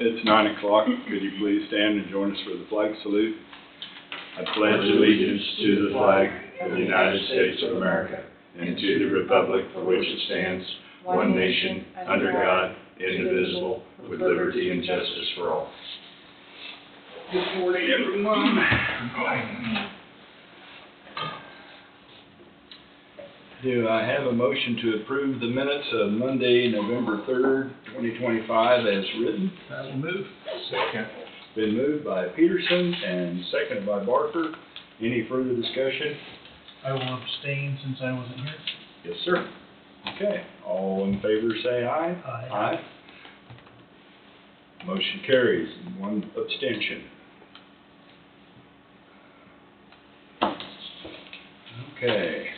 It's 9 o'clock. Could you please stand and join us for the flag salute? I pledge allegiance to the flag of the United States of America and to the republic for which it stands, one nation, under God, indivisible, with liberty and justice for all. Good morning, everyone. Do I have a motion to approve the minutes of Monday, November 3rd, 2025 as written? I will move. Second. Been moved by Peterson and seconded by Barker. Any further discussion? I will abstain since I wasn't here. Yes, sir. Okay, all in favor say aye. Aye. Motion carries, one abstention. Okay.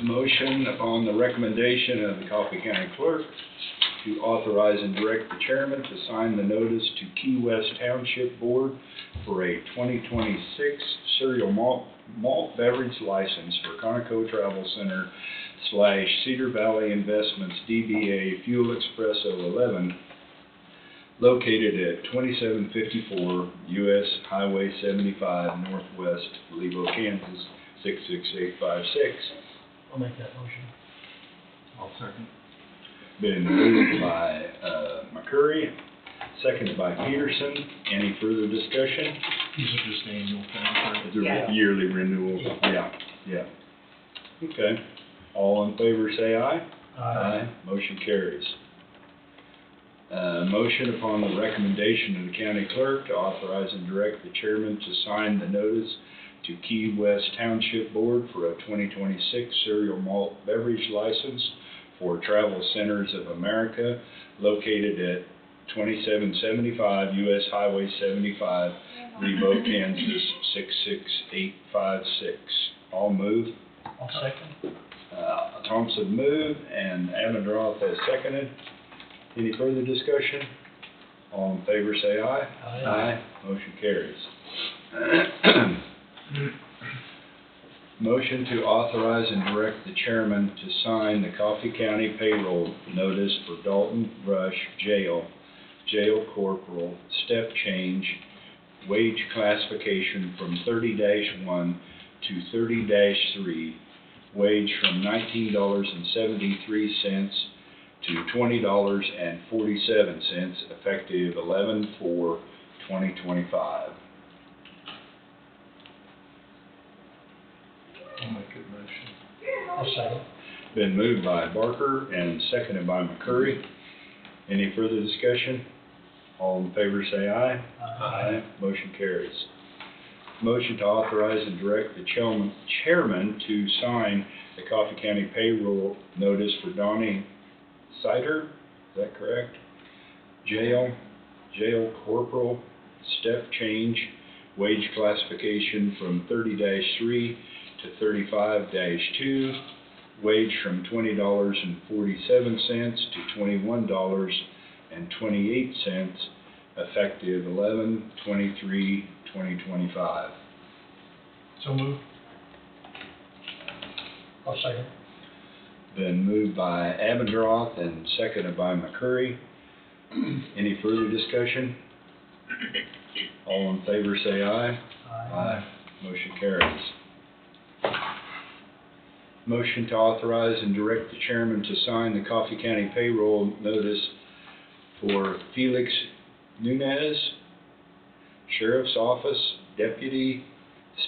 Motion upon the recommendation of the Coffee County Clerk to authorize and direct the chairman to sign the notice to Key West Township Board for a 2026 cereal malt beverage license for Conoco Travel Center / Cedar Valley Investments DBA Fuel Espresso 11, located at 2754 US Highway 75 Northwest, Lebo, Kansas 66856. I'll make that motion. I'll second. Been moved by McCurry, seconded by Peterson. Any further discussion? These are just annual things, It's a Yeah. yearly renewal. Yeah. Okay. All in favor say aye. Motion carries. Motion upon the recommendation of the county clerk to authorize and direct the chairman to sign the notice to Key West Township Board for a 2026 cereal malt beverage license for Travel Centers of America, located at 2775 US Highway 75, Lebo, Kansas 66856. All move. I'll second. Thompson moved and Abendroth has seconded. Any further discussion? All in favor say aye. Aye. Motion carries. Motion to authorize and direct the chairman to sign the Coffee County payroll notice for Dalton Rush Jail Corporal, step change, wage classification from 30-1 to 30-3, wage from $19.73 to $20.47, effective 11/4/2025. I'll make a motion. I'll second. Been moved by Barker and seconded by McCurry. Any further discussion? All in favor say aye. Aye. Motion carries. Motion to authorize and direct the chairman to sign the Coffee County payroll notice for Donnie Sider, is that correct? Jail Corporal, step change, wage classification from 30-3 to 35-2, wage from $20.47 to $21.28, effective 11/23/2025. So move. I'll second. Been moved by Abendroth and seconded by McCurry. Any further discussion? All in favor say aye. Aye. Motion carries. Motion to authorize and direct the chairman to sign the Coffee County payroll notice for Felix Nunez, Sheriff's Office Deputy,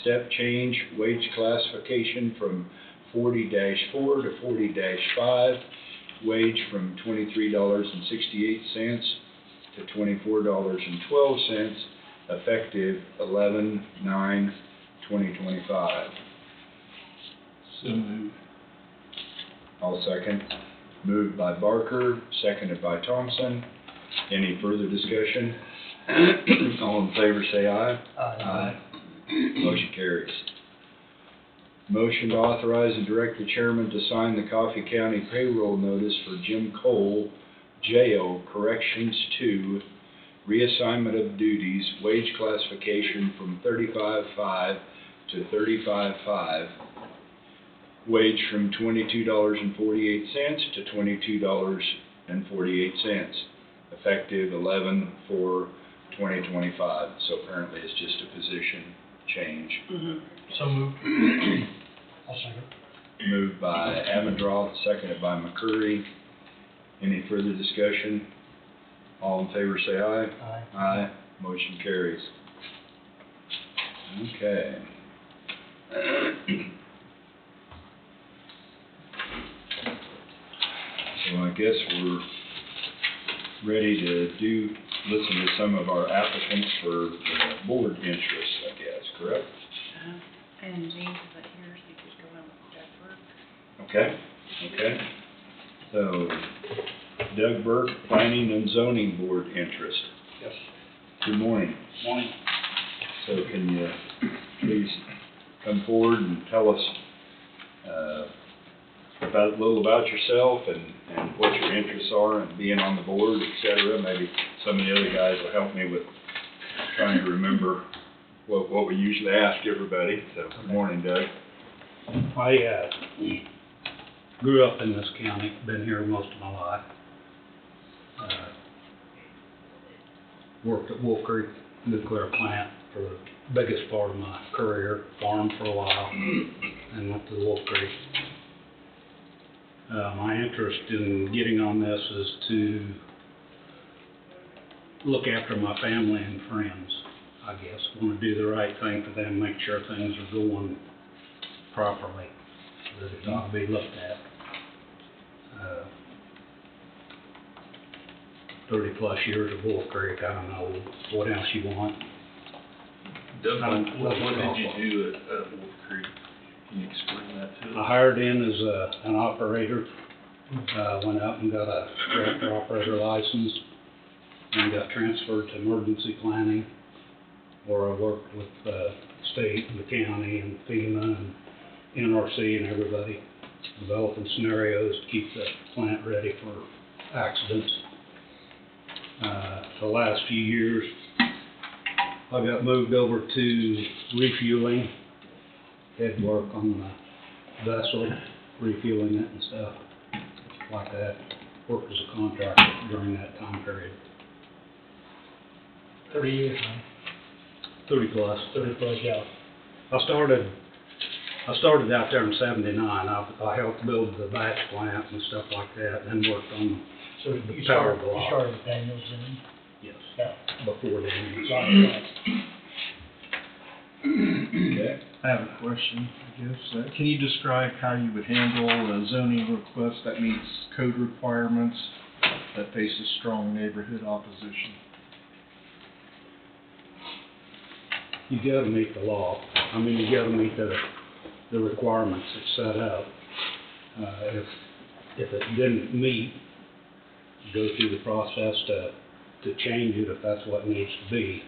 step change, wage classification from 40-4 to 40-5, wage from $23.68 to $24.12, effective 11/9/2025. So move. I'll second. Moved by Barker, seconded by Thompson. Any further discussion? All in favor say aye. Aye. Motion carries. Motion to authorize and direct the chairman to sign the Coffee County payroll notice for Jim Cole, Jail Corrections 2, reassignment of duties, wage classification from 35-5 to 35-5, wage from $22.48 to $22 $1,022.48, effective 11/4/2025. So apparently it's just a position change. So moved. I'll second. Moved by Amondroth, seconded by McCurry. Any further discussion? All in favor say aye. Aye. Aye. Motion carries. Okay. So I guess we're ready to listen to some of our applicants for board interests, I guess, correct? And James isn't here, so you could go in with Jeff Burke. Okay, okay. So Doug Burke, Planning and Zoning Board interest. Yes. Good morning. Morning. So can you please come forward and tell us a little about yourself and what your interests are and being on the board, et cetera. Maybe some of the other guys will help me with trying to remember what we usually ask everybody. So good morning, Doug. I grew up in this county, been here most of my life. Worked at Wolf Creek Nuclear Plant for the biggest part of my career, farmed for a while, and went to Wolf Creek. My interest in getting on this is to look after my family and friends, I guess. Want to do the right thing for them, make sure things are going properly, that it ought to be looked at. 30-plus years of Wolf Creek, I don't know what else you want. Doug, what Softball. did you do at Wolf Creek? Can you explain that to us? I hired in as an operator, went out and got a reactor operator license, and got transferred to emergency planning, where I worked with the state and the county and FEMA and NRC and everybody, developing scenarios to keep the plant ready for accidents. The last few years, I got moved over to refueling, head work on the vessel, refueling it and stuff like that. Worked as a contractor during that time period. 30 years, man. 30 plus. 30 plus, yeah. I started out there in '79. I helped build the batch plant and stuff like that, and worked on, So The you power started, block. you started with Daniels and, yes, yeah. before then. Right. Okay. I have a question, I guess. Can you describe how you would handle a zoning request that meets code requirements that faces strong neighborhood opposition? You gotta meet the law. I mean, you gotta meet the requirements that's set out. If it didn't meet, go through the process to change it if that's what needs to be.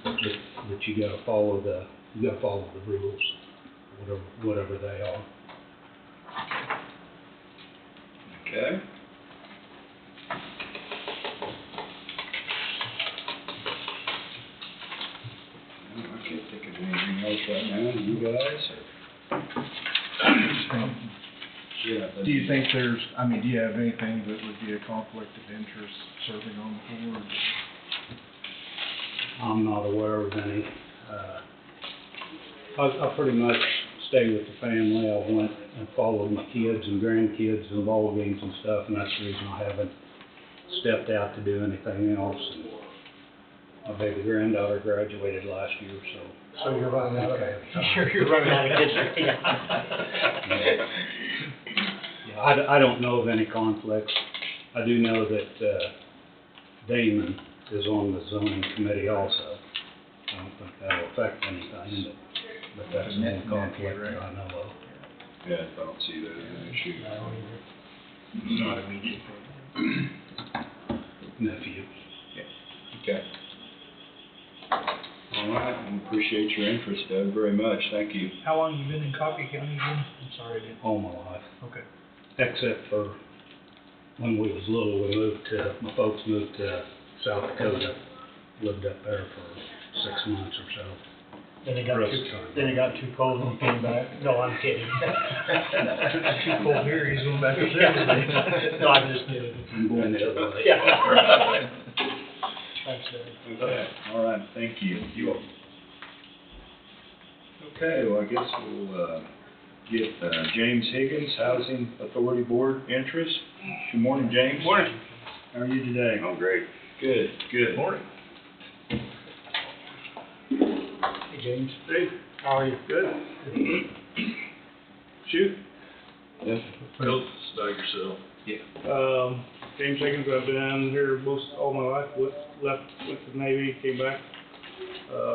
But you gotta follow the rules, whatever they are. Okay. I can't think of anything else right now. Do you guys? Yeah. Do you think do you have anything that would be a conflict of interest serving on the board? I'm not aware of any. I pretty much stay with the family. I went and followed my kids and grandkids and ball games and stuff, and that's the reason I haven't stepped out to do anything else. And my baby granddaughter graduated last year, so. So you're running out of, Okay. you're running out of district, Yeah, I don't know of any conflicts. I do know that Damon is on the zoning committee also. I don't think that'll affect anything, but that's the only conflict that I know of. Yeah, I don't see that as an issue. I don't either. It's not immediate. Nephew. Okay. All right, I appreciate your interest, Doug, very much. Thank you. How long you been in Coffee County again? I'm sorry, I didn't. All my life. Okay. Except for when we was little, my folks moved to South Dakota, lived up there for 6 months or so. Then it got Rest too, time. then it got too cold and came back. No, I'm kidding. Too cold here, he's going back to Saturday. No, I'm just kidding. I'm going the other way. Yeah. Thanks, Dave. Okay, all right, thank you. You will. Okay, well, I guess we'll, get, James Higgins, Housing Authority Board interest. Good morning, James. Morning. How are you today? I'm great. Good, good. Morning. Hey, James. Hey, How are you? good. Shoot. Yes. Go about yourself. Yeah. James Higgins, I've been here most all my life. Went to the Navy, came back,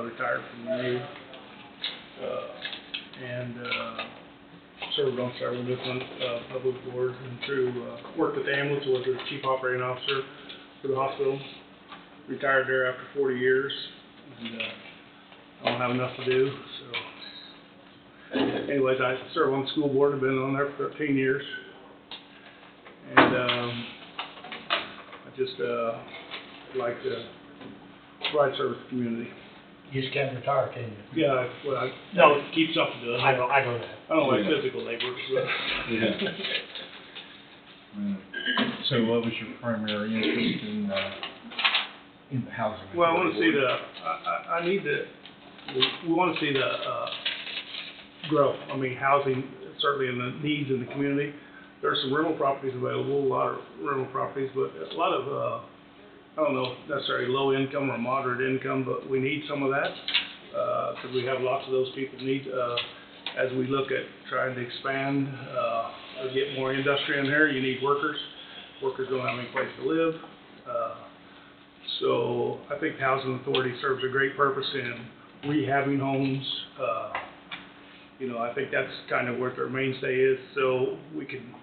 retired from the Navy, and served on several different public boards and worked with the ambulance, was the chief operating officer for the hospital. Retired there after 40 years, and I don't have enough to do, so. Anyways, I serve on the school board, I've been on there for 13 years. And, I just, like to provide service to the community. You just can't retire, can you? Yeah, well, No. keep something doing. I know that. I don't like Yeah. physical labor, but. Yeah. So what was your primary interest in the housing? Well, I wanna see authority I need to, we wanna see the, growth. I mean, housing, certainly in the needs in the community. There's some rental properties available, a lot of rental properties, but a lot of, I don't know, necessarily low income or moderate income, but we need some of that. Cause we have lots of those people need, as we look at trying to expand, or get more industry in there, you need workers. Workers don't have any place to live. So I think the Housing Authority serves a great purpose in rehabbing homes. You know, I think that's kind of where their mainstay is, so we can,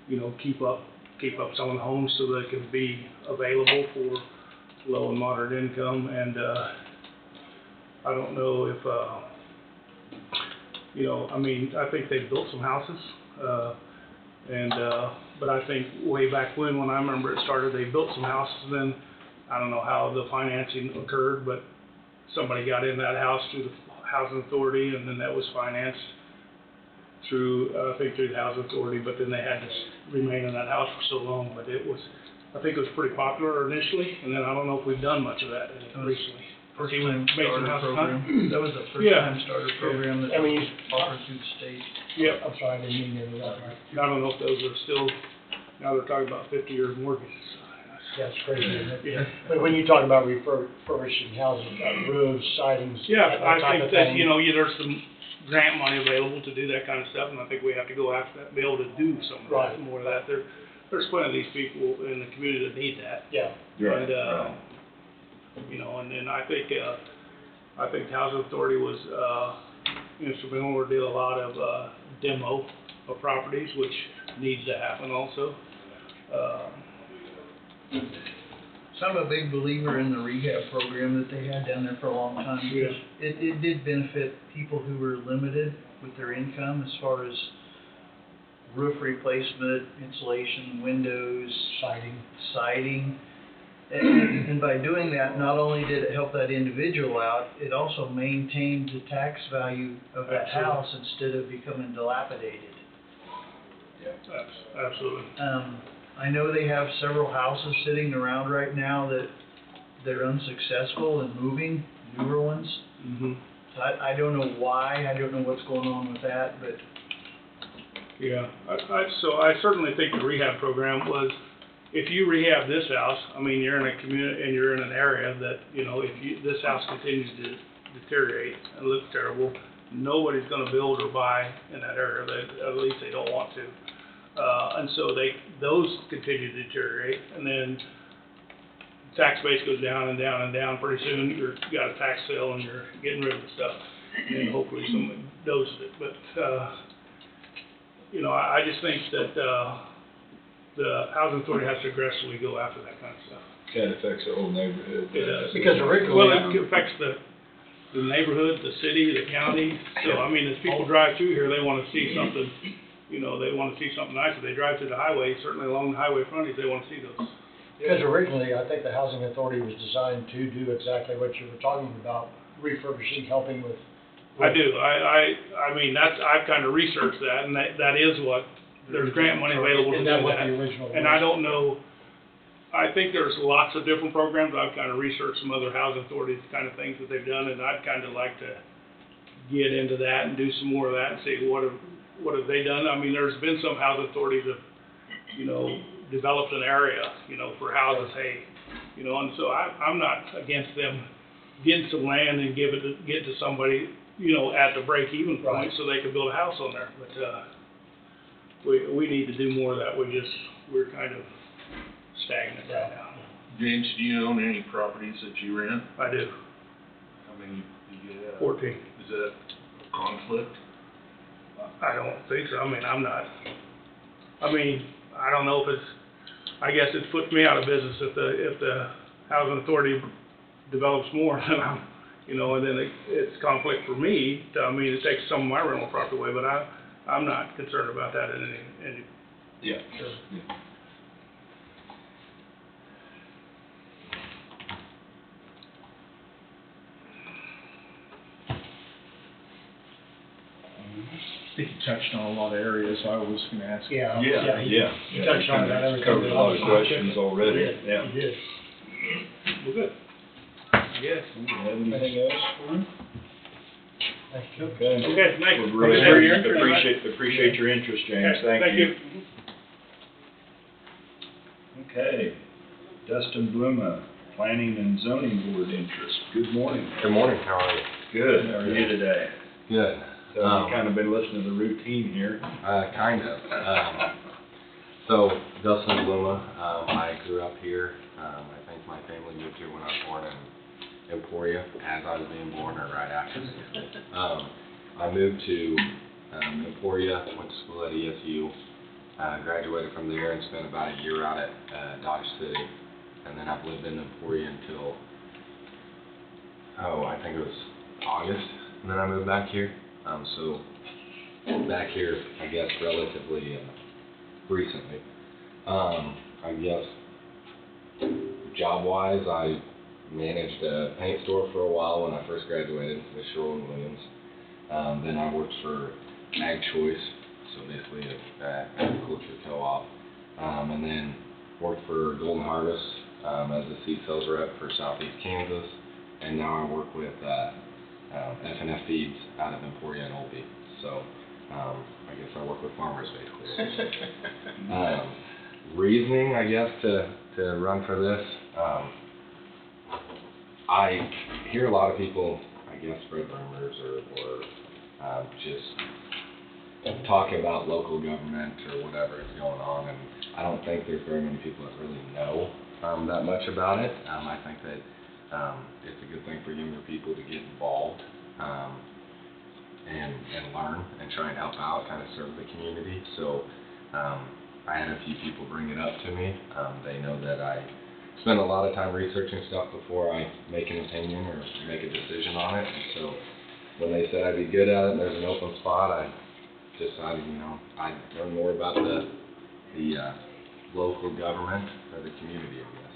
you know, keep up some of the homes so they can be available for low and moderate income. And, I don't know if, you know, I mean, I think they've built some houses, but I think way back when I remember it started, they built some houses, and then I don't know how the financing occurred, but somebody got in that house through the Housing Authority, and then that was financed through, I think through the Housing Authority, but then they had to remain in that house for so long, but it was, I think it was pretty popular initially, and then I don't know if we've done much of that recently. First See, we time made some starter houses, huh? program. That was the first Yeah. time starter program that I mean, was offered through the state. Yep. I'm sorry, I didn't mean to interrupt. I don't know if those are still, now they're talking about 50-year mortgages. That's crazy, isn't it? Yeah. But when you talk about refurbishing houses, roofs, sidings, Yeah, that I type think of that, thing. you know, there's some grant money available to do that kind of stuff, and I think we have to go after that, be able to do some of that, Right. more of that. There's plenty of these people in the community that need that. Yeah, And, you know, and then I think the Housing Authority was, instrumental, or did a lot of, demo of properties, which needs to happen also. So I'm a big believer in the rehab program that they had down there for a long time. Because it did benefit people who were limited with their income as far as roof replacement, insulation, windows, siding. And by doing that, not only did it help that individual out, it also maintained the tax value of that Absolutely. house instead of becoming dilapidated. Absolutely. I know they have several houses sitting around right now that they're unsuccessful in moving, newer ones. Mm-hmm. So I don't know why, I don't know what's going on with that, but Yeah, so I certainly think the rehab program was, if you rehab this house, I mean, you're in a community, and you're in an area that, you know, this house continues to deteriorate and look terrible, nobody's gonna build or buy in that area, at least they don't want to. And so those continue to deteriorate, and then tax base goes down and down and down, pretty soon you got a tax sale and you're getting rid of the stuff, and hopefully someone doses it, but, you know, I just think that, the Housing Authority has to aggressively go after that kind of stuff. Kind of affects the whole neighborhood. It does. because originally. Well, it affects the neighborhood, the city, the county, so, I mean, as people drive through here, they wanna see something, you know, they wanna see something nice. If they drive through the highway, certainly along the highway frontage, they wanna see those Because originally, I think the housing authority was designed to do exactly what you were talking about, refurbishing, helping with. I do, I mean, I've kind of researched that, and that is what, there's grant money available to do Isn't that what that. the original was? And I don't know, I think there's lots of different programs, I've kind of researched some other housing authorities, kind of things that they've done, and I'd kind of like to get into that and do some more of that and see what have they done. I mean, there's been some housing authorities that, you know, developed an area, you know, for houses, hey, you know, and so I'm not against them getting some land and get to somebody, you know, at the break-even point, Right. so they can build a house on there, but, we need to do more of that, we're kind of stagnant right now. James, do you own any properties that you rent? I do, How many do you have? 14. Is that a conflict? I don't think so, I mean, I don't know if it's, I guess it puts me out of business if the housing authority develops more, then I'm, you know, and then it's conflict for me, it takes some of my rental property away, but I'm not concerned about that in any. Yeah. I think you touched on a lot of areas I was gonna ask. Yeah. Yeah. He touched on that, everything. Covered a lot of questions already, yeah. He did. Well, good. Yes. Do you have anything else for him? Thank you. Okay. Okay, thanks. We really Appreciate your interest. appreciate your interest, James, Okay, thank you. Okay, Dustin Bluma, Planning and Zoning Board interest, good morning. Good morning, how are you? Good, how are you today? Good. So you've kind of been listening to the routine here. Kind of. So, Dustin Bluma, I grew up here. I think my family moved here when I was born in Emporia, as I was being born or right after. I moved to Emporia, went to school at ESU, graduated from there and spent about a year out at Dodge City. And then I've lived in Emporia until, I think it was August, and then I moved back here. So back here, I guess, relatively recently. I guess job-wise, I managed a paint store for a while when I first graduated with Sherwin-Williams. Then I worked for Ag Choice, so basically an agriculture co-op. And then worked for Golden Harvest as a seed sales rep for Southeast Kansas. And now I work with F&F Feeds out of Emporia and Olpe. So I guess I work with farmers basically. Reasoning, I guess, to run for this, I hear a lot of people, I guess, spread rumors or just talking about local government or whatever is going on, and I don't think there's very many people that really know that much about it. I think that it's a good thing for younger people to get involved and learn and try and help out, kind of serve the community. So I had a few people bring it up to me. They know that I spend a lot of time researching stuff before I make an opinion or make a decision on it. And so when they said I'd be good at it and there's an open spot, I decided, I'd learn more about the local government or the community, I guess,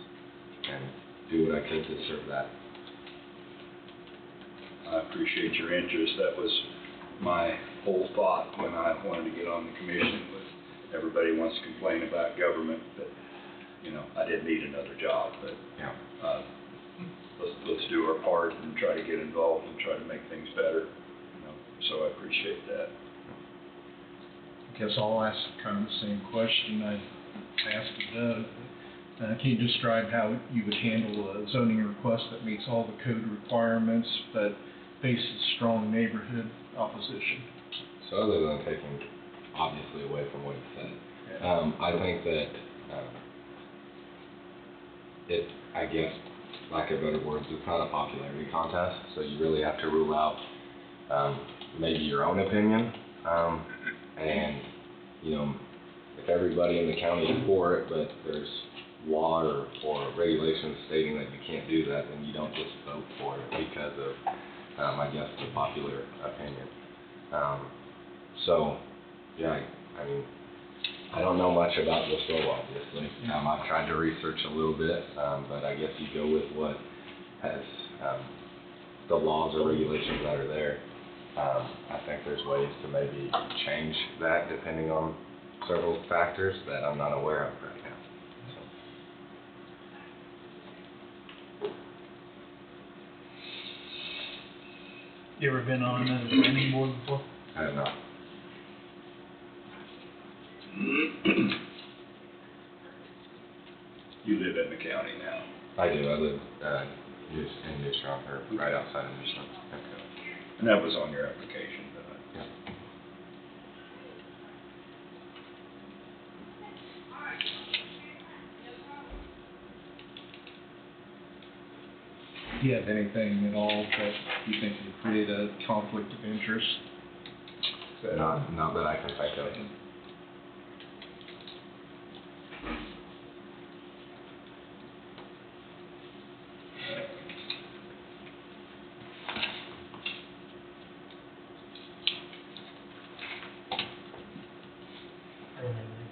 and do what I could to serve that. I appreciate your interest. That was my whole thought when I wanted to get on the commission. Was everybody wants to complain about government, but I didn't need another job. But Yeah. let's do our part and try to get involved and try to make things better. So I appreciate that. I guess I'll ask kind of the same question I asked Doug. Can you describe how you would handle a zoning request that meets all the code requirements but faces strong neighborhood opposition? So other than taking obviously away from what he said, I think that I guess, lack of better words, it's not a popularity contest, so you really have to rule out maybe your own opinion, and if everybody in the county is for it, but there's law or regulations stating that you can't do that, then you don't just vote for it because of, I guess, the popular opinion. So, yeah, I mean, I don't know much about this role, obviously. I've tried to research a little bit, but I guess you go with what has, the laws or regulations that are there. I think there's ways to maybe change that depending on several factors that I'm not aware of right now. You ever been on another planning board before? I have not. You live in the county now. I do. I live in New Strong, or right outside of New Strong. Okay. And that was on your application, but Yeah. Do you have anything at all that you think would create a conflict of interest? Not that I can think of. I don't have anything.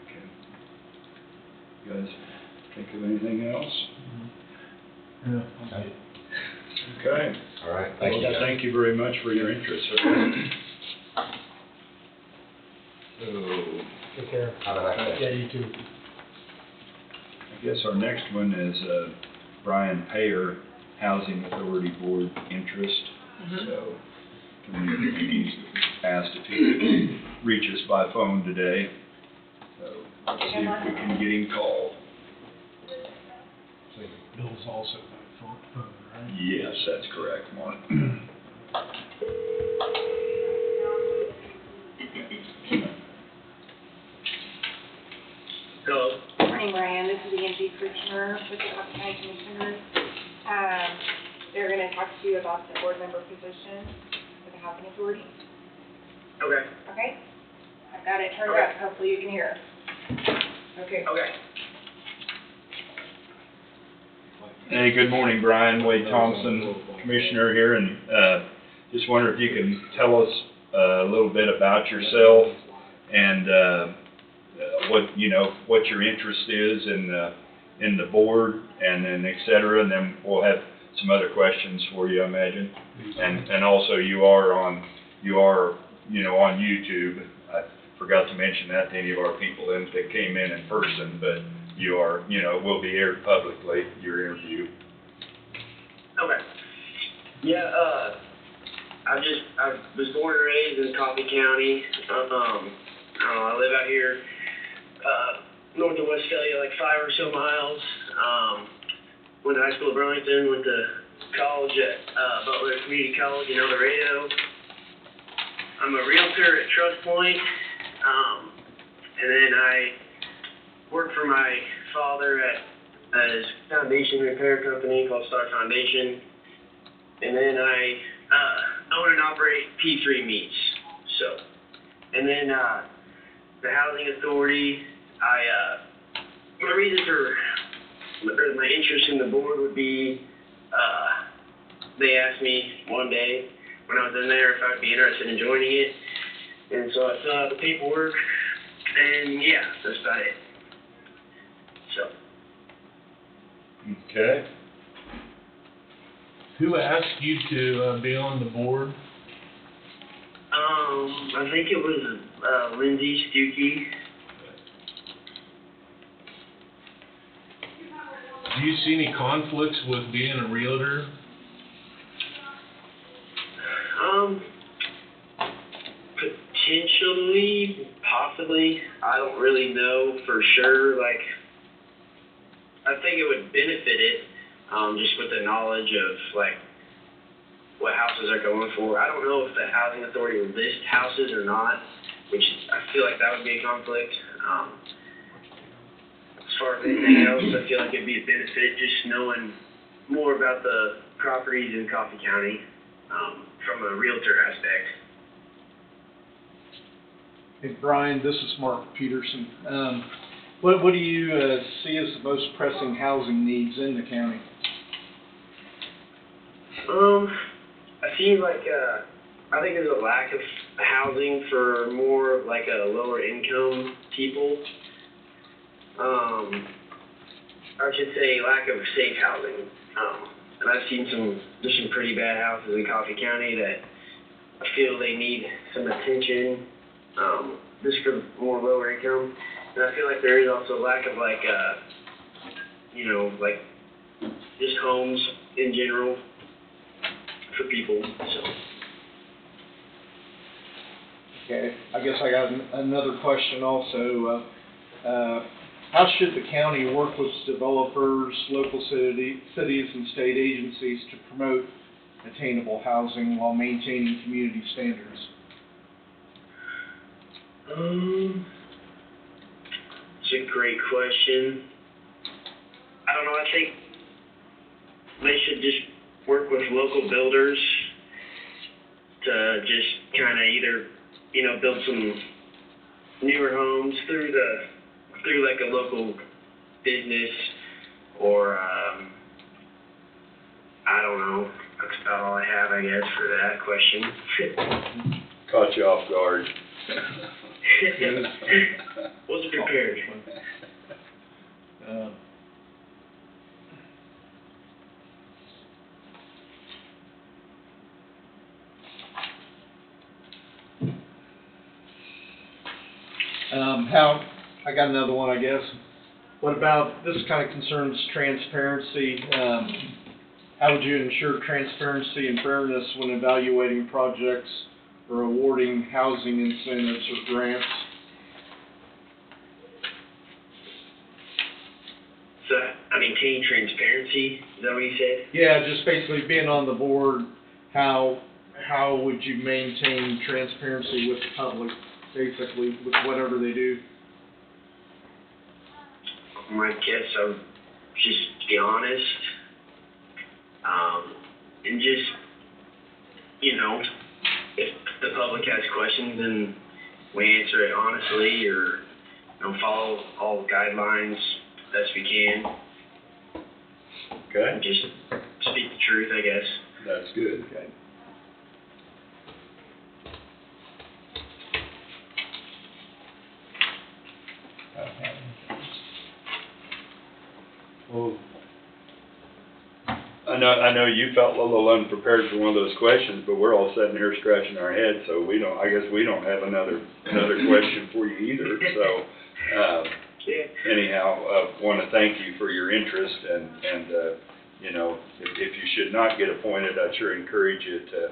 okay. You guys think of anything else? Yeah. Okay. Okay. All right. Thank you, Well, guys. thank you very much for your interest. Okay. So, Take care. Have a nice day. Yeah, you too. I guess our next one is Brian Payer, Housing Authority Board interest. So, he's asked if he could reach us by phone today. So, let's see if we can get him called. So Bill's also by phone, right? Yes, that's correct, Mark. Hello. Morning, Brian. This is Angie Kirchner with the Coffee County Commissioners. They're gonna talk to you about the board member position with the Housing Authority. Okay. Okay? I've got it turned Okay. up. Hopefully you can hear. Okay. Okay. Hey, good morning, Brian. Wade Thompson, Commissioner here, and just wonder if you can tell us a little bit about yourself and what your interest is in the board, and then et cetera, and then we'll have some other questions for you, I imagine. And also you are on YouTube. I forgot to mention that to any of our people that came in person, but you are, will be aired publicly, your interview. Okay. Yeah, I was born and raised in Coffee County. I live out here, north of Westphalia, like 5 or so miles. Went to high school at Burlington, went to college at, Butler Community College in El Dorado. I'm a realtor at Trust Point. And then I work for my father at his foundation repair company called Star Foundation. And then I own and operate P3 Meats. So, and then the Housing Authority, my reason for my interest in the board would be, they asked me one day when I was in there if I would be interested in joining it. And so I filled out the paperwork, and yeah, that's about it. So. Okay. Who asked you to be on the board? I think it was Lindsay Stuckey. Do you see any conflicts with being a realtor? Potentially, possibly. I don't really know for sure. Like, I think it would benefit it, just with the knowledge of, like, what houses are going for. I don't know if the Housing Authority will list houses or not, which I feel like that would be a conflict. As far as anything else, I feel like it'd be a benefit just knowing more about the properties in Coffee County, from a realtor aspect. Hey, Brian, this is Mark Peterson. What do you see as the most pressing housing needs in the county? I see like I think there's a lack of housing for more like a lower income people. I should say lack of safe housing. And I've seen there's some pretty bad houses in Coffee County that I feel they need some attention, just for more lower income. And I feel like there is also a lack of like, like just homes in general for people, so. Okay, I guess I got another question also. How should the county work with developers, local cities and state agencies to promote attainable housing while maintaining community standards? It's a great question. I don't know, I think they should just work with local builders to just kind of either, build some newer homes through like a local business, or, I don't know. That's about all I have, I guess, for that question. Caught you off guard. Wasn't prepared. I got another one, I guess. What about, this kind of concerns transparency. How would you ensure transparency and fairness when evaluating projects or awarding housing incentives or grants? So, I maintain transparency, is that what you said? Yeah, just basically being on the board, how would you maintain transparency with the public, basically, with whatever they do? I guess I would just be honest, and just, if the public has questions, then we answer it honestly, or, follow all the guidelines best we can. Okay, Just speak the truth, I guess. that's good. Okay. Well, I know you felt a little unprepared for one of those questions, but we're all sitting here scratching our heads, so I guess we don't have another question for you either, so, anyhow, want to thank you for your interest, and if you should not get appointed, I'd sure encourage you to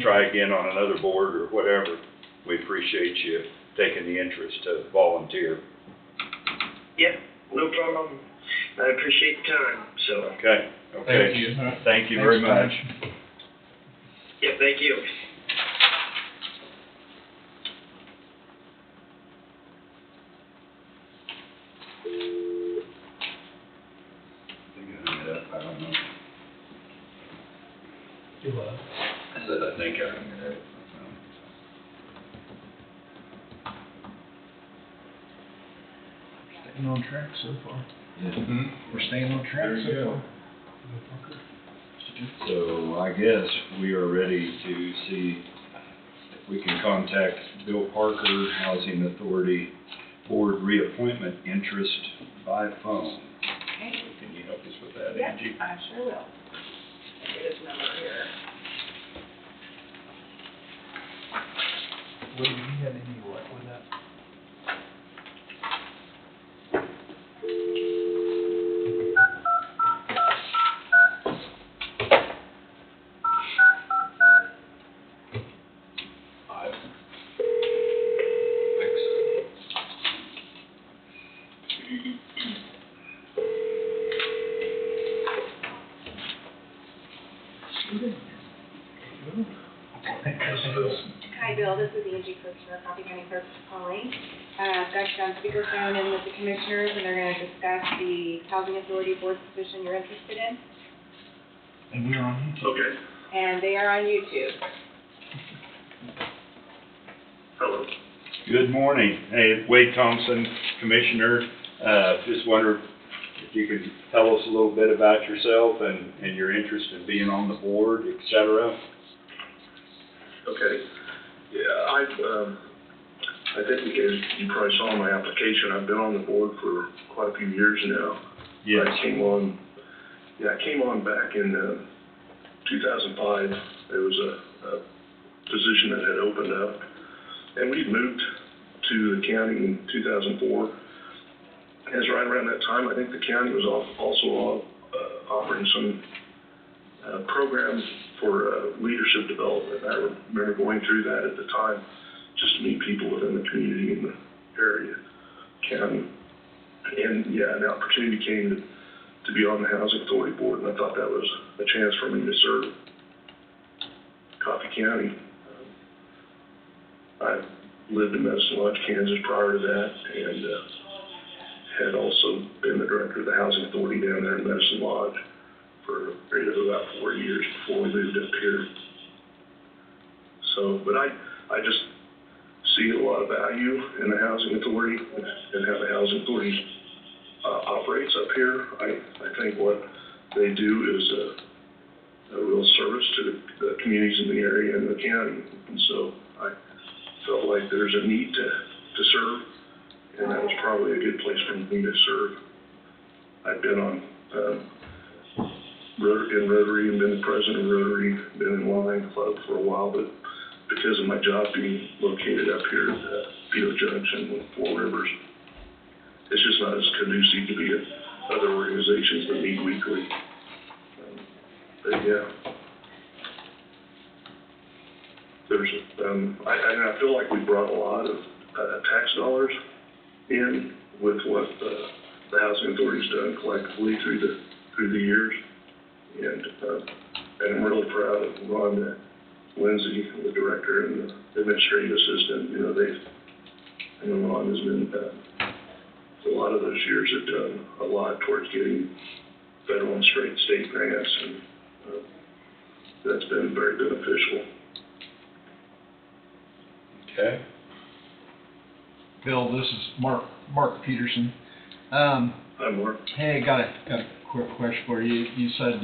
try again on another board or whatever. We appreciate you taking the interest to volunteer. Yeah, no problem. I appreciate the time, so. Okay. Thank you. Thank you very much. Yeah, thank you. I don't know. Do what? I said, I think I hung it up. Staying on track so far. Mm-hmm. We're staying on track There you so go. far. So I guess we are ready to see if we can contact Bill Parker, Housing Authority Board reappointment interest by phone. Okay. Can you help us with that, Yep, Angie? I sure will. Get his number here. Wait, have you had any luck with that? I think so. Hi, Bill, this is Angie Kirchner, Coffee County Clerk calling. Got you on speakerphone and with the commissioners, and they're gonna discuss the Housing Authority Board position you're interested in, And we're on YouTube. Okay. and they are on YouTube. Hello. Good morning. Hey, Wade Thompson, Commissioner. Just wondered if you could tell us a little bit about yourself and your interest in being on the board, et cetera. Okay. Yeah, I think you probably saw my application. I've been on the board for quite a few years now. Yes. I came on back in 2005. There was a position that had opened up, and we'd moved to the county in 2004. As right around that time, I think the county was also offering some programs for leadership development. I remember going through that at the time, just to meet people within the community in the area, county. And yeah, an opportunity came to be on the Housing Authority Board, and I thought that was a chance for me to serve Coffee County. I lived in Medicine Lodge, Kansas prior to that, and had also been the director of the Housing Authority down there in Medicine Lodge for a period of about 4 years before we moved up here. So, but I just see a lot of value in the Housing Authority and how the Housing Authority operates up here. I think what they do is a real service to the communities in the area and the county. And so I felt like there's a need to serve, and that was probably a good place for me to serve. I've been on Rotary and been the president of Rotary, been in Lion Club for a while, but because of my job being located up here at Vito Junction with Four Rivers, it's just not as conducive to be at other organizations that meet weekly. But yeah, there's I feel like we brought a lot of tax dollars in with what the Housing Authority's done collectively through the years, and I'm really proud of Rhonda Lindsay, the director, and the administrative assistant. You know, I know Rhonda's been a lot of those years have done a lot towards getting federal and state grants, and that's been very beneficial. Okay. Bill, this is Mark Peterson. Hi, Mark. Hey, got a quick question for you. You said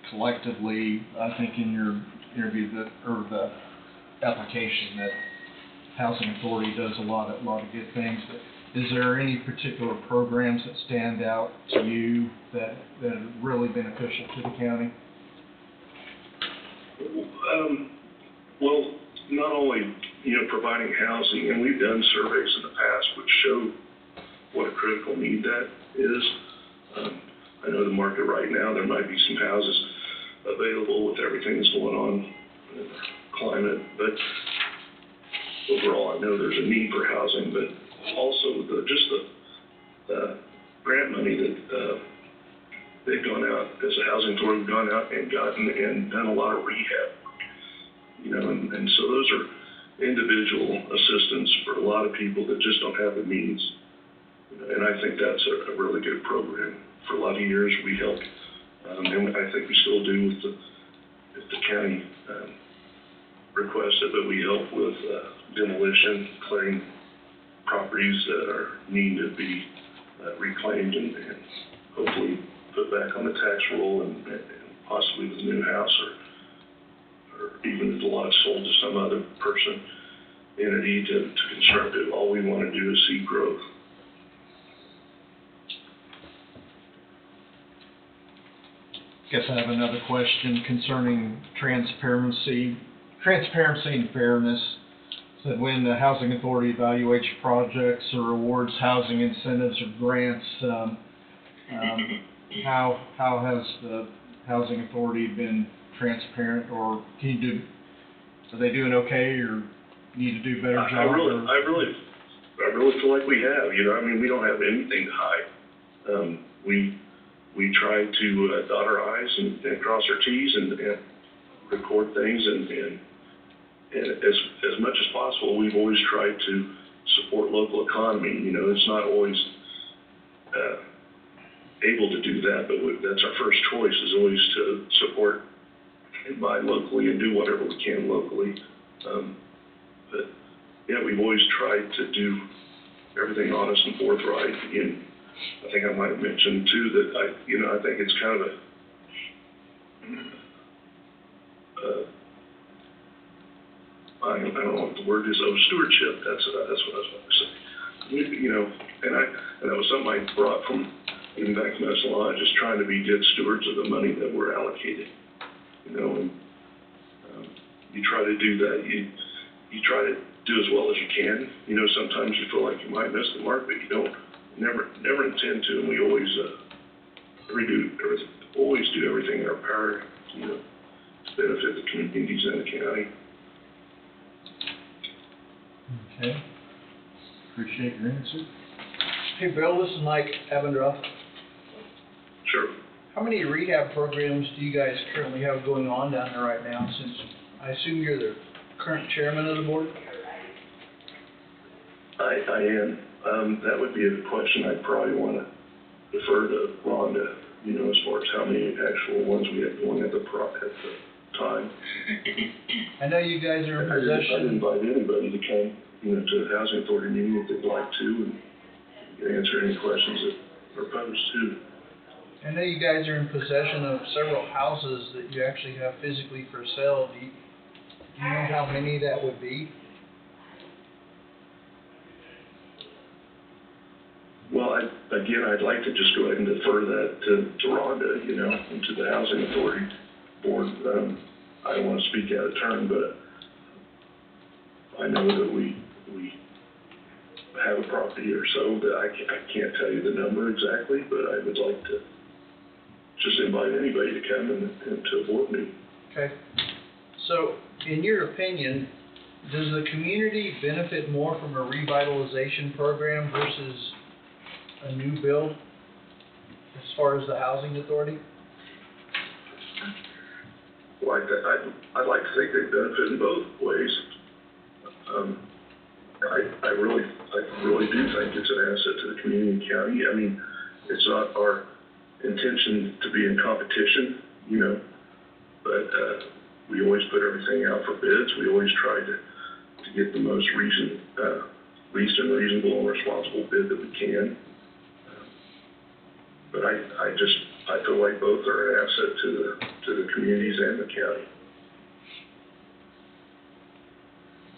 collectively, I think in your interview the application, that Housing Authority does a lot of good things. Is there any particular programs that stand out to you that are really beneficial to the county? Well, not only, providing housing, and we've done surveys in the past which show what a critical need that is. I know the market right now, there might be some houses available with everything that's going on in the climate, but overall I know there's a need for housing, but also the grant money that they've gone out, as a Housing Authority, gone out and gotten and done a lot of rehab, and so those are individual assistance for a lot of people that just don't have the means. And I think that's a really good program. For a lot of years we helped, and I think we still do if the county requests it, but we help with demolition, clearing properties that are needing to be reclaimed and hopefully put back on the tax roll, and possibly with a new house, or even if the lot's sold to some other person, entity to construct it. All we want to do is see growth. Guess I have another question concerning transparency and fairness. So when the Housing Authority evaluates projects or awards housing incentives or grants, how has the Housing Authority been transparent, or are they doing okay, or need to do a better job? I really feel like we have. We don't have anything to hide. We try to dot our I's and cross our T's and record things, and as much as possible, we've always tried to support local economy. It's not always able to do that, but that's our first choice, is always to support and buy locally and do whatever we can locally. But yeah, we've always tried to do everything honest and forthright. Again, I think I might have mentioned too that I think it's kind of I don't know what the word is, stewardship, that's what I was about to say. You know, and that was something I brought from, even back to Medicine Law, just trying to be good stewards of the money that we're allocated. You know, and you try to do that, you try to do as well as you can. You know, sometimes you feel like you might miss the mark, but you don't, never intend to, and we always always do everything in our power, you know, to benefit the communities in the county. Okay. Appreciate your answer. Hey, Bill, this is Mike Avendroth. Sure. How many rehab programs do you guys currently have going on down there right now, since I assume you're the current chairman of the board? I am. That would be a question I'd probably want to defer to Rhonda, you know, as far as how many actual ones we have going at the time. I know you guys are in I'd possession. invite anybody to come, you know, to the Housing Authority meeting if they'd like to, and answer any questions that are posed too. I know you guys are in possession of several houses that you actually have physically for sale. Do you know how many that would be? Well, I'd like to just go ahead and defer that to Rhonda, you know, and to the Housing Authority Board. I don't want to speak out of turn, but I know that we have a property or so that I can't tell you the number exactly, but I would like to just invite anybody to come and to a board meeting. Okay. So, in your opinion, does the community benefit more from a revitalization program versus a new build as far as the housing authority? Well, I'd like to think they benefit in both ways. I really do think it's an asset to the community and county. I mean, it's not our intention to be in competition, you know, but we always put everything out for bids. We always try to get the most least and reasonable and responsible bid that we can. But I feel like both are an asset to the communities and the county.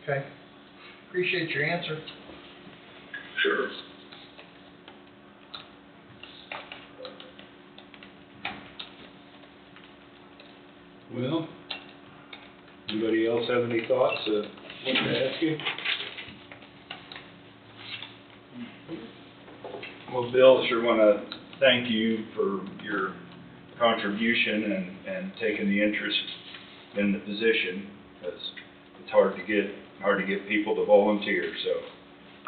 Okay. Appreciate your answer. Sure. Well, anybody else have any thoughts want to ask you? Well, Bill, sure want to thank you for your contribution and taking the interest in the position, because it's hard to get people to volunteer, so.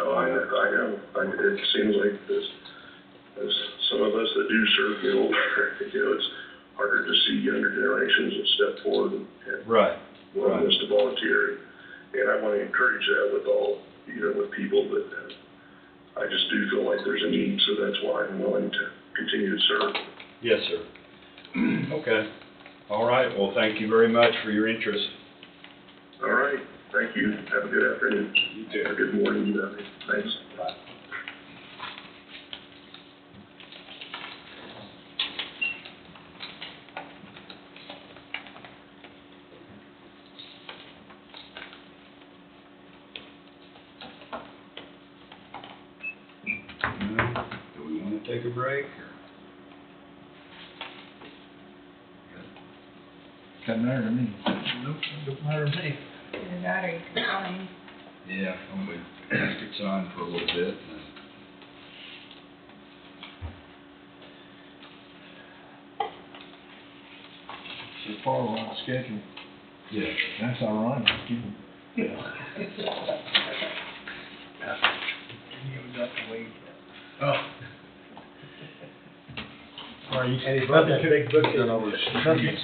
Oh, I know. It seems like as some of us that do serve get older, you know, it's harder to see younger generations that step forward and Right. willingness to volunteer. And I want to encourage that with all, you know, with people, but I just do feel like there's a need, so that's why I'm willing to continue to serve. Yes, sir. Okay. All right. Well, thank you very much for your interest. All right. Thank you. Have a good afternoon. You too. Or good morning, you know. Thanks. Bye. Do we want to take a break? Doesn't matter to me. Nope, don't matter to me. Either that or you can sign. Yeah, I'm going to ask it on for a little bit. And then So far, we're on schedule. yeah. That's ironic. You haven't got to wait yet. Oh. And he brought that big book in.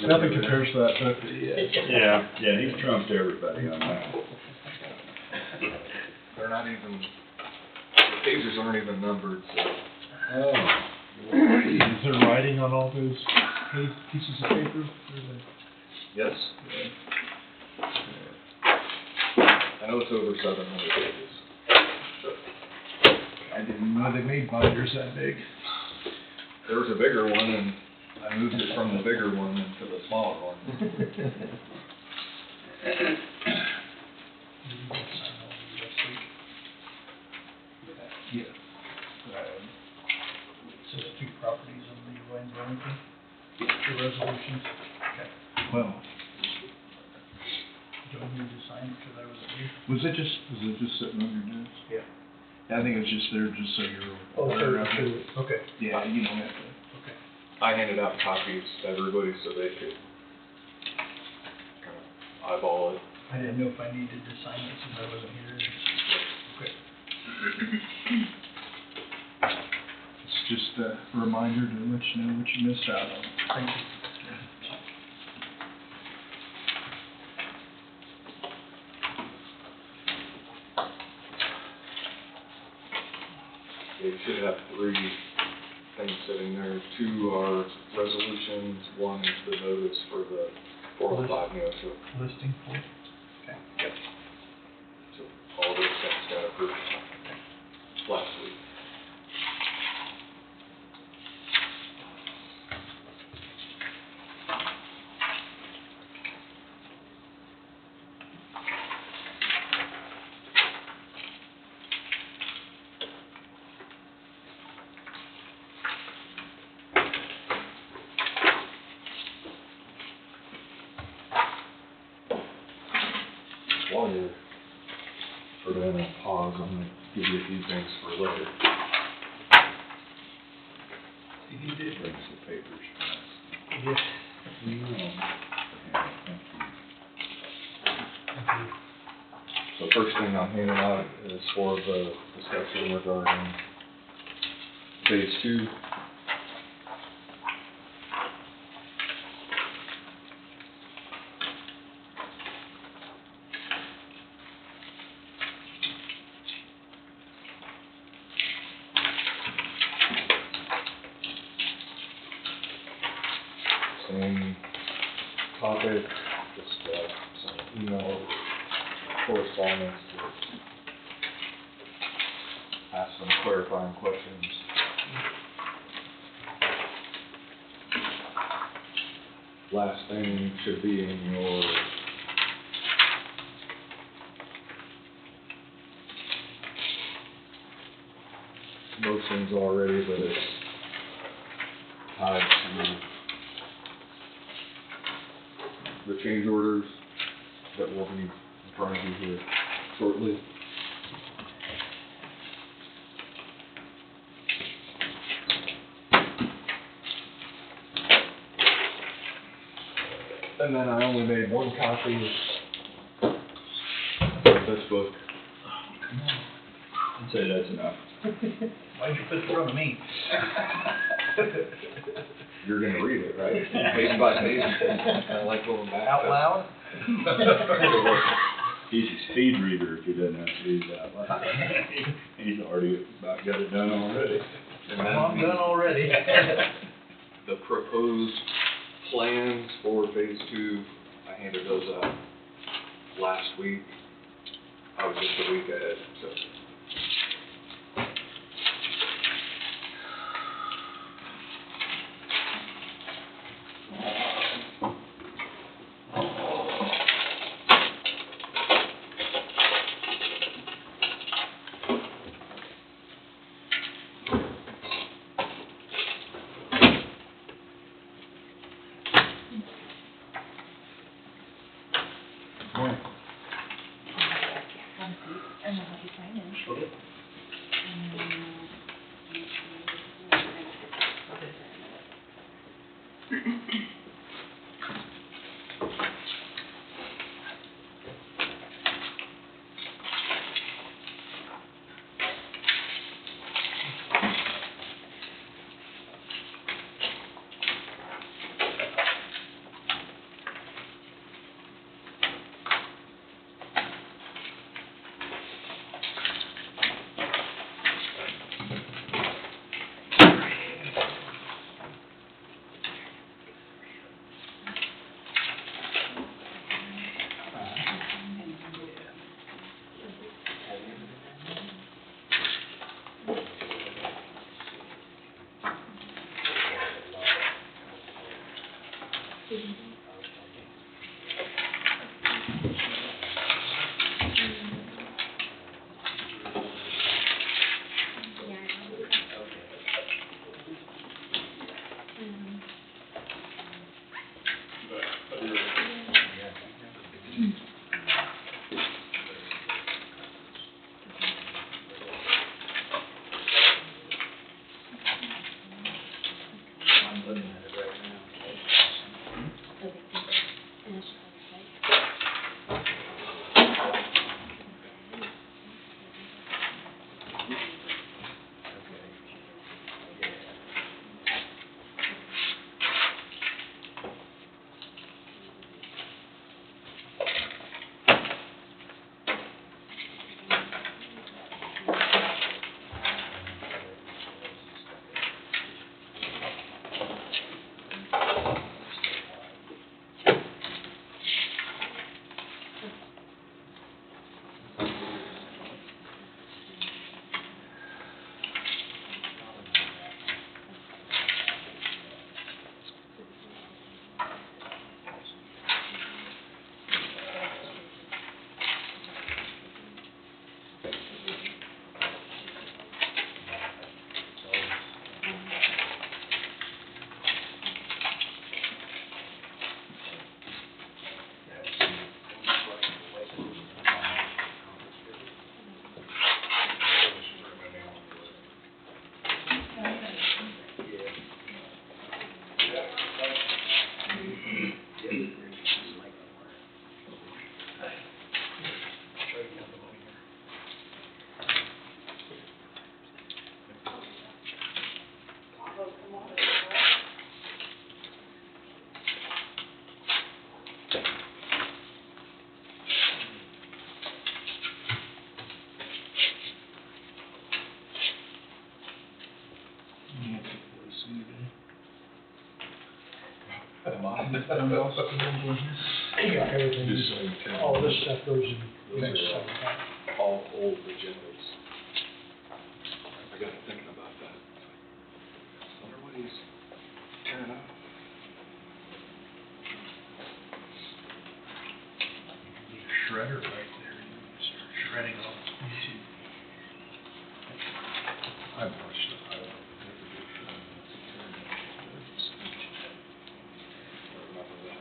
Nothing compares to that book. Yeah, he trumped everybody on that. They're not even, the pages aren't even numbered, so. Oh. Is there writing on all those pieces of paper? Yes. I know it's over 700 pages. I didn't know they made binders that big. There was a bigger one, and I moved it from the bigger one into the smaller one. The resolutions? Okay. Well, Do I need to sign it because I wasn't here? was it just sitting on your desk? Yeah. I think it was just there just so you're Oh, aware sure, of it. sure. Okay. Yeah, you don't have to. Okay. I handed out copies to everybody so they could kind of eyeball it. I didn't know if I needed to sign it since I wasn't here. Okay. It's just a reminder to let you know what you missed out on. Thank you. They should have 3 things sitting there. 2 are resolutions, 1 is the notice for the 405 Neosho. Listing for? Okay. Yep. So all those things got approved last week. While you're sort of in a pause, I'm gonna give you a few things for later. You did bring some papers. Yes. No. Yeah, thank you. So first thing I'm handing out is for the discussion regarding phase 2. Same topic, just some email correspondence to ask some clarifying questions. Last thing should be in your motions already, but it's tied to the change orders that will be in front of you here shortly. And then I only made 1 copy of this book. I'd say that's enough. Why'd you put it in front of me? You're gonna read it, right? Page by page. I like going back. Out loud? He's a speed reader if he doesn't have to read that loud. He's already about got it done already. And I'm then done already. the proposed plans for phase 2, I handed those out last week. I was just a week ahead, so. And then let you sign in. Yeah, everything, Just so you can- all this stuff goes in. These are all old agendas. I got thinking about that. Wonder what he's tearing up. Shredder right there, you can start shredding off YouTube. I watched it, I don't remember that.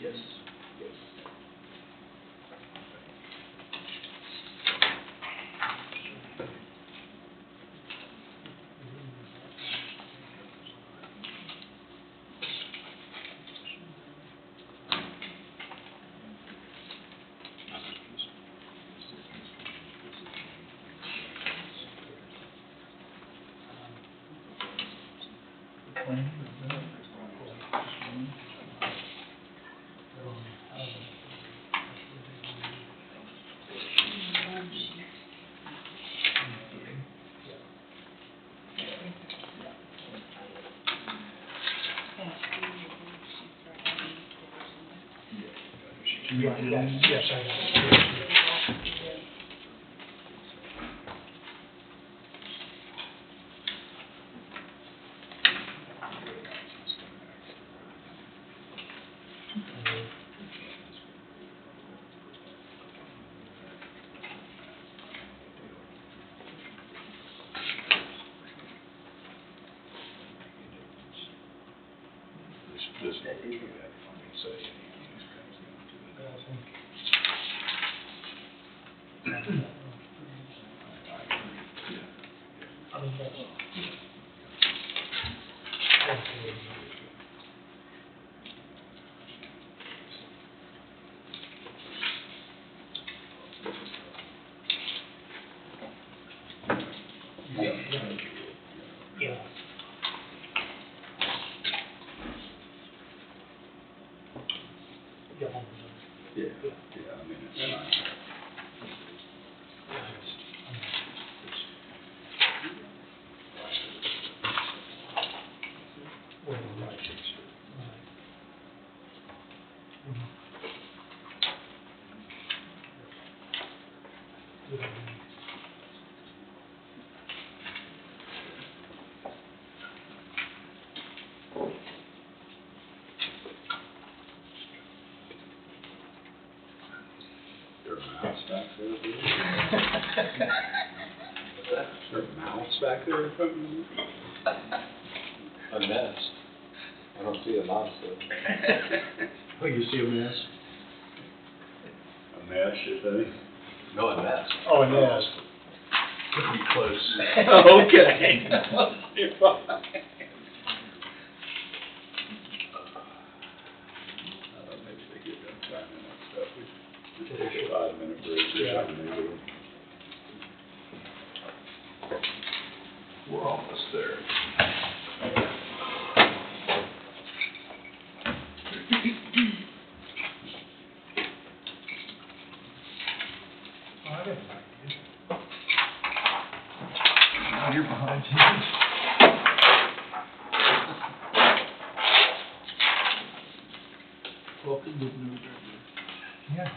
Yes. plan, is that? Yes, I got it. This way, you have funding, so anything comes down to it. I mean, that's. Yeah. Yeah. Yeah, I mean, it's fine. Well, right. There a mouse back there? Is there a mouse back there? A nest. I don't see a mouse though. Oh, you see a mess? A mesh, you think? No, a nest. Oh, a nest. Pretty close. Okay. You're fine. Maybe they get done signing that stuff. We just take a 5-minute break or something. Maybe. We're almost there. Now you're behind. Welcome to New Jersey. Yeah.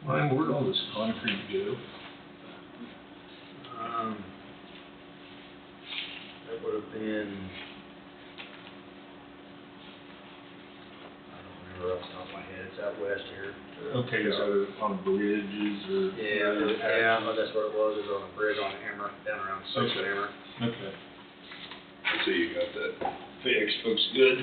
Ryan, where'd all this concrete go? That would have been, I don't remember off the top of my head, it's out west here. Okay, so on bridges or? Yeah, that's where it was, it was on a bridge on Hammer, down around Sixth Okay. Hammer. Okay. So you got that fixed, looks good.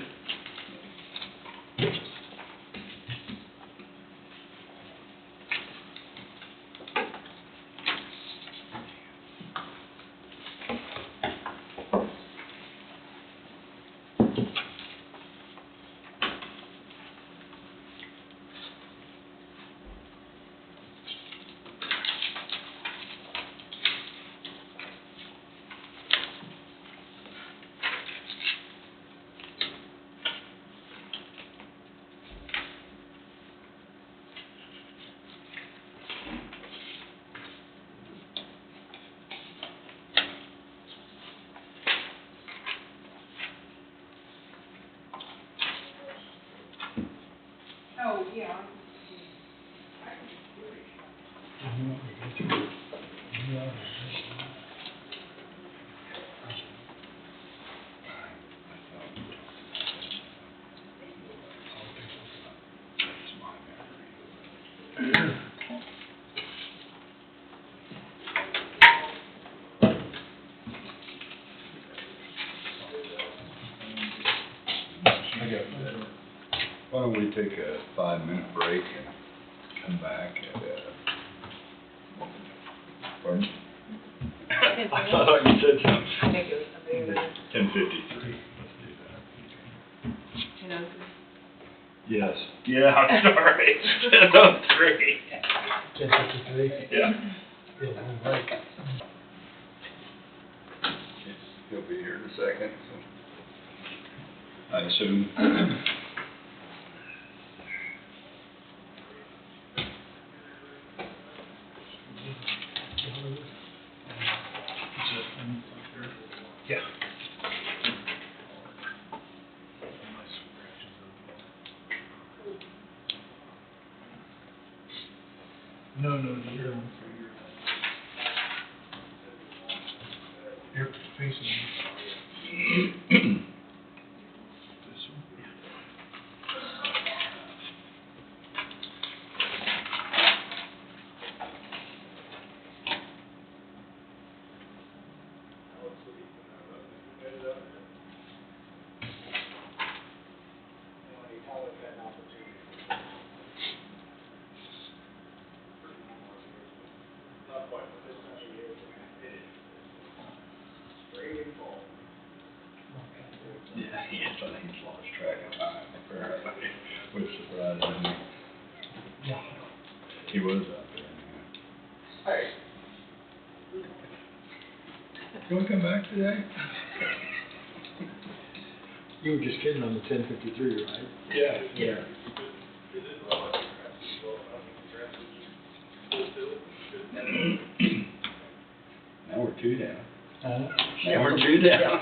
Yeah. Why don't we take a 5-minute break and come back at, pardon? I thought you said something. I think it was somebody that. 10:53. Let's do that. 10:03. Yes. Yeah, I'm sorry. 10:03. 10:53. Yeah. Yeah, long break. He'll be here in a second, so. I assume. Yeah. No, you're on for your, you're facing me. This one? Yeah, he's lost track of time, apparently, which surprised me. Yeah. He was out there. You wanna come back today? You were just kidding on the 10:53, right? Yeah. Yeah. Now we're 2 down. Now we're 2 down.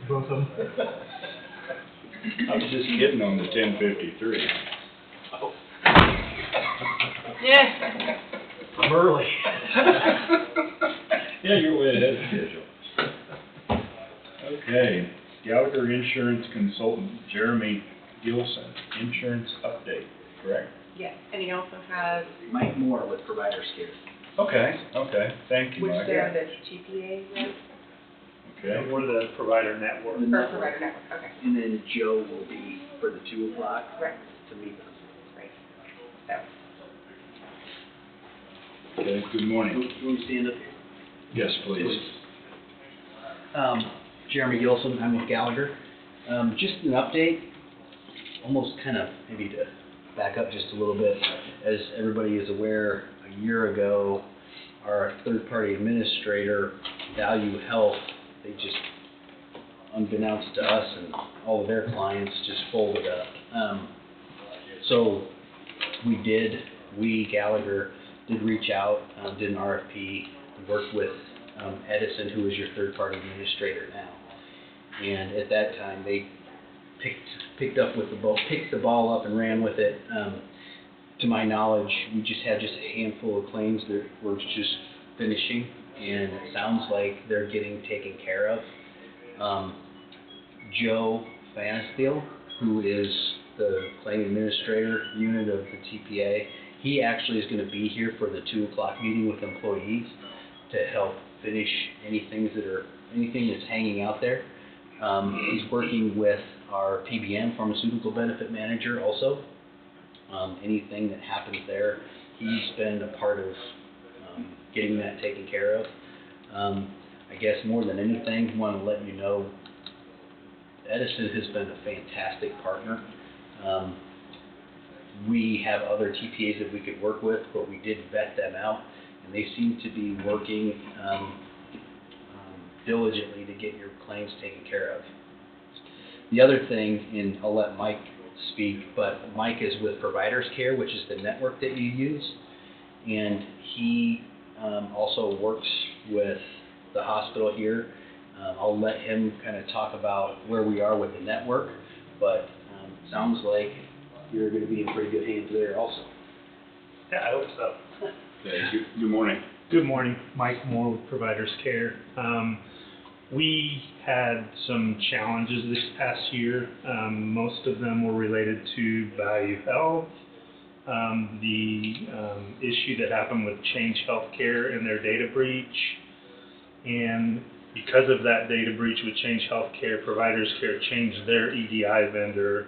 Both of them. I was just kidding on the 10:53. Yeah. I'm early. Yeah, you're way ahead of schedule. Okay, Gallagher Insurance Consultant Jeremy Gilson, insurance update, correct? Yes, and he also has, Mike Moore with Providers Care. Okay, thank you, which Mike. they're the TPA, right? Okay, We're the provider network. Or provider network, okay, And then Joe will be for the 2 o'clock right, to meet us. right. So, okay, good morning. You want to stand up here? Yes, please. Jeremy Gilson, I'm with Gallagher. Just an update, almost kind of maybe to back up just a little bit. As everybody is aware, a year ago, our third-party administrator, Value Health, they just, unbeknownst to us and all of their clients, just folded up. So we, Gallagher, did reach out, did an RFP, worked with Edison, who is your third-party administrator now. And at that time, they picked the ball up and ran with it. To my knowledge, we just had a handful of claims that were just finishing, and it sounds like they're getting taken care of. Joe Fansteel, who is the claim administrator unit of the TPA, he actually is going to be here for the 2 o'clock meeting with employees to help finish anything that's hanging out there. He's working with our PBM, Pharmaceutical Benefit Manager, also. Anything that happens there, he's been a part of getting that taken care of. I guess more than anything, I want to let you know, Edison has been a fantastic partner. We have other TPAs that we could work with, but we did vet them out, and they seem to be working diligently to get your claims taken care of. The other thing, and I'll let Mike speak, but Mike is with Providers Care, which is the network that you use, and he also works with the hospital here. I'll let him kind of talk about where we are with the network, but sounds like you're going to be in pretty good hands there also. Yeah, I hope so. Okay, good morning. Good morning, Mike Moore with Providers Care. We had some challenges this past year. Most of them were related to Value Health, the issue that happened with Change Healthcare and their data breach. And because of that data breach with Change Healthcare, Providers Care changed their EDI vendor,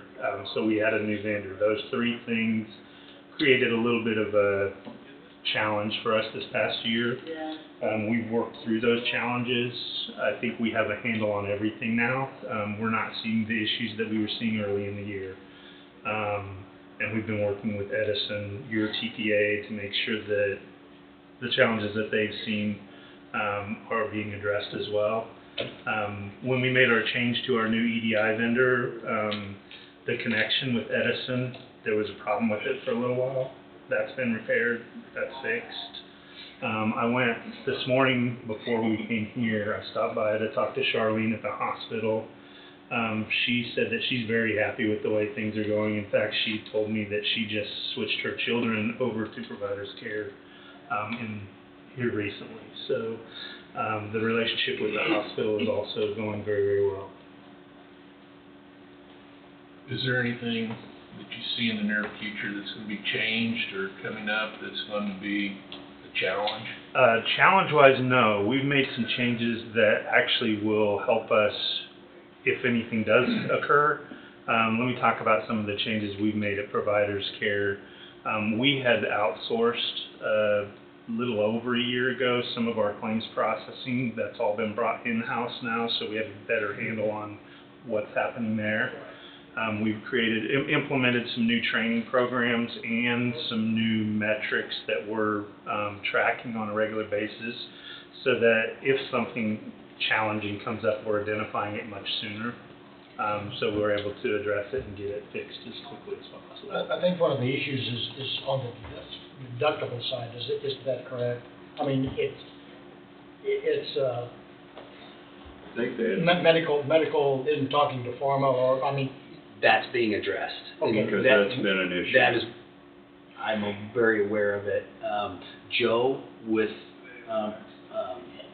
so we had a new vendor. Those three things created a little bit of a challenge for us this past year. We've worked through those challenges. I think we have a handle on everything now. We're not seeing the issues that we were seeing early in the year. And we've been working with Edison, your TPA, to make sure that the challenges that they've seen are being addressed as well. When we made our change to our new EDI vendor, the connection with Edison, there was a problem with it for a little while. That's been repaired, that's fixed. I went this morning before we came here, I stopped by to talk to Charlene at the hospital. She said that she's very happy with the way things are going. In fact, she told me that she just switched her children over to Providers Care here recently. So the relationship with the hospital is also going very, very well. Is there anything that you see in the near future that's going to be changed or coming up that's going to be a challenge? Challenge-wise, no. We've made some changes that actually will help us if anything does occur. Let me talk about some of the changes we've made at Providers Care. We had outsourced a little over a year ago some of our claims processing. That's all been brought in-house now, so we have a better handle on what's happening there. We've implemented some new training programs and some new metrics that we're tracking on a regular basis, so that if something challenging comes up, we're identifying it much sooner. So we're able to address it and get it fixed as quickly as possible. I think one of the issues is on the deductible side. Is that correct? I mean, it's I think that, medical isn't talking to pharma, or I mean. That's being addressed. Okay. because that's been an issue. That is, I'm very aware of it. Joe with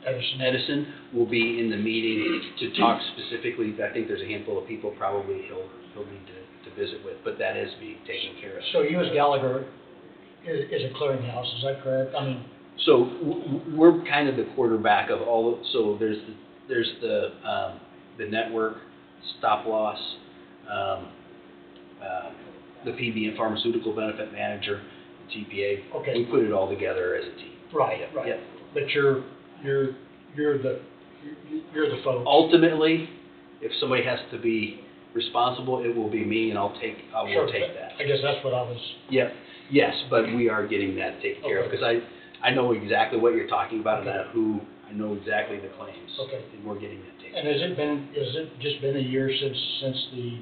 Edison will be in the meeting to talk specifically. I think there's a handful of people probably he'll need to visit with, but that is being taken care of. So U.S. Gallagher is a clearinghouse, is that correct? I mean. So we're kind of the quarterback of all. So there's the network, stop loss, the PBM, pharmaceutical benefit manager, TPA. Okay. We put it all together as a team. Right. Yep. But you're the folks. Ultimately, if somebody has to be responsible, it will be me, and I will take that. I guess that's what I was. Yep. Yes, but we are getting that taken care of, because I know exactly what you're talking about, Okay. and I know exactly the claims. Okay. And we're getting that taken care And has it just been a year since the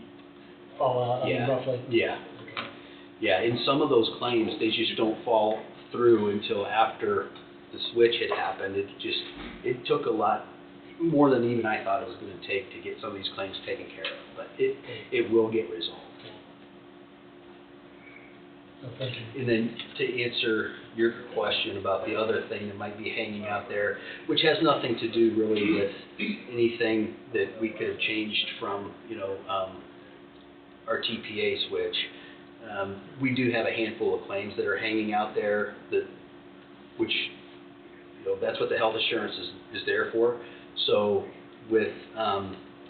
fallout? I mean, Yeah. roughly. Yeah. Yeah, in some of those claims, they just don't fall through until after the switch had happened. It took a lot more than even I thought it was going to take to get some of these claims taken care of, but it will get resolved. Oh, thank you. And then to answer your question about the other thing that might be hanging out there, which has nothing to do really with anything that we could have changed from, our TPA switch. We do have a handful of claims that are hanging out there which that's what the health assurance is there for. So with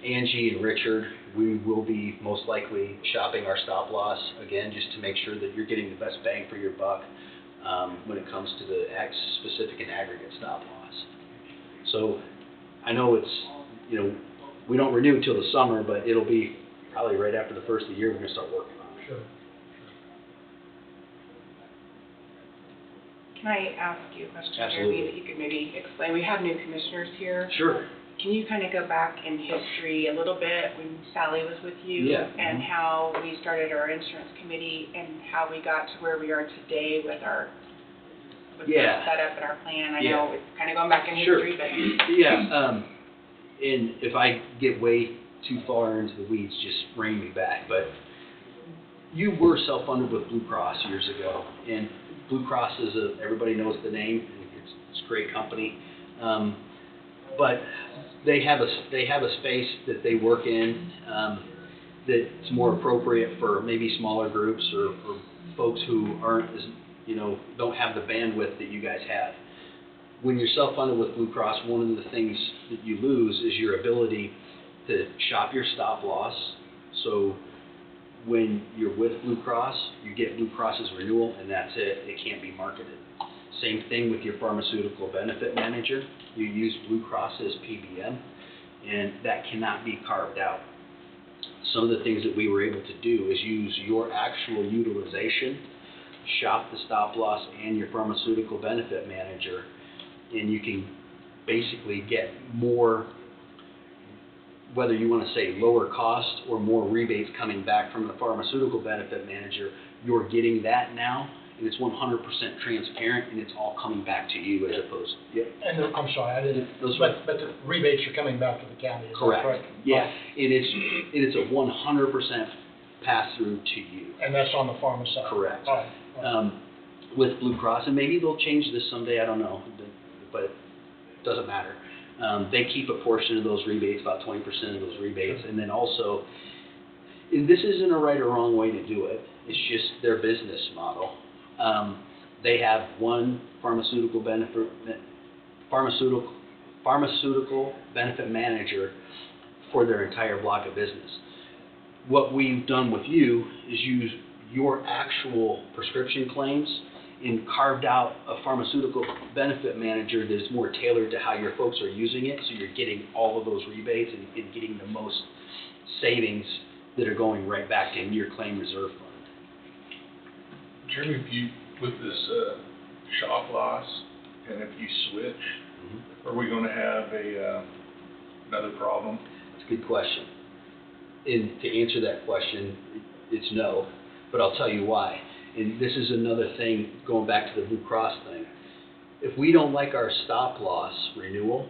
Angie and Richard, we will be most likely shopping our stop loss again, just to make sure that you're getting the best bang for your buck when it comes to the specific and aggregate stop loss. So I know it's, we don't renew until the summer, but it'll be probably right after the first of the year we're going to start working on it. Sure. Can I ask you a question, Absolutely. Jeremy, that you could maybe explain? We have new commissioners here. Sure. Can you kind of go back in history a little bit when Sally was with you? Yeah. And how we started our insurance committee and how we got to where we are today with our was Yeah. set up in our plan. I Yeah. know it's kind of going back in Sure. history, but. Yeah, and if I get way too far into the weeds, just bring me back, but you were self-funded with Blue Cross years ago, and Blue Cross is everybody knows the name, and it's a great company. But they have a space that they work in, that's more appropriate for maybe smaller groups or folks who aren't as, don't have the bandwidth that you guys have. When you're self-funded with Blue Cross, one of the things that you lose is your ability to shop your stop loss. So when you're with Blue Cross, you get Blue Cross's renewal, and that's it. It can't be marketed. Same thing with your pharmaceutical benefit manager. You use Blue Cross's PBM, and that cannot be carved out. Some of the things that we were able to do is use your actual utilization, shop the stop loss and your pharmaceutical benefit manager, and you can basically get more, whether you want to say lower cost or more rebates coming back from the pharmaceutical benefit manager. You're getting that now, and it's 100% transparent, and it's all coming back to you as opposed. Yep. And I'm sorry, I didn't, Those but the rebates are coming back to the county, is that Correct. correct? Yeah, and it's a 100% pass through to you. And that's on the pharma side? Correct. All right. With Blue Cross, and maybe they'll change this someday, I don't know, but it doesn't matter. They keep a portion of those rebates, about 20% of those rebates, and then also, and this isn't a right or wrong way to do it, it's just their business model. They have one pharmaceutical benefit manager for their entire block of business. What we've done with you is use your actual prescription claims and carved out a pharmaceutical benefit manager that's more tailored to how your folks are using it, so you're getting all of those rebates and getting the most savings that are going right back in your claim reserve fund. Jeremy, if you, with this shop loss, and if you switch, are we gonna have another problem? It's a good question. And to answer that question, it's no, but I'll tell you why. And this is another thing, going back to the Blue Cross thing. If we don't like our stop loss renewal,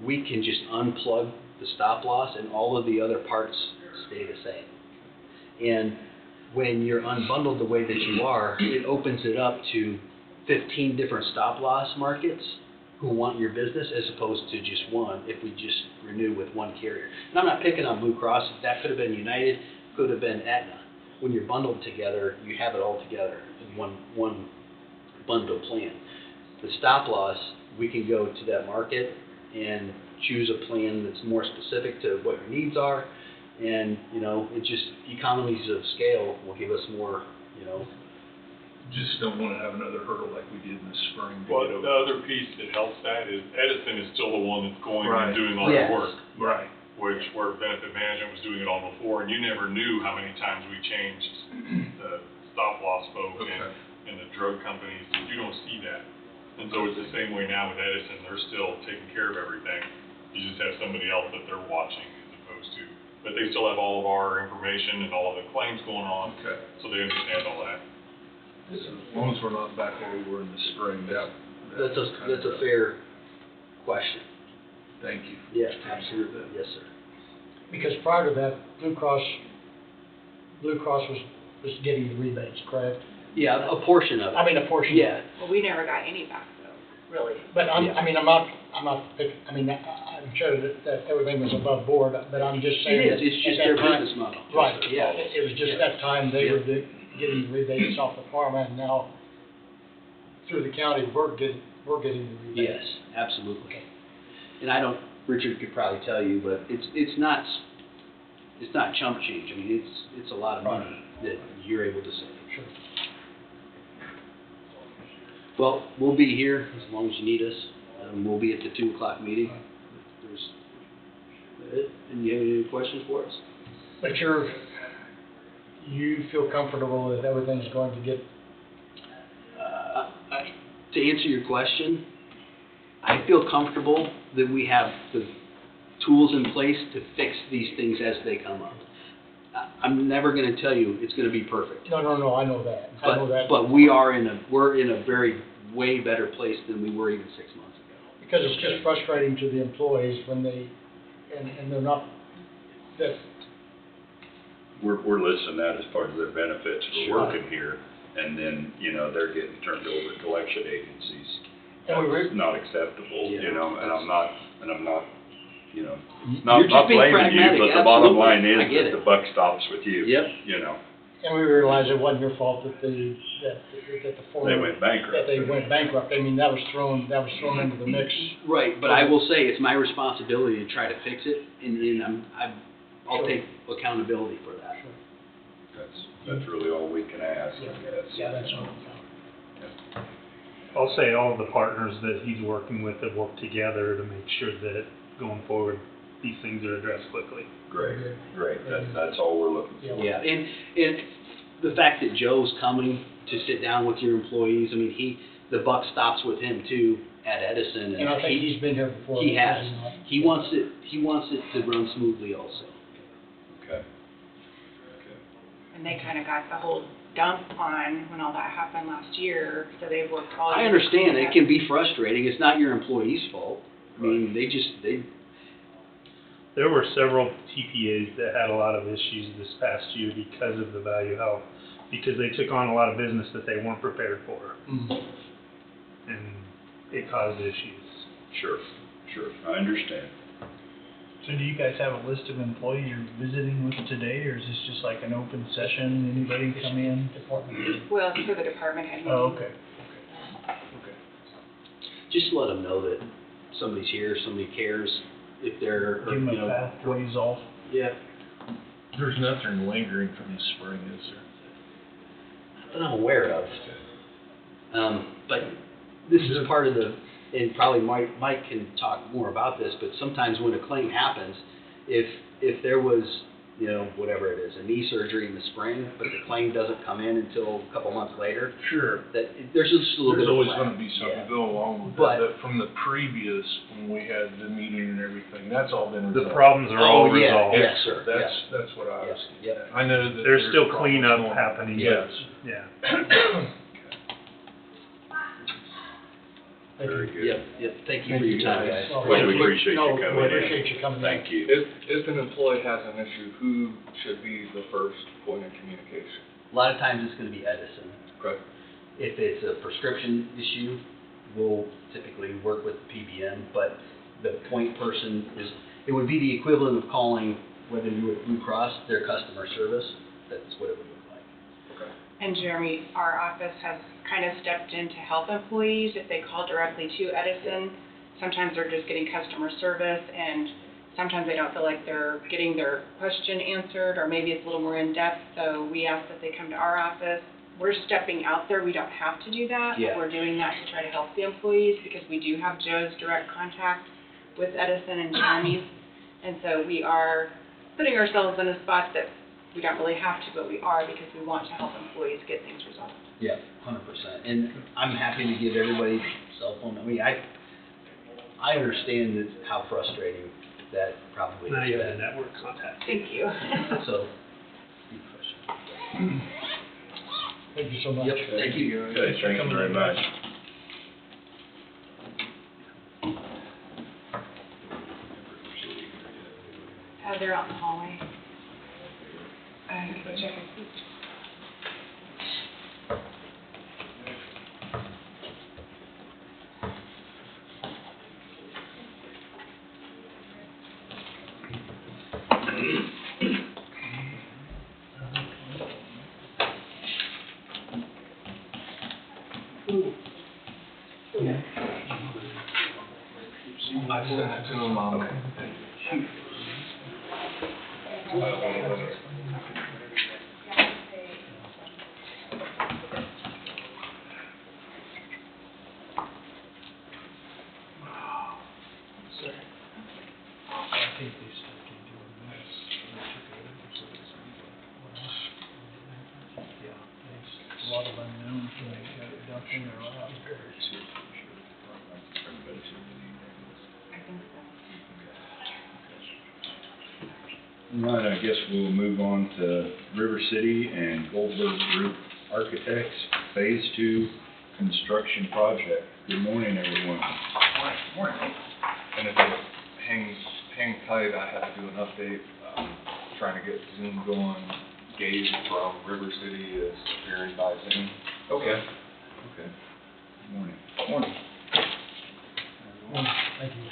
we can just unplug the stop loss and all of the other parts stay the same. And when you're unbundled the way that you are, it opens it up to 15 different stop loss markets who want your business as opposed to just one if we just renew with one carrier. And I'm not picking on Blue Cross. That could have been United, could have been Aetna. When you're bundled together, you have it all together in one bundle plan. The stop loss, we can go to that market and choose a plan that's more specific to what your needs are, and it just economies of scale will give us more. Just don't wanna have another hurdle like we did in the spring. to Well, get over. the other piece that helps that is Edison is still the one that's going Right. and doing all Yes. the work. Right. Where benefit management was doing it all before, and you never knew how many times we changed the stop loss folk Okay. and the drug companies. You don't see that. And so it's the same way now with Edison. They're still taking care of everything. You just have somebody else that they're watching as opposed to, but they still have all of our information and all of the claims going on, Okay. so they understand all that. As long as we're not back where we were in the spring, That's a fair question. Thank you. Yeah, absolutely. Yes, sir. Because prior to that, Blue Cross was getting the rebates, correct? Yeah, a portion of it. I mean, a portion. Yeah. Well, we never got any back though, really. But Yeah. I'm sure that everything was above board, but I'm just saying. It is, it's just at their that time- business model. Right, Yeah. it was just that time they were getting the rebates off the pharma, and now through the county, we're getting the rebates. Yes, absolutely. And Richard could probably tell you, but it's not chump change. I mean, it's a lot of money that you're able to save. Sure. Well, we'll be here as long as you need us. We'll be at the 2 o'clock meeting. And you have any questions for us? But you feel comfortable that everything's going to get. To answer your question, I feel comfortable that we have the tools in place to fix these things as they come up. I'm never going to tell you it's going to be perfect. No, I know that. I know that. But we're in a very way better place than we were even 6 months ago. Because it's just frustrating to the employees when they, and they're not, that, We're listing that as part of their benefits for Sure. working here, and then, you know, they're getting turned over to collection agencies. And we That's not acceptable, Yeah. you know, and I'm not, you know, You're not just being blaming you, pragmatic, but the bottom absolutely. line I is get that it. the buck stops with you. Yep. You know, and we realize it wasn't your fault that the former. they went bankrupt. That they went bankrupt. I mean, that was thrown into the mix. Right, but I will say it's my responsibility to try to fix it, and I'll Sure. take accountability for that. That's really all we can ask, I guess. Yeah, that's all. I'll say all of the partners that he's working with have worked together to make sure that going forward, these things are addressed quickly. Great, that's all we're looking for. Yeah, and the fact that Joe's coming to sit down with your employees, I mean, the buck stops with him too at Edison. And I think he's been here before. He has. has he not? He wants it to run smoothly also. Okay. And they kind of got the whole dump on when all that happened last year, so they've worked all year. I understand, it can be frustrating, it's not your employee's fault. I mean, they There were several TPAs that had a lot of issues this past year because of the value health, because they took on a lot of business that they weren't prepared for, and it caused issues. Sure, I understand. So do you guys have a list of employees you're visiting with today, or is this just like an open session, anybody can come in? Well, it's for the department head meeting. Oh, okay. just let them know that somebody's here, somebody cares, if they're, Give them you a know. path to resolve. Yeah, There's nothing lingering from the spring, is there? that I'm aware of. But this is part of and probably Mike can talk more about this, but sometimes when a claim happens, if there was, you know, whatever it is, a knee surgery in the spring, but the claim doesn't come in until a couple months later, Sure. there's just a little bit There's of always lag. gonna be something Yeah. to go along with But- that, from the previous, when we had the meeting and everything, that's all been resolved. The problems are all resolved. Yes, sir. That's what I was Yeah. getting at. I know that. There's still problems cleanup going on. happening. Yes. Yeah. Very good. Yep, thank you for your time, guys. Well, we appreciate you coming in. We appreciate you coming in. Thank you. If an employee has an issue, who should be the first point of communication? A lot of times it's gonna be Edison. Okay. If it's a prescription issue, we'll typically work with the PBM, but the point person it would be the equivalent of calling, whether you were Blue Cross, their customer service, that's what it would look like. And Jeremy, our office has kind of stepped in to help employees if they call directly to Edison. Sometimes they're just getting customer service, and sometimes they don't feel like they're getting their question answered, or maybe it's a little more in-depth, so we ask that they come to our office. We're stepping out there, we don't have to do that. Yeah. We're doing that to try to help the employees, because we do have Joe's direct contact with Edison and Jeremy's. And so we are putting ourselves in a spot that we don't really have to, but we are, because we want to help employees get things resolved. Yeah, 100%. And I'm happy to give everybody cell phone. I mean, I understand that how frustrating that probably Now has you have the been. network contact. Thank you. So, Thank you so much. yep, thank you. Okay, thank you very much. They're out in the hallway. I can check and see. I sent it to him on. I think they stepped into a mess, and they took it over, so it's, yeah, there's a lot of unknowns when they got it dumped in their lap. I think so. All right, I guess we'll move on to River City and Goldberg Group Architects, Phase 2 construction project. Good morning, everyone. Morning. And if it hang tight, I have to do an update, trying to get Zoom going. Gabe from River City is appearing by Zoom. Okay. Okay. Good morning. Morning. Thank you.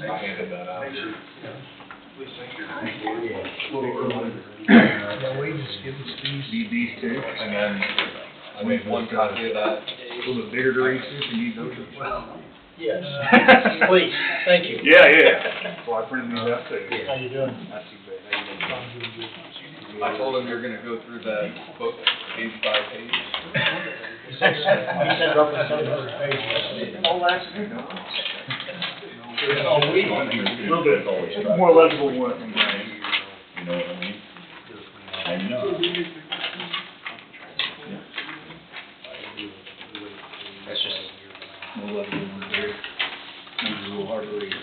I handed that out. Yeah, we just give us these. Need these two, and then I made one copy of that, a little bit bigger to read through, if you need those as well. Yes, please, thank you. Yeah. So I printed these out too. How you doing? Not too bad. How you doing? I told them you're gonna go through the book page by page. You said roughly 700 pages. Oh, that's good. Oh, we, A little bit, more legible one. You know what I mean? I know. That's just More legible one, very, a little hard to read.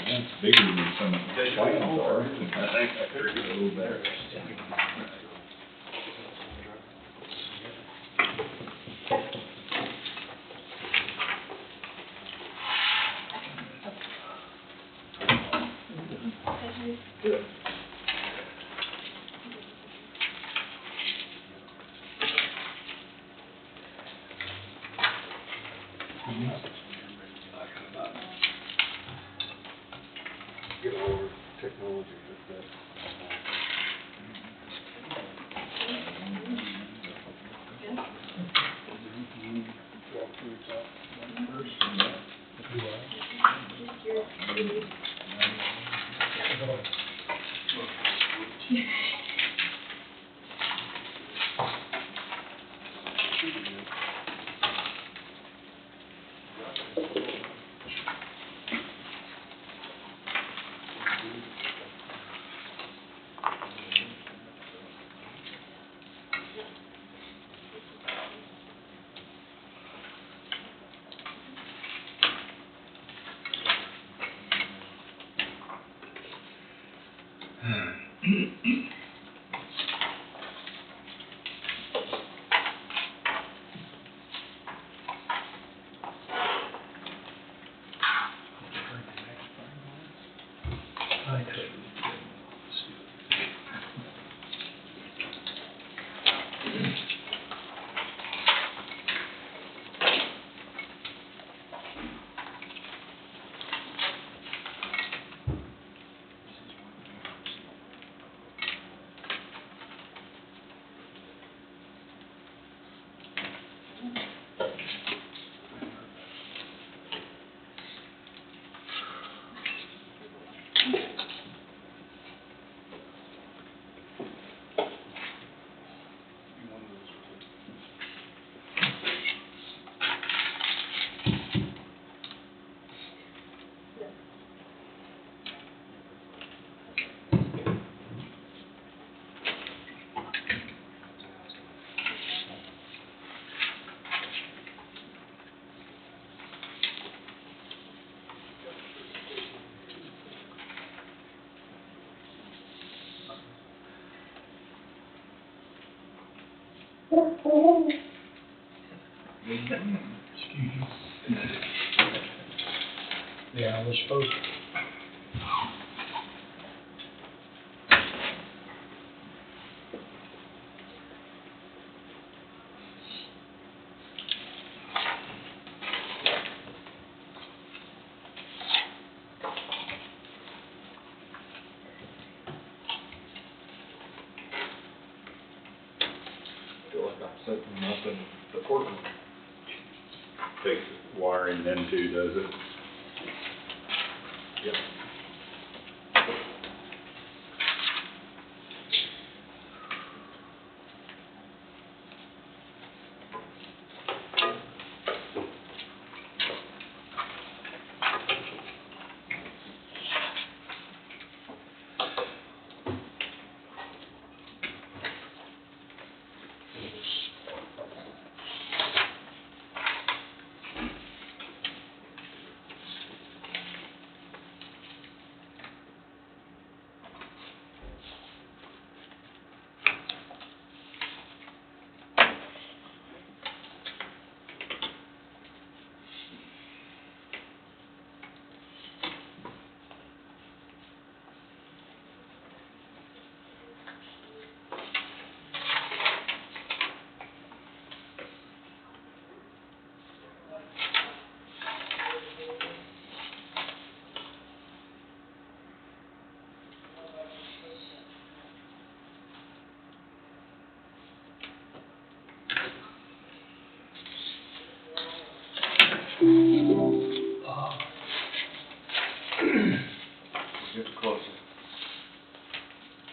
That's bigger than some of the plans are. I think I figured it a little better. Get over technology with that. I could. Yeah, we're supposed to. I feel like I'm setting up in the courtroom. Takes wiring then too, does it? Yep.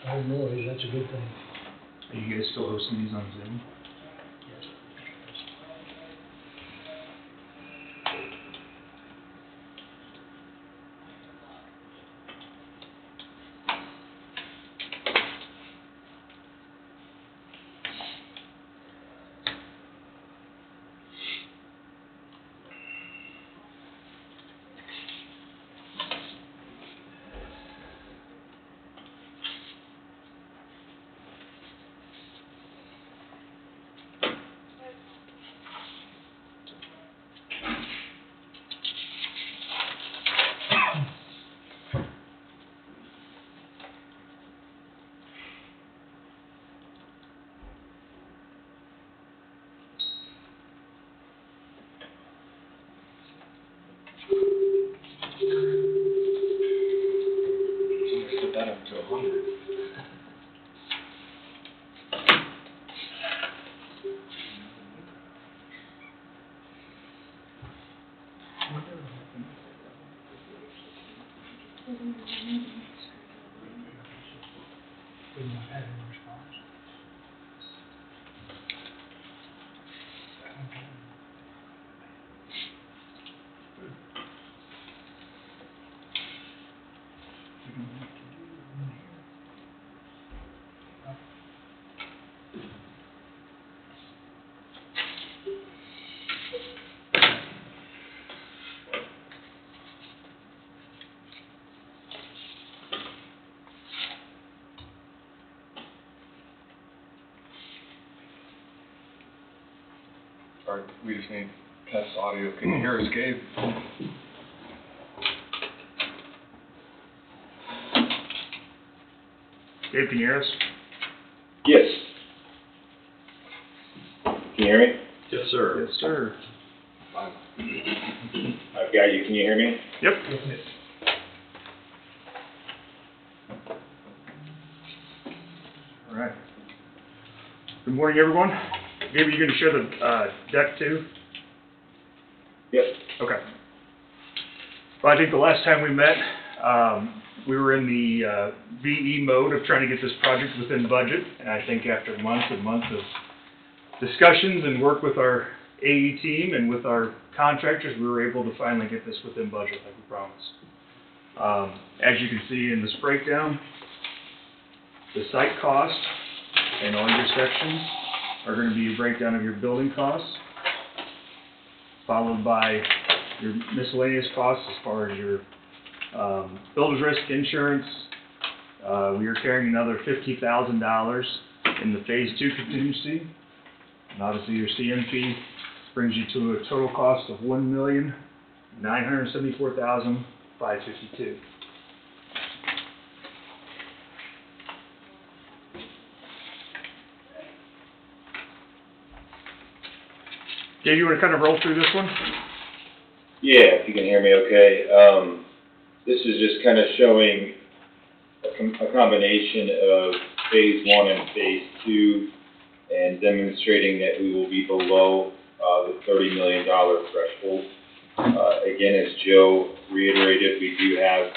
No noise, that's a good thing. Are you guys still hosting these on Zoom? Yes. Put that up to 100. We've not had any response. All right, we just need test audio. Can you hear us, Gabe? Gabe, can you hear us? Yes. Can you hear me? Yes, sir. Yes, sir. I've got you. Can you hear me? Yep. All right. Good morning, everyone. Gabe, are you going to share the deck too? Yep. Okay. Well, I think the last time we met, we were in the VE mode of trying to get this project within budget. And I think after months and months of discussions and work with our AE team and with our contractors, we were able to finally get this within budget like we promised. As you can see in this breakdown, the site cost and all your sections are going to be a breakdown of your building costs, followed by your miscellaneous costs as far as your builder's risk insurance. We are carrying another $50,000 in the Phase 2 contingency. And obviously your CMP brings you to a total cost of $1,974,552. Dave, you want to kind of roll through this one? Yeah, if you can hear me okay. This is just kind of showing a combination of Phase 1 and Phase 2 and demonstrating that we will be below the $30 million threshold. Again, as Joe reiterated, we do have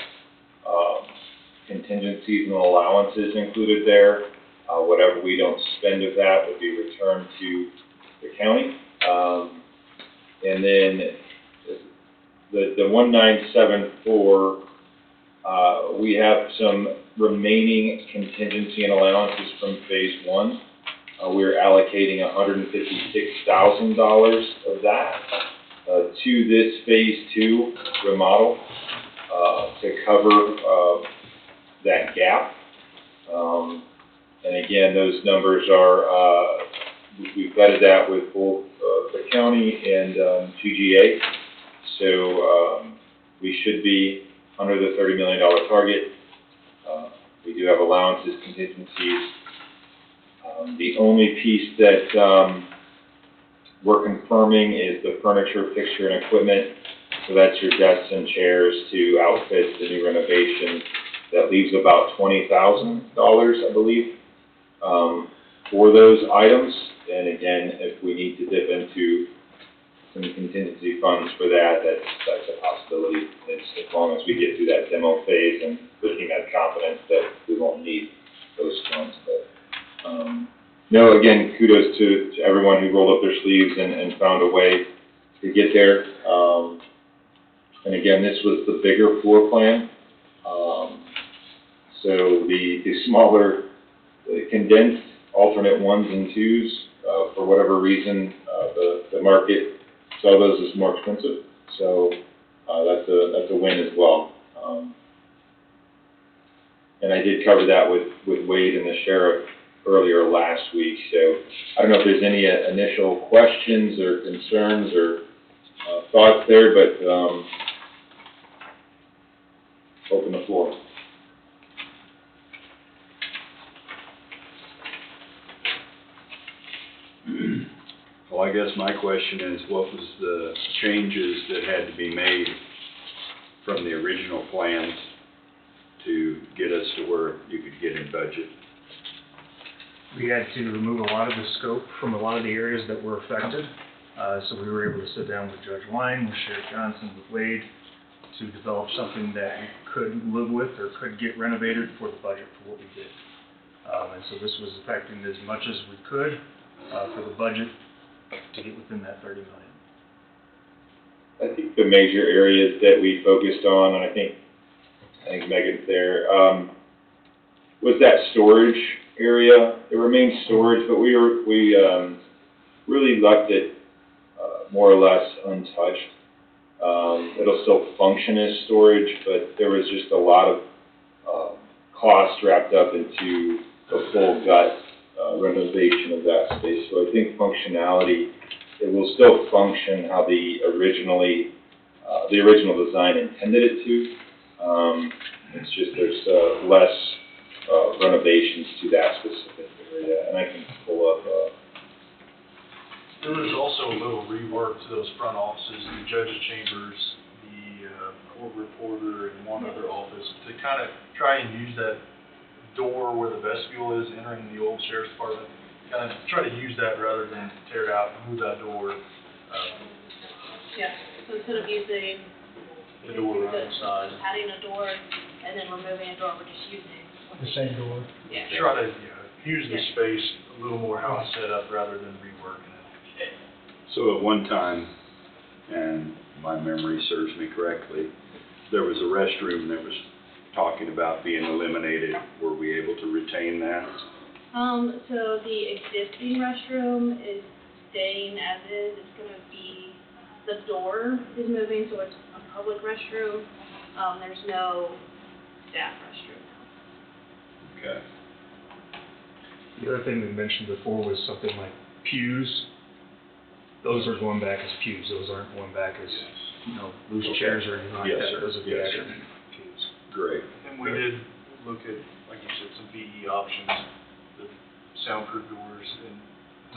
contingencies and allowances included there. Whatever we don't spend of that would be returned to the county. And then the 1974, we have some remaining contingency and allowances from Phase 1. We're allocating $156,000 of that to this Phase 2 remodel to cover that gap. And again, those numbers are, we've vetted that with both the county and GGA. So we should be under the $30 million target. We do have allowances, contingencies. The only piece that we're confirming is the furniture, fixture, and equipment. So that's your desks and chairs to outfit the new renovation. That leaves about $20,000, I believe, for those items. And again, if we need to dip into some contingency funds for that, that's a possibility. As long as we get through that demo phase and the team has confidence that we won't need those no, again, kudos to everyone who rolled up their sleeves and found a way to get there. And again, this was the bigger floor plan. So the smaller, the condensed alternate ones and twos, for whatever reason, the market saw those as more expensive. So that's a win as well. And I did cover that with Wade and the sheriff earlier last week. So I don't know if there's any initial questions or concerns or thoughts there, but open the floor. Well, I guess my question is, what was the changes that had to be made from the original plans to get us to where you could get in budget? We had to remove a lot of the scope from a lot of the areas that were affected. So we were able to sit down with Judge Wine, with Sheriff Johnson, with Wade, to develop something that we could live with or could get renovated for the budget for what we did. And so this was affecting as much as we could for the budget to get within that 30 million. I think the major areas that we focused on, and I think Megan's there, was that storage area. It remains storage, but we really left it more or less untouched. It'll still function as storage, but there was just a lot of cost wrapped up into the full gut renovation of that space. So I think functionality, it will still function how the original design intended it to. It's just there's less renovations to that specific area, and I can pull up. There was also a little rework to those front offices, the judge's chambers, the court reporter, and one other office to kind of try and use that door where the vestibule is entering the old sheriff's department. Kind of try to use that rather than tear it out and move that door. Yeah, so instead of using the door around the side. adding a door and then removing a door, we're just using The same door. Yeah. Try to use the space a little more how it's set up rather than reworking it. So at one time, and my memory serves me correctly, there was a restroom that was talking about being eliminated. Were we able to retain that? So the existing restroom is staying as is. It's gonna be, the door is moving, so it's a public restroom. There's no staff restroom. Okay. The other thing we mentioned before was something like pews. Those are going back as pews. Those aren't going back as, loose chairs or anything like Yes, that. sir. Those are the Yes, actual sir. pews. Great. And we did look at, like you said, some VE options, the soundproof doors in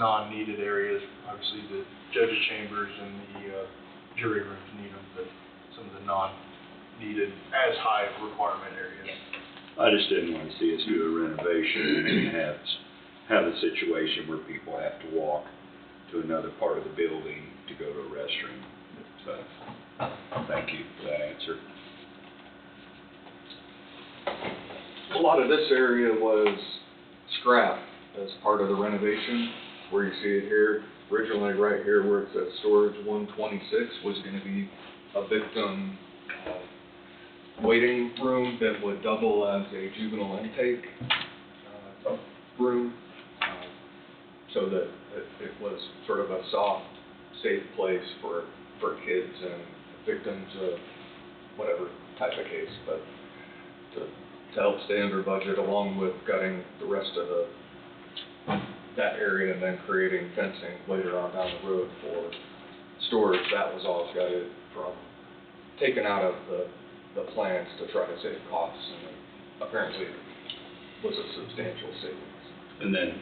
non-needed areas. Obviously, the judge's chambers and the jury rooms need them, but some of the non-needed as high requirement areas. I just didn't want to see us do a renovation and have a situation where people have to walk to another part of the building to go to a restroom. So, thank you for that answer. A lot of this area was scrapped as part of the renovation, where you see it here. Originally, right here where it says storage 126 was going to be a victim waiting room that would double as a juvenile intake room, so that it was sort of a soft, safe place for kids and victims of whatever type of case. But to help stay under budget, along with gutting the rest of that area and then creating fencing later on down the road for storage, that was all gutted from, taken out of the plans to try to save costs, and apparently it was a substantial savings. And then,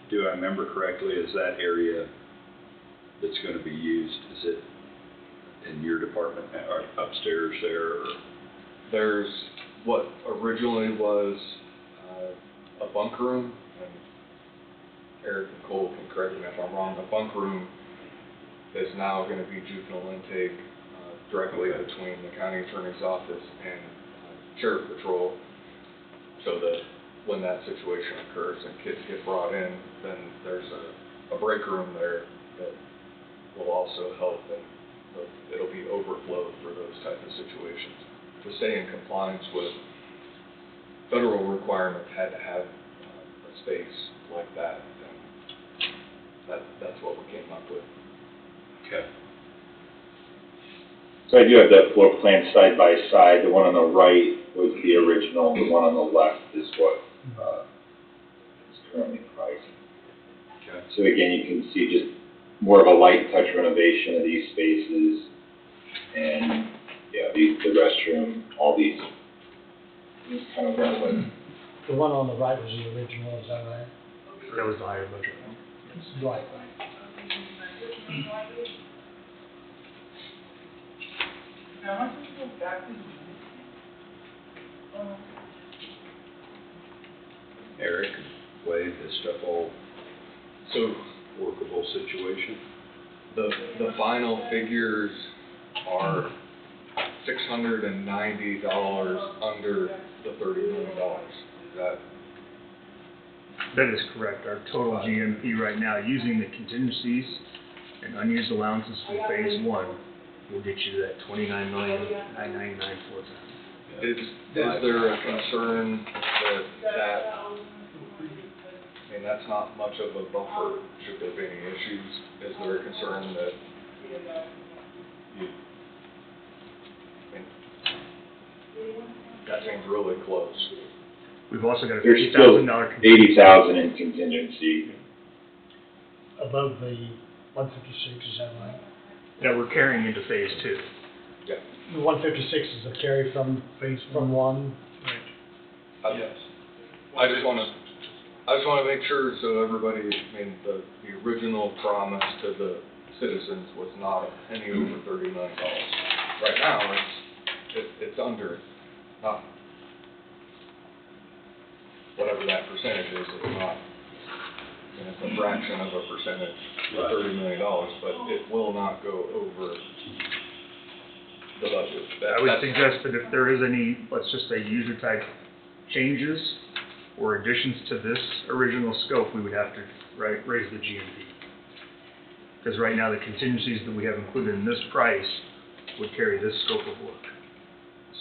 do I remember correctly, is that area that's going to be used, is it in your department or upstairs there? Or? There's what originally was a bunk room, and Eric and Cole can correct me if I'm wrong, the bunk room is now going to be juvenile intake directly between the county attorney's office and sheriff patrol, so that when that situation occurs and kids get brought in, then there's a break room there that will also help, and it'll be overflow for those type of situations. To stay in compliance with federal requirement, had to have a space like that, and that's what we came up with. Okay. So I do have the floor plan side by side. The one on the right was the original. The one on the left is what is currently priced. Okay. So again, you can see just more of a light touch renovation of these spaces, and yeah, the restroom, all these kind of went with. The one on the right was the original, is that right? That was the higher budget one. Right. Eric, Wade, this stuff all So workable situation? the final figures are $690 under the $30 million. That is correct. Our total GMP right now, using the contingencies and unused allowances for phase one, will get you to that $29,999,410. Is there a concern that, I mean, that's not much of a buffer should there be any issues? Is there a concern that you, I mean, that seems really close. We've also got a There's still $50,000 $80,000 in contingency. Above the 156, is that right? that we're carrying into phase two. Yeah. The 156 is a carry from one? Yes. I just wanna make sure, so everybody, I mean, the original promise to the citizens was not a penny over $30 million. Right now, it's under, not, whatever that percentage is, it's not, and it's a fraction of a percentage of $30 million, but it will not go over the budget. I would suggest that if there is any, let's just say, user type changes or additions to this original scope, we would have to raise the GMP. Because right now, the contingencies that we have included in this price would carry this scope of work.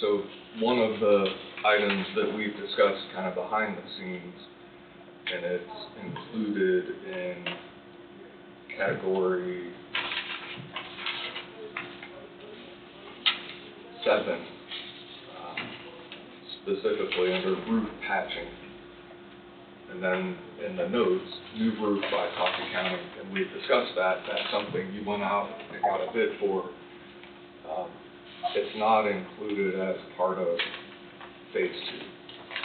So one of the items that we've discussed kind of behind the scenes, and it's included in category 7, specifically under roof patching. And then in the notes, new roof by Coffee County, and we've discussed that. That's something you went out and got a bid for. It's not included as part of phase 2.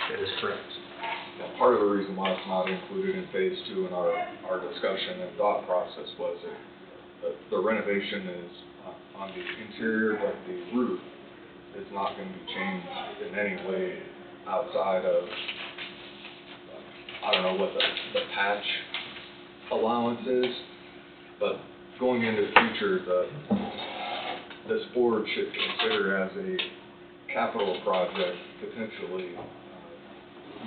That is correct. Now, part of the reason why it's not included in phase 2 in our discussion and thought process was that the renovation is on the interior, but the roof is not going to be changed in any way outside of, I don't know what the patch allowance is, but going into the future, this board should consider as a capital project potentially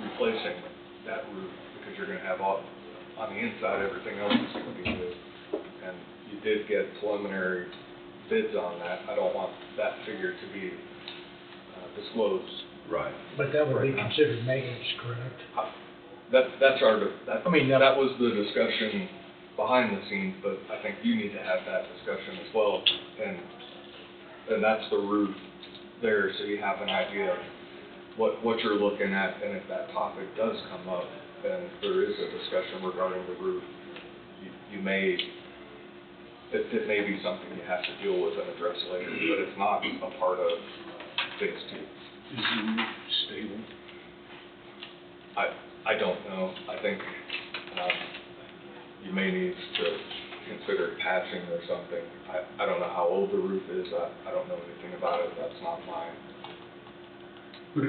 replacing that roof, because you're going to have all, on the inside, everything else is going to be new. And you did get preliminary bids on that. I don't want that figure to be disclosed. Right. But that would be considered maintenance, correct? That was the discussion behind the scenes, but I think you need to have that discussion as well. And that's the roof there, so you have an idea of what you're looking at, and if that topic does come up, and there is a discussion regarding the roof, it may be something you have to deal with and address later, but it's not a part of phase 2. Is the roof stable? I don't know. I think you may need to consider patching or something. I don't know how old the roof is. I don't know anything about it. That's not mine. To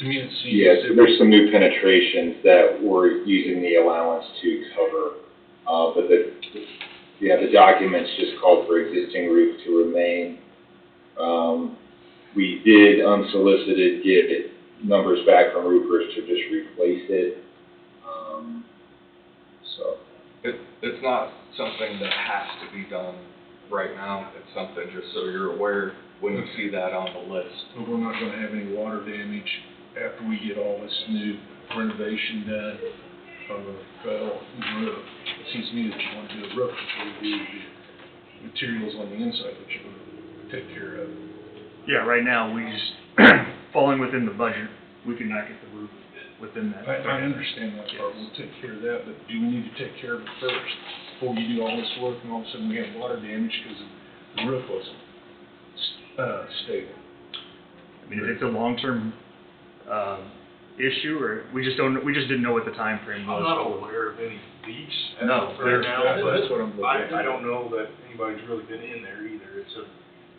me, it seems. Yes, there's some new penetrations that we're using the allowance to cover, but the documents just called for existing roof to remain. We did unsolicited get numbers back from roofers to just replace it. So. It's not something that has to be done right now. It's something just so you're aware when you see that on the list. But we're not gonna have any water damage after we get all this new renovation done on the roof. It seems to me that you wanna do a roof before you do the materials on the inside that you're gonna take care of. Yeah, right now, we just, falling within the budget, we could not get the roof within that. I understand that part, we'll take care of that, but do we need to take care of it first? Before you do all this work and all of a sudden we have water damage because the roof wasn't, stable? I mean, if it's a long-term, issue, or we just didn't know what the time frame was. I'm not aware of any leaks as No, of right now, that's what I'm looking at. I don't know that anybody's really been in there either. It's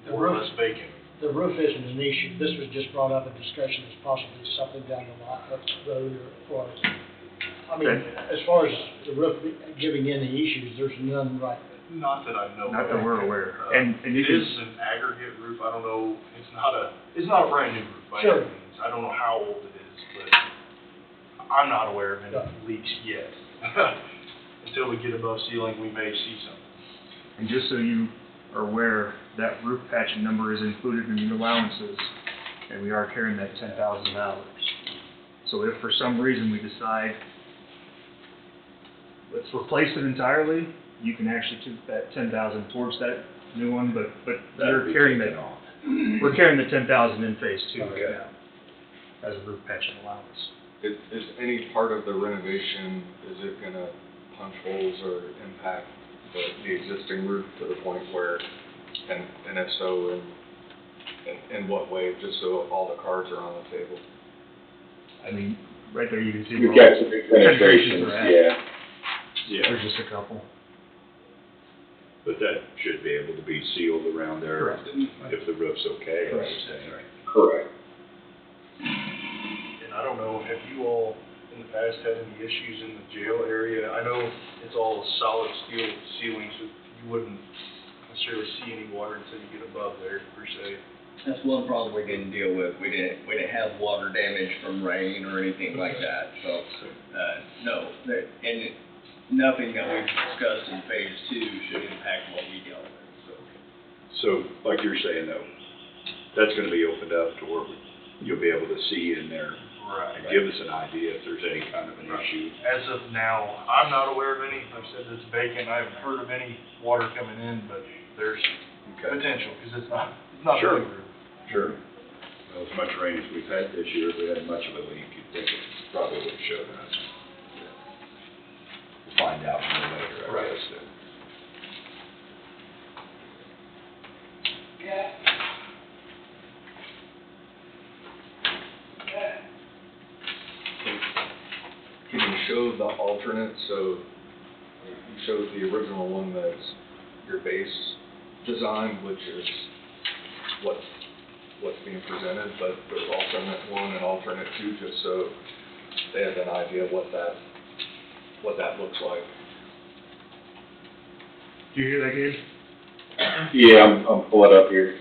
The more or roof- less vacant. The roof isn't an issue. This was just brought up in discussion as possibly something down the road or, I mean, Okay. as far as the roof giving any issues, there's none right. Not that I know of. Not that we're aware. And you It can- is an aggregate roof. I don't know, it's not a brand new roof by Sure. any means. I don't know how old it is, but I'm not aware of any Yeah. leaks yet. Until we get above ceiling, we may see some. And just so you are aware, that roof patching number is included in the allowances, and we are carrying that $10,000. So if for some reason we decide, let's replace it entirely, you can actually take that 10,000 towards that new one, but you're carrying that, we're carrying the 10,000 in phase 2 right now, as a roof patching allowance. Is any part of the renovation, is it gonna punch holes or impact the existing roof to the point where, and if so, in what way, just so all the cards are on the table? I mean, right there you can see. We've where got all some big the penetrations, are at. yeah. There's just a couple. But that should be able to be sealed around there Correct. if the roof's okay, as Correct. you're saying. Correct. And I don't know, have you all in the past had any issues in the jail area? I know it's all solid steel ceiling, so you wouldn't necessarily see any water until you get above there, per se. That's one problem we didn't deal with. We didn't have water damage from rain or anything like that, so, no. And nothing that we've discussed in phase 2 should impact what we dealt with, so. So, like you're saying though, that's gonna be opened up to where you'll be able to see in there and give us an idea if there's any kind of an issue. As of now, I'm not aware of any. Like I said, it's vacant. I haven't heard of any water coming in, but there's potential, because it's not a Sure. big roof. Sure. Well, as much rain as we've had this year, if we had much of a leak, you'd think it probably would have showed us. We'll find out more later, I guess. Can you show the alternate, so you showed the original one that's your base design, which is what's being presented, but there's alternate 1 and alternate 2, just so they have an idea what that looks like. Do you hear that, Gabe? Yeah, I'm pulling up here.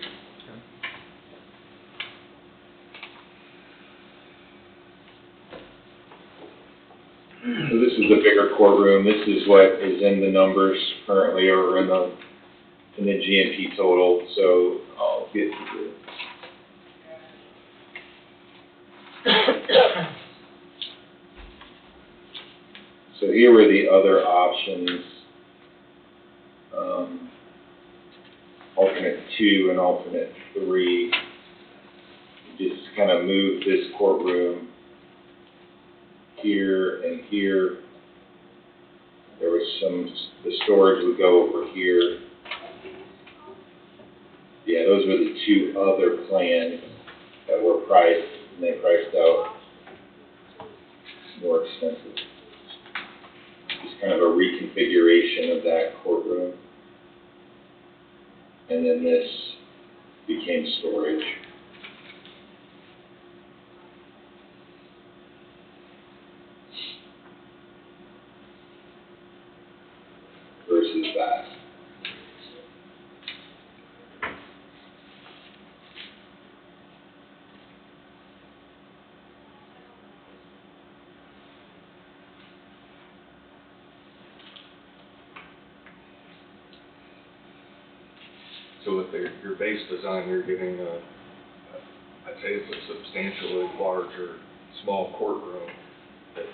So this is the bigger courtroom. This is what is in the numbers currently, or in the GMP total. So I'll get to So here were the other options. Alternate 2 and alternate 3. Just kind of move this courtroom here and here. There was the storage would go over here. Yeah, those were the 2 other plans that were priced, and they priced out more expensive. Just kind of a reconfiguration of that courtroom. And then this became storage. Versus that. So with your base design, you're getting I'd say it's a substantially larger, small courtroom. It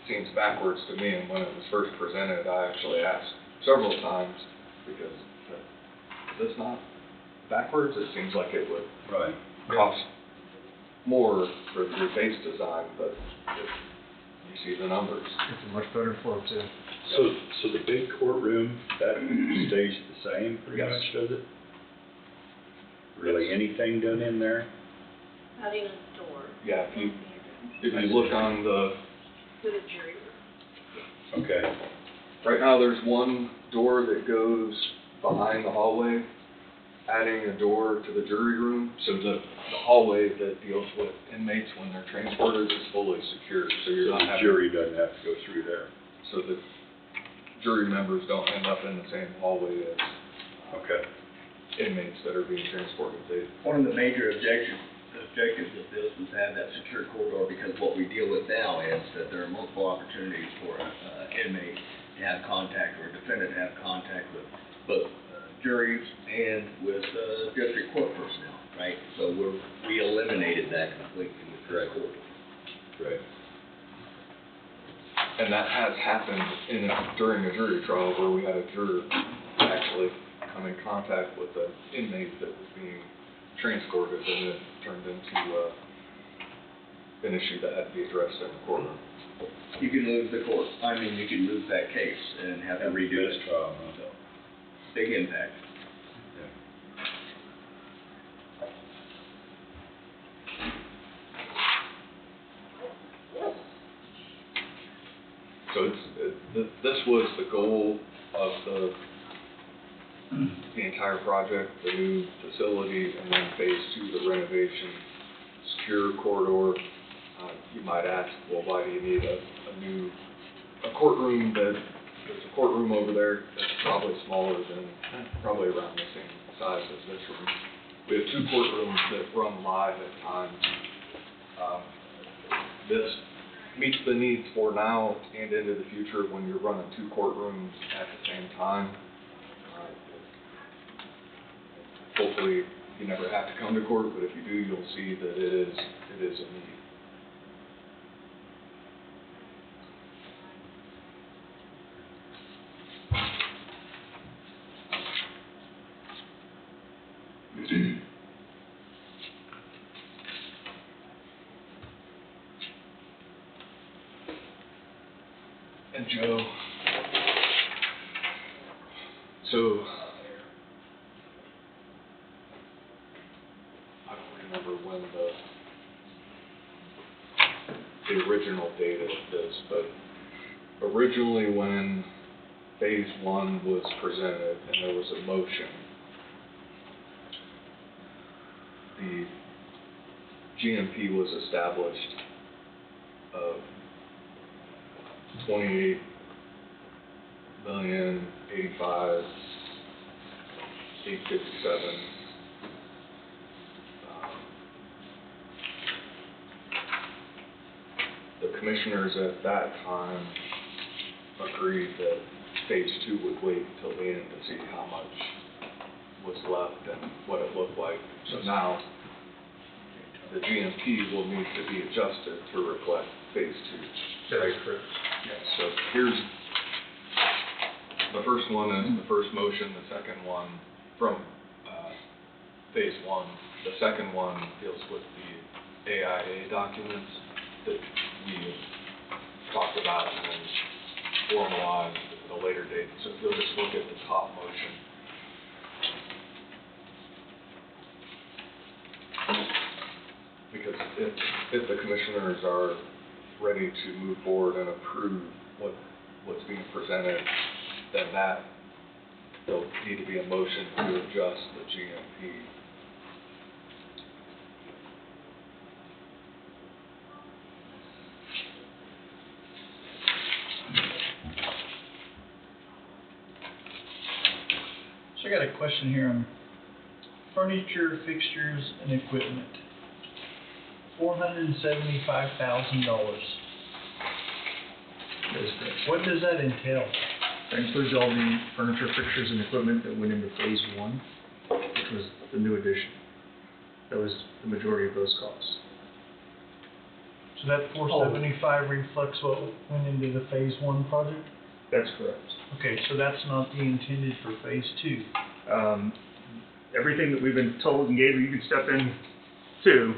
seems backwards to me, and when it was first presented, I actually asked several times, because is this not backwards? It seems like it would cost more for your base design, but if you see the numbers. It's a much better flow too. So the big courtroom, that stays the same pretty Yes. much, does it? Really anything done in there? Adding a door Yeah, if you look on the, to the jury room. Okay. right now there's one door that goes behind the hallway, adding a door to the jury room, so the hallway that deals with inmates when they're transported is fully secure, so you're not The having. jury doesn't have to go through there. So that jury members don't end up in the same hallway as Okay. inmates that are being transported. One of the major objectives of this was to have that secure corridor, because what we deal with now is that there are multiple opportunities for an inmate to have contact, or a defendant to have contact with both juries and with district court personnel, right? So we eliminated that completely with this corridor. Right. And that has happened during a jury trial where we had a juror actually come in contact with an inmate that was being transported, and it turned into an issue that had to be addressed in the courtroom. You can lose the court, you can lose that case and have to redo it. Trial, So, big impact. So this was the goal of the entire project, the new facility, and then phase two, the renovation, secure corridor. You might ask, well, why do you need a courtroom there's a courtroom over there that's probably smaller than, probably around the same size as this room. We have two courtrooms that run live at times. This meets the needs for now and into the future when you're running two courtrooms at the same time. Hopefully, you never have to come to court, but if you do, you'll see that it is a need. And Joe, so I don't remember when the original date of this, but originally when phase one was presented and there was a motion, the GMP was established of 28,085,857. The commissioners at that time agreed that phase two would wait until the end to see how much was left and what it looked like. So now, the GMP will need to be adjusted to reflect phase two. That's correct. Yeah, so here's, the first one is the first motion, the second one from phase one. The second one deals with the AIA documents that we talked about and then formalized at a later date. So if you'll just look at the top motion. Because if the commissioners are ready to move forward and approve what's being presented, then there'll need to be a motion to adjust the GMP. So I got a question here on furniture, fixtures, and equipment. $475,000. What does that entail? That includes all the furniture, fixtures, and equipment that went into phase one. was the new addition. That was the majority of those costs. So that 475 reflects what went into the phase 1 project? That's correct. Okay, so that's not the intended for phase 2. Everything that we've been told and gave, you can step in to,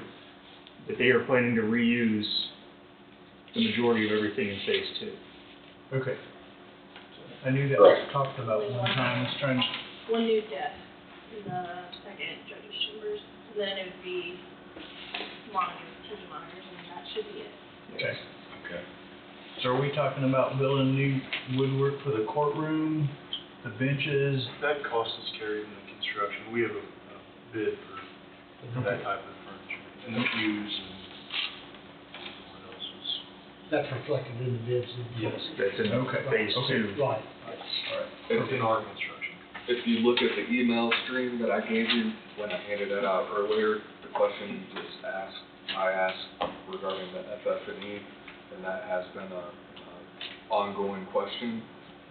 that they are planning to reuse the majority of everything in phase 2. Okay. I knew that was talked about one time, I was trying to... One new desk in the second judge's chambers, and then it would be monitors, TV monitors, and that should be it. Okay. Okay. So are we talking about building new woodwork for the courtroom, the benches? That cost is carried in the construction. We have a bid for that type of furniture, and the pews and what else was. That's reflected in the bids. Yes. That's in phase 2. Right. It's in our construction. If you look at the email stream that I gave you when I handed that out earlier, the question you just asked, I asked regarding the FF&E, and that has been a ongoing question.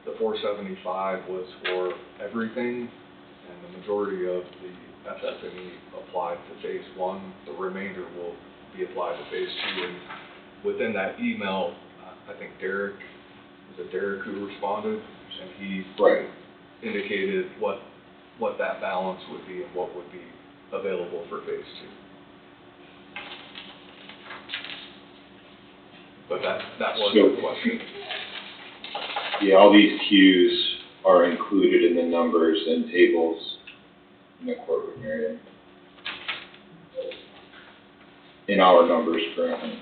The 475 was for everything, and the majority of the FF&E applied to phase 1. The remainder will be applied to phase 2. And within that email, I think Derek who responded, and he indicated what that balance would be and what would be available for phase 2. But that was the question. Yeah, all these cues are included in the numbers and tables in the courtroom area. In our numbers currently.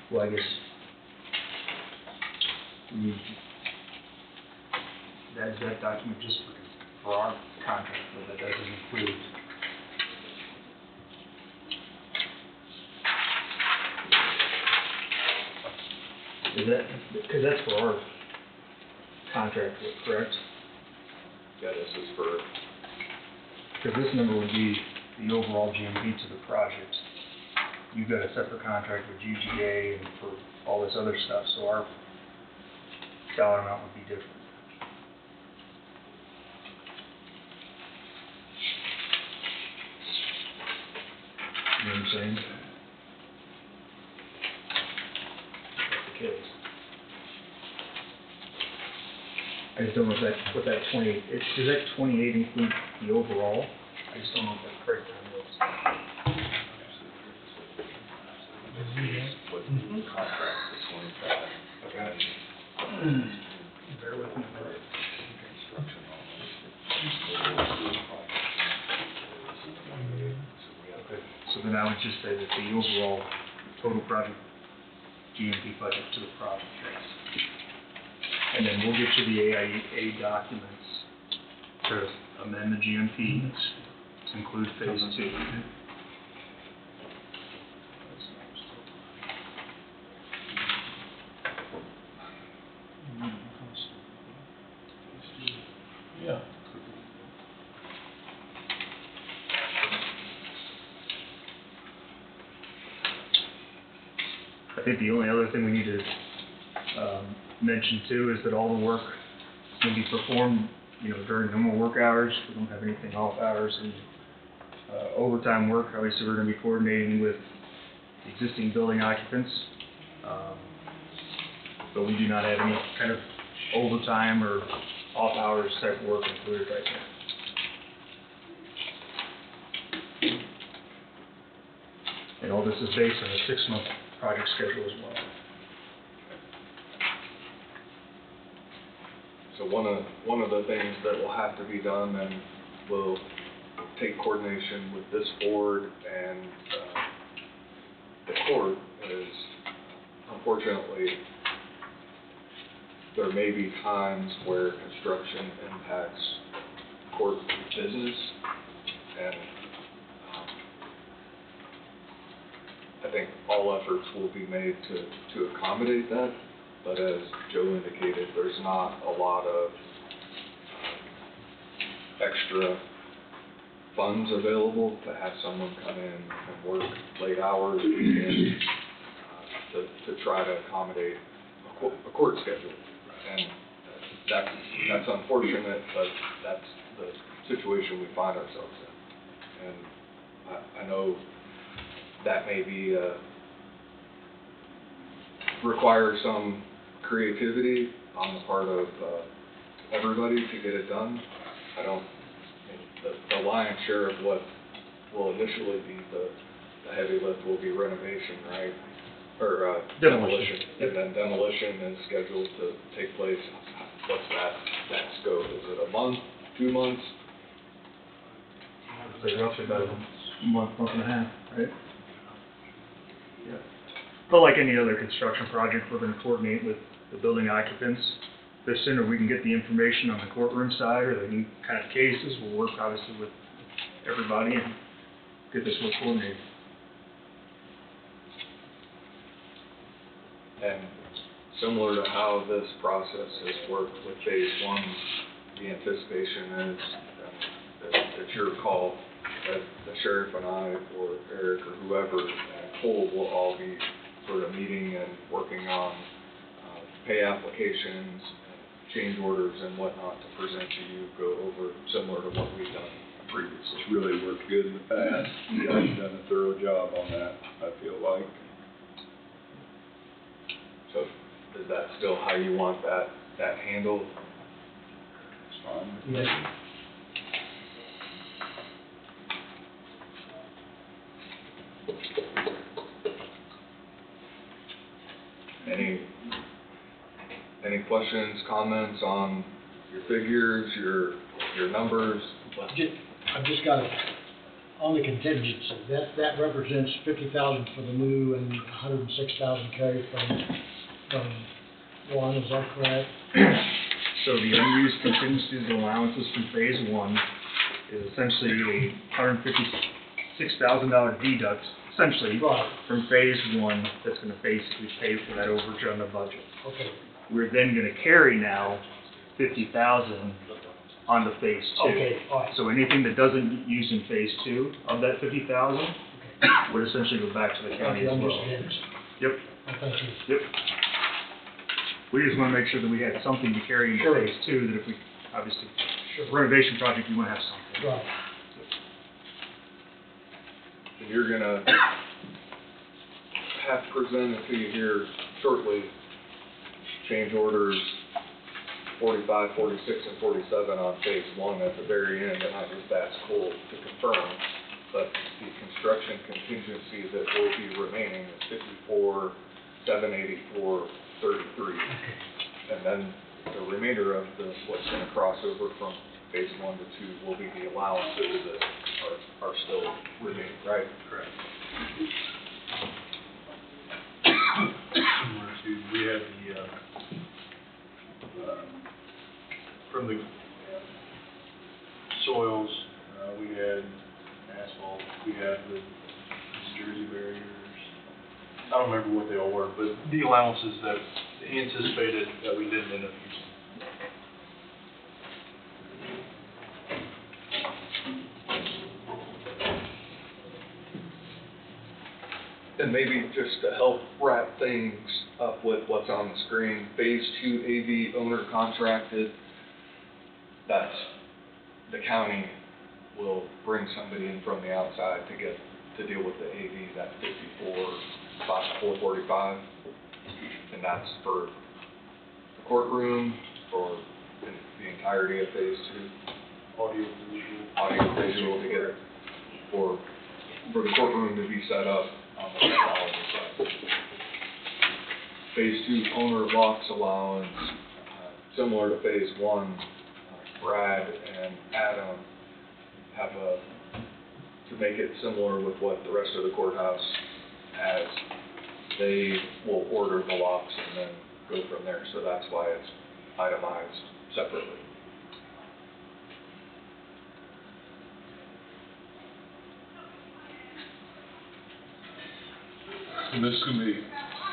Well, I guess that document just for our contract, but that doesn't include. Is that, because that's for our contract, correct? Yeah, this is for. Because this number would be the overall GMP to the project. You've got a separate contract with UGA and for all this other stuff, so our dollar amount would be different. You know what I'm saying? That's the case. I just don't know if what that 28, does that 28 include the overall? I just don't know what that breakdown is. Contract for 25. Okay. Bear with me. Okay. So then I would just say that the overall total project GMP budget to the project. And then we'll get you the AIA documents to amend the GMP to include phase 2. Yeah. I think the only other thing we need to mention too is that all the work can be performed, during normal work hours. We don't have anything off hours and overtime work. Obviously, we're going to be coordinating with existing building occupants, but we do not have any kind of overtime or off hours type work included right now. And all this is based on a 6-month project schedule as well. So one of the things that will have to be done, and will take coordination with this board and the court, is unfortunately there may be times where construction impacts court business, and I think all efforts will be made to accommodate that, but as Joe indicated, there's not a lot of extra funds available to have someone come in and work late hours, weekends, to try to accommodate a court schedule. And that's unfortunate, but that's the situation we find ourselves in. And I know that may be, require some creativity on the part of everybody to get it done. The lion's share of what will initially be the heavy lift will be renovation, right? Or demolition. And then demolition is scheduled to take place. What's that scope? Is it a month, 2 months? I'd say roughly about a month and a half, right? Yeah. But like any other construction project, we're gonna coordinate with the building occupants. The sooner we can get the information on the courtroom side or the new kind of cases, we'll work obviously with everybody and get this work coordinated. And similar to how this process has worked with phase one, the anticipation is that it's your call, that the sheriff and I, or Eric, or whoever, and Cole will all be sort of meeting and working on pay applications, change orders and whatnot to present to you, go over similar to what we've done previously. It's really worked good in the past. You guys have done a thorough job on that, I feel like. So is that still how you want that handled? It's fine. Yes. Any questions, comments on your figures, your numbers? I've just got it on the contingency. That represents 50,000 for the new and 106,000 carry from one, is that correct? So the unused contingencies and allowances from phase one is essentially a $156,000 deduct, essentially, from phase one, that's gonna basically pay for that overage on the budget. Okay. We're then gonna carry now 50,000 onto phase two. Okay, all right. So anything that doesn't get used in phase two of that 50,000 would essentially go back to the county as well. Yep. Thank you. Yep. We just wanna make sure that we had something to carry into phase two, that if we, obviously, renovation project, you wanna have something. Right. And you're gonna have presented to you here shortly change orders 45, 46, and 47 on phase one at the very end, and I just asked Cole to confirm, but the construction contingency that will be remaining is 54, 784, 33. And then the remainder of what's gonna cross over from phase one to two will be the allowances that are still remaining, right? Correct. We had the, from the soils, we had asphalt, we had the Jersey barriers. I don't remember what they all were, but the allowances that anticipated that we didn't end up using. And maybe just to help wrap things up with what's on the screen, phase two AV owner contracted, that's, the county will bring somebody in from the outside to deal with the AV, that 445, and that's for the courtroom, for the entirety of phase two. Audio visual to get it, for the courtroom to be set up on the technology side. Phase two owner locks allowance, similar to phase one, Brad and Adam have to make it similar with what the rest of the courthouse has, they will order the locks and then go from there, so that's why it's itemized separately. and this is gonna be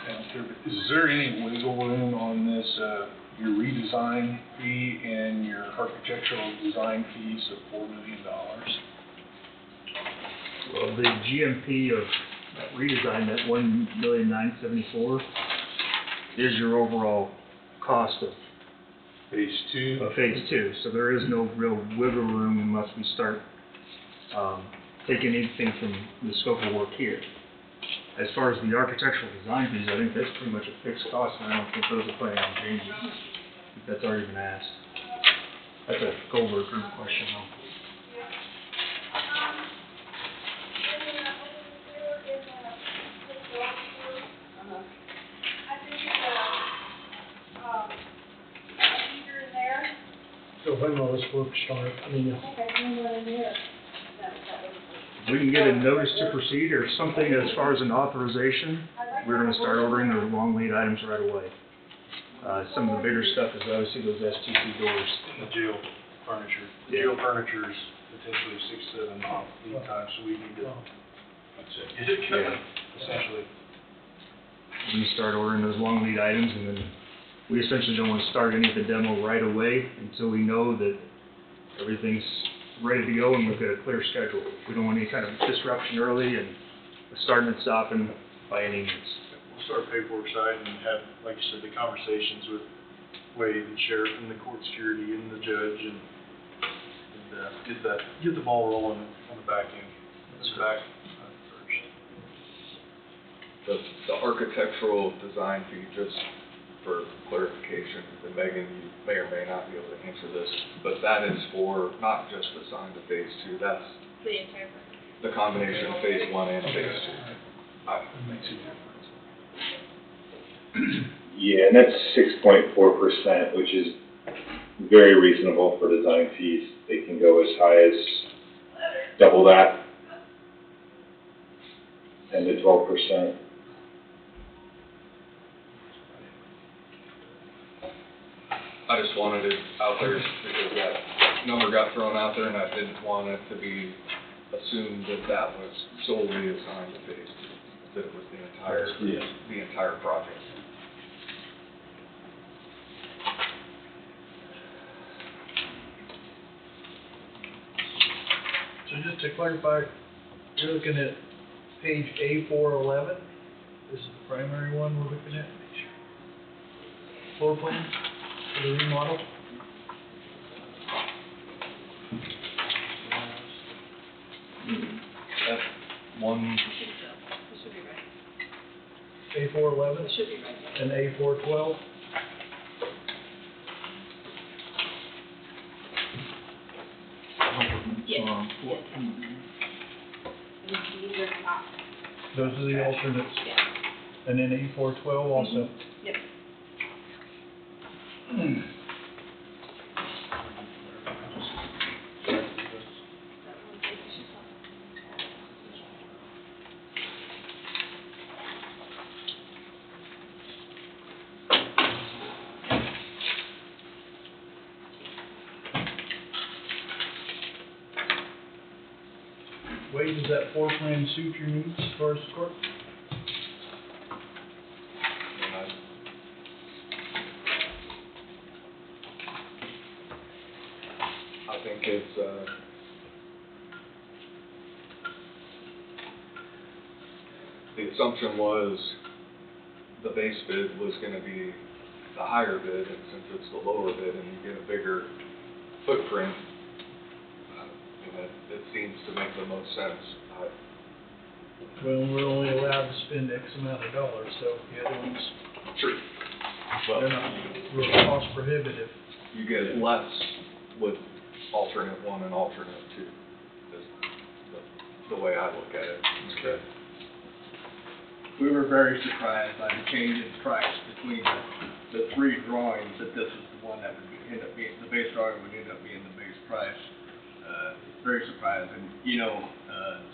out there, but is there any wiggle room on this, your redesign fee and your architectural design fees of $4 million? Well, the GMP of redesign, that $1,974,000 is your overall cost of Phase 2? of phase 2. So there is no real wiggle room unless we start taking anything from the scope of work here. As far as the architectural design fees, I think that's pretty much a fixed cost, and I don't think those are planning on changing. I think that's already been asked. That's a Goldberg group question, though. So when will this work start? I mean, We can get a notice to proceed or something as far as an authorization. We're gonna start ordering the long lead items right away. Some of the bigger stuff is obviously those STC doors. The jail furniture. The Yeah. jail furniture is potentially 6-7 month lead time, so we need to get it coming, essentially. We can start ordering those long lead items, and then we essentially don't want to start any of the demo right away until we know that everything's ready to go and we've got a clear schedule. We don't want any kind of disruption early and starting and stopping by any means. We'll start paperwork side and have, like you said, the conversations with Wade and sheriff and the court security and the judge and get the ball rolling on the back end. First. The architectural design fee, just for clarification, and Megan, you may or may not be able to answer this, but that is for not just the sign to phase 2, that's The entire project. the combination of phase 1 and phase 2. That makes a difference. Yeah, and that's 6.4%, which is very reasonable for design fees. They can go as high as double that, 10 to 12%. I just wanted it out there because that number got thrown out there and I didn't want it to be assumed that that was solely assigned to phase 2, that it was the entire project. So just to clarify, you're looking at page A411. This is the primary one we're looking at. Floor plan for the remodel. That's one. It should be right. A411 It should be right. and A412. Yes. Yes. These are not. Those are the alternates. Yeah. And then A412 also. Yep. Wade, does that floor plan suit your needs as far as the court? I think it's, the assumption was the base bid was gonna be the higher bid, and since it's the lower bid and you get a bigger footprint, it seems to make the most sense. Well, we're only allowed to spend X amount of dollars, so the other ones, True. they're not real cost prohibitive. You get less with alternate 1 and alternate 2, is the way I look at it. Okay. We were very surprised by the change in price between the three drawings, that this is the one that would end up being, the base drawing would end up being the base price. Very surprising. You know,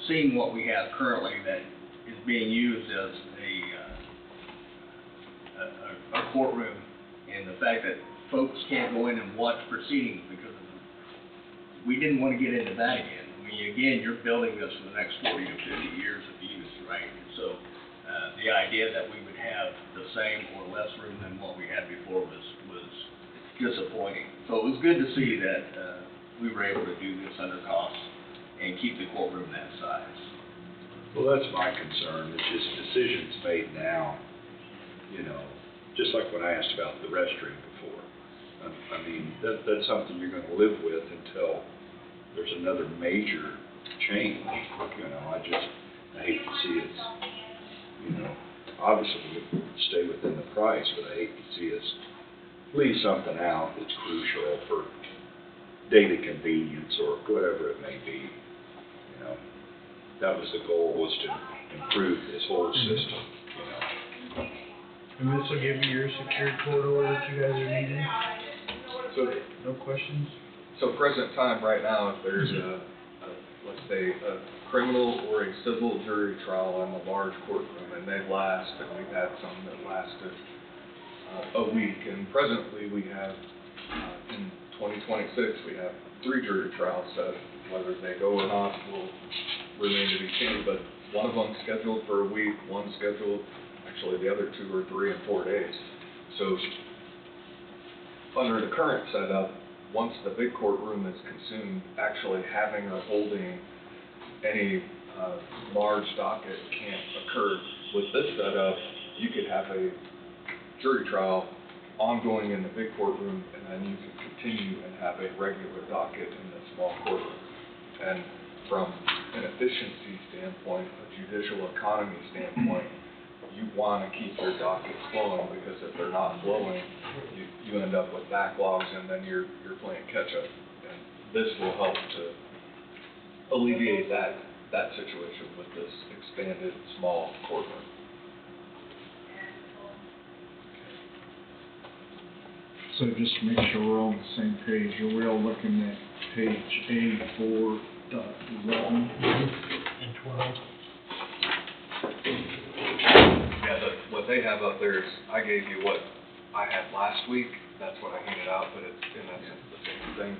seeing what we have currently that is being used as a courtroom, and the fact that folks can't go in and watch proceedings because of we didn't want to get into that again. I mean, again, you're building this for the next 40 to 50 years of use, right? And so, The idea that we would have the same or less room than what we had before was disappointing. So it was good to see that we were able to do this under cost and keep the courtroom that size. Well, that's my concern, it's just decisions made now, you know, just like when I asked about the restroom before. I mean, that's something you're gonna live with until there's another major change, you know, I hate to see us, you know, obviously we stay within the price, but I hate to see us leave something out that's crucial for data convenience or whatever it may be, you know. That was the goal, was to improve this whole system, you know. And this will give you your secured court order that you guys are needing? So, No questions? so present time right now, if there's let's say, a criminal or a civil jury trial in a large courtroom, and they last, and we've had some that lasted a week, and presently we have, in 2026, we have 3 jury trials set. Whether they go or not will remain to be seen, but one of them scheduled for a week, one scheduled, actually the other 2 are 3 and 4 days. So under the current setup, once the big courtroom is consumed, actually having or holding any large docket can't occur. With this setup, you could have a jury trial ongoing in the big courtroom, and then you could continue and have a regular docket in the small courtroom. And from an efficiency standpoint, a judicial economy standpoint, you want to keep your dockets flowing, because if they're not flowing, you end up with backlogs, and then you're playing catch up. And this will help to alleviate that situation with this expanded small courtroom. So just to make sure we're all on the same page, are we all looking at page A4.11? And 12. Yeah, what they have up there is, I gave you what I had last week, that's what I handed out, but it's in essence the same thing.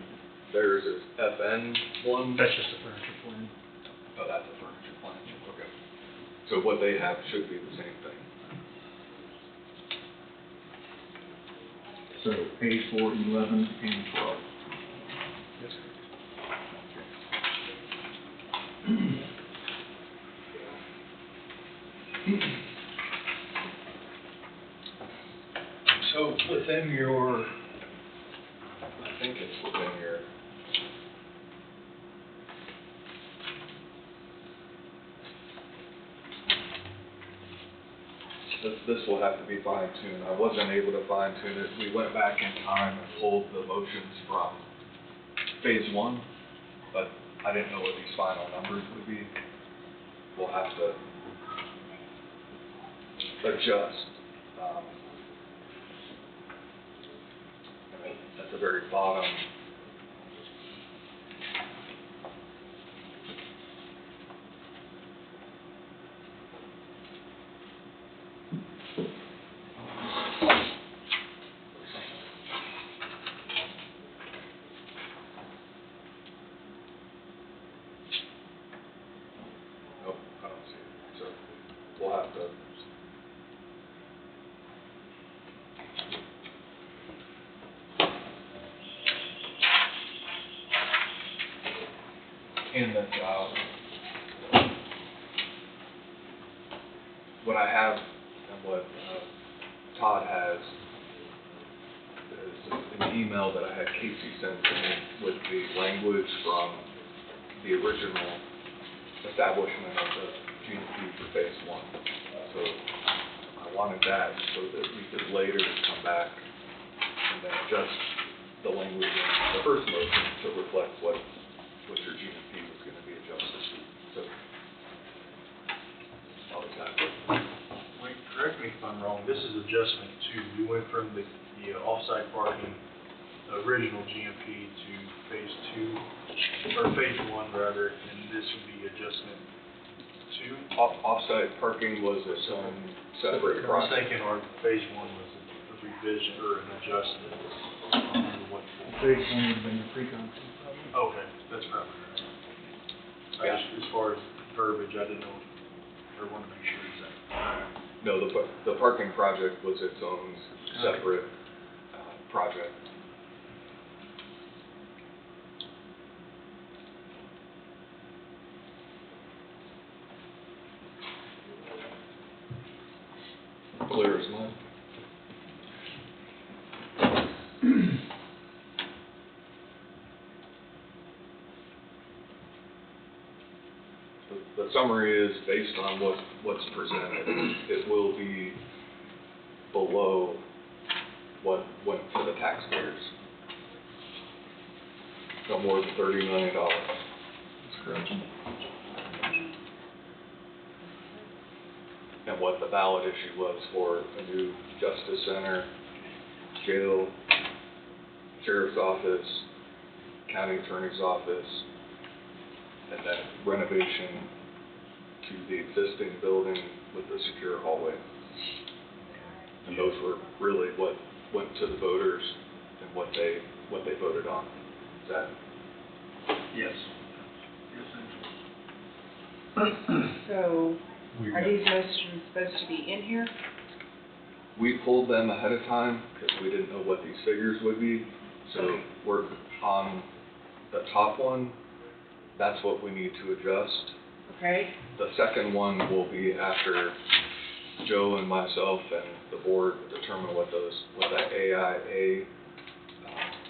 Theirs is FN1. That's just a furniture plan. Oh, that's a furniture plan, okay. So what they have should be the same thing. So A4, 11, and 12. Yes, sir. So within your, I think it's within your, this will have to be fine-tuned. I wasn't able to fine-tune it. We went back in time and pulled the motions from phase 1, but I didn't know what these final numbers would be. We'll have to adjust. At the very bottom, nope, I don't see it. So we'll have to. In this what I have and what Todd has is an email that I had Casey send to me with the language from the original establishment of the GMP for phase 1. So I wanted that so that we could later come back and then adjust the language in the first motion to reflect what your GMP was going to be adjusted to. So, how does that work? Wait, correct me if I'm wrong, this is adjustment 2. We went from the off-site parking, original GMP to phase 2, or phase 1 rather, and this would be adjustment 2. Off-site parking was its own separate I was project. thinking our phase 1 was a revision or an adjustment. Phase 1 would have been the pre-con. Okay, that's probably right. As far as verbiage, I didn't know, I wanted to make sure exactly. No, the parking project was its own separate, project. Clear as mud. The summary is based on what's presented. It will be below what went to the taxpayers. No more than $30 million. That's correct. And what the ballot issue was for a new justice center, jail, sheriff's office, county attorney's office, and then renovation to the existing building with the secure hallway. And those were really what went to the voters and what they voted on. Is that? Yes. So, are these motions supposed to be in here? We pulled them ahead of time because we didn't know what these figures would be. So we're on the top one, that's what we need to adjust. Okay. The second one will be after Joe and myself and the board determine what that AIA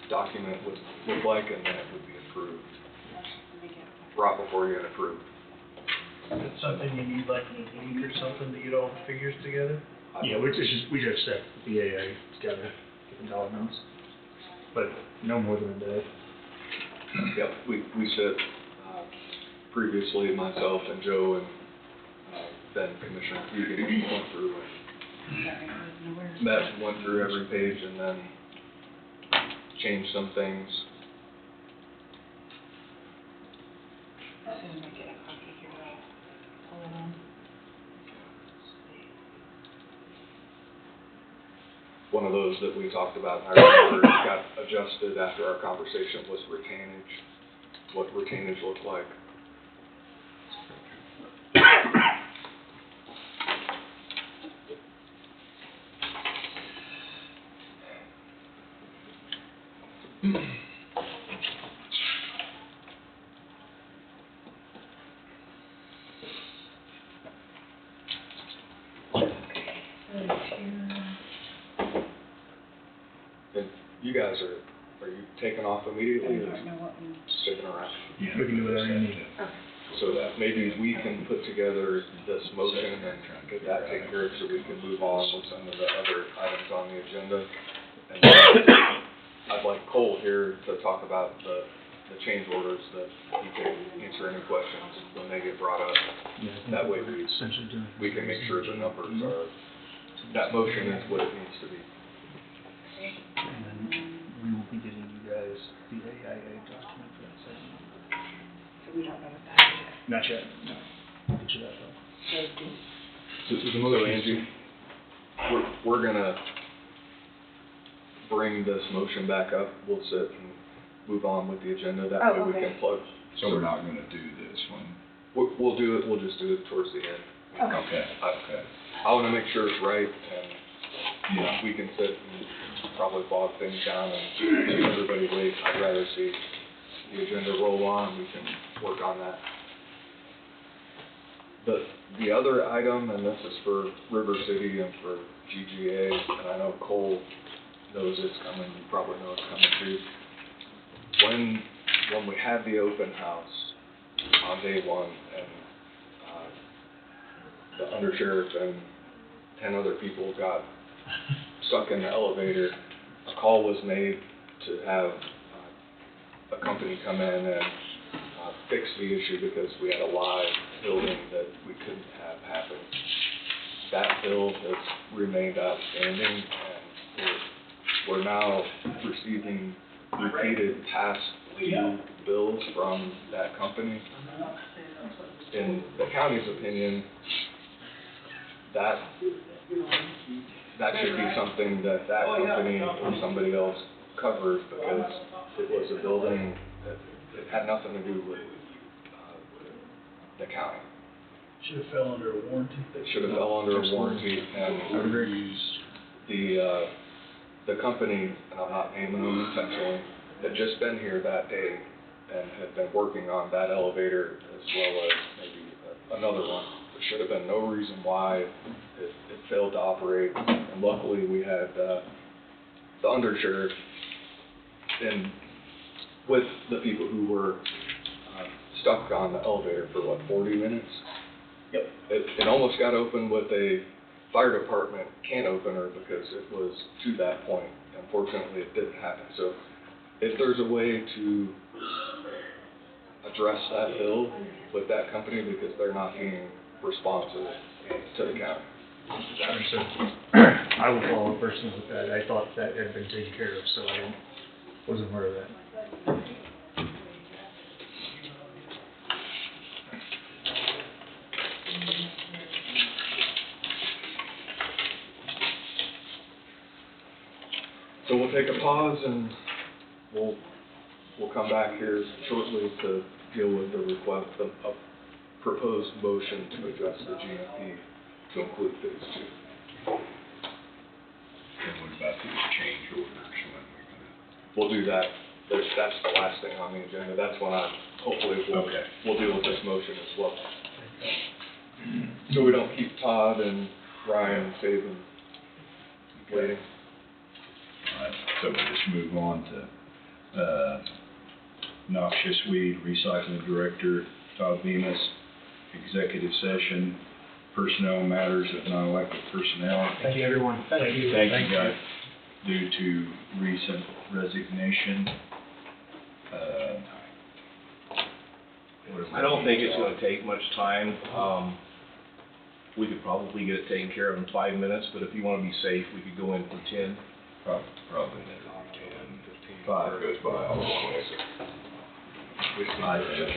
document would look like, and then it would be approved. Brought before you and approved. Is it something you need like in a week or something to get all the figures together? Yeah, we just set the AA together, get the dollar amounts, but no more than a day. Yep, we said previously, myself and Joe and then Commissioner Keegan went through and went through every page and then changed some things. As soon as I get a copy here, I'll pull it on. One of those that we talked about, and I remember got adjusted after our conversation, was retainage, what retainage looked like. And you guys are you taking off immediately or sticking around? Yeah, we can do whatever you need. So that maybe we can put together this motion and get that taken care of so we can move on with some of the other items on the agenda. And then I'd like Cole here to talk about the change orders that he can answer any questions when they get brought up. That way we can make sure the numbers are, that motion is what it needs to be. And then we will be getting you guys the AIA document for that second one. So we don't know what that is yet. Not yet, no. I'll get you that though. So Angie, we're gonna bring this motion back up. We'll sit and move on with the agenda. That way we can plug. So we're not gonna do this one? We'll do it, we'll just do it towards the end. Okay. Okay. I wanna make sure it's right and we can sit and probably bog things down and keep everybody late. I'd rather see the agenda roll on, we can work on that. The other item, and this is for River City and for GGA, and I know Cole knows it's coming, you probably know it's coming too. When we had the open house on day one and the undersheriff and 10 other people got stuck in the elevator, a call was made to have a company come in and fix the issue because we had a live building that we couldn't have happen. That bill has remained outstanding, and we're now receiving repeated past due bills from that company. In the county's opinion, that should be something that company or somebody else covers because it was a building that it had nothing to do with the county. Should have fell under a warranty. It should have fell under a warranty, and we used the company, and I'm not naming them intentionally, had just been here that day and had been working on that elevator as well as maybe another one. There should have been no reason why it failed to operate, and luckily we had the undersheriff in with the people who were stuck on the elevator for what, 40 minutes? Yep. It almost got open with a fire department can opener because it was to that point. Unfortunately, it didn't happen. So if there's a way to address that bill with that company because they're not being responsive to the county. Understood. I will follow up personally with that. I thought that had been taken care of, so I wasn't aware of that. So we'll take a pause and we'll come back here shortly to deal with the request, a proposed motion to address the GMP to include phase 2. And what about these change orders? When we're gonna? We'll do that. That's the last thing on the agenda. That's when hopefully we'll deal with this motion as well. So we don't keep Todd and Ryan saving, waiting. All right, so we'll just move on to, noxious weed recycling director, Todd Bemis, executive session, personnel matters of non-elected personnel. Thank you, everyone. Thank you guys. Due to recent resignation, I don't think it's gonna take much time. We could probably get it taken care of in 5 minutes, but if you wanna be safe, we could go in for 10. Probably never 10, 5 goes by all quick. 5 to 10.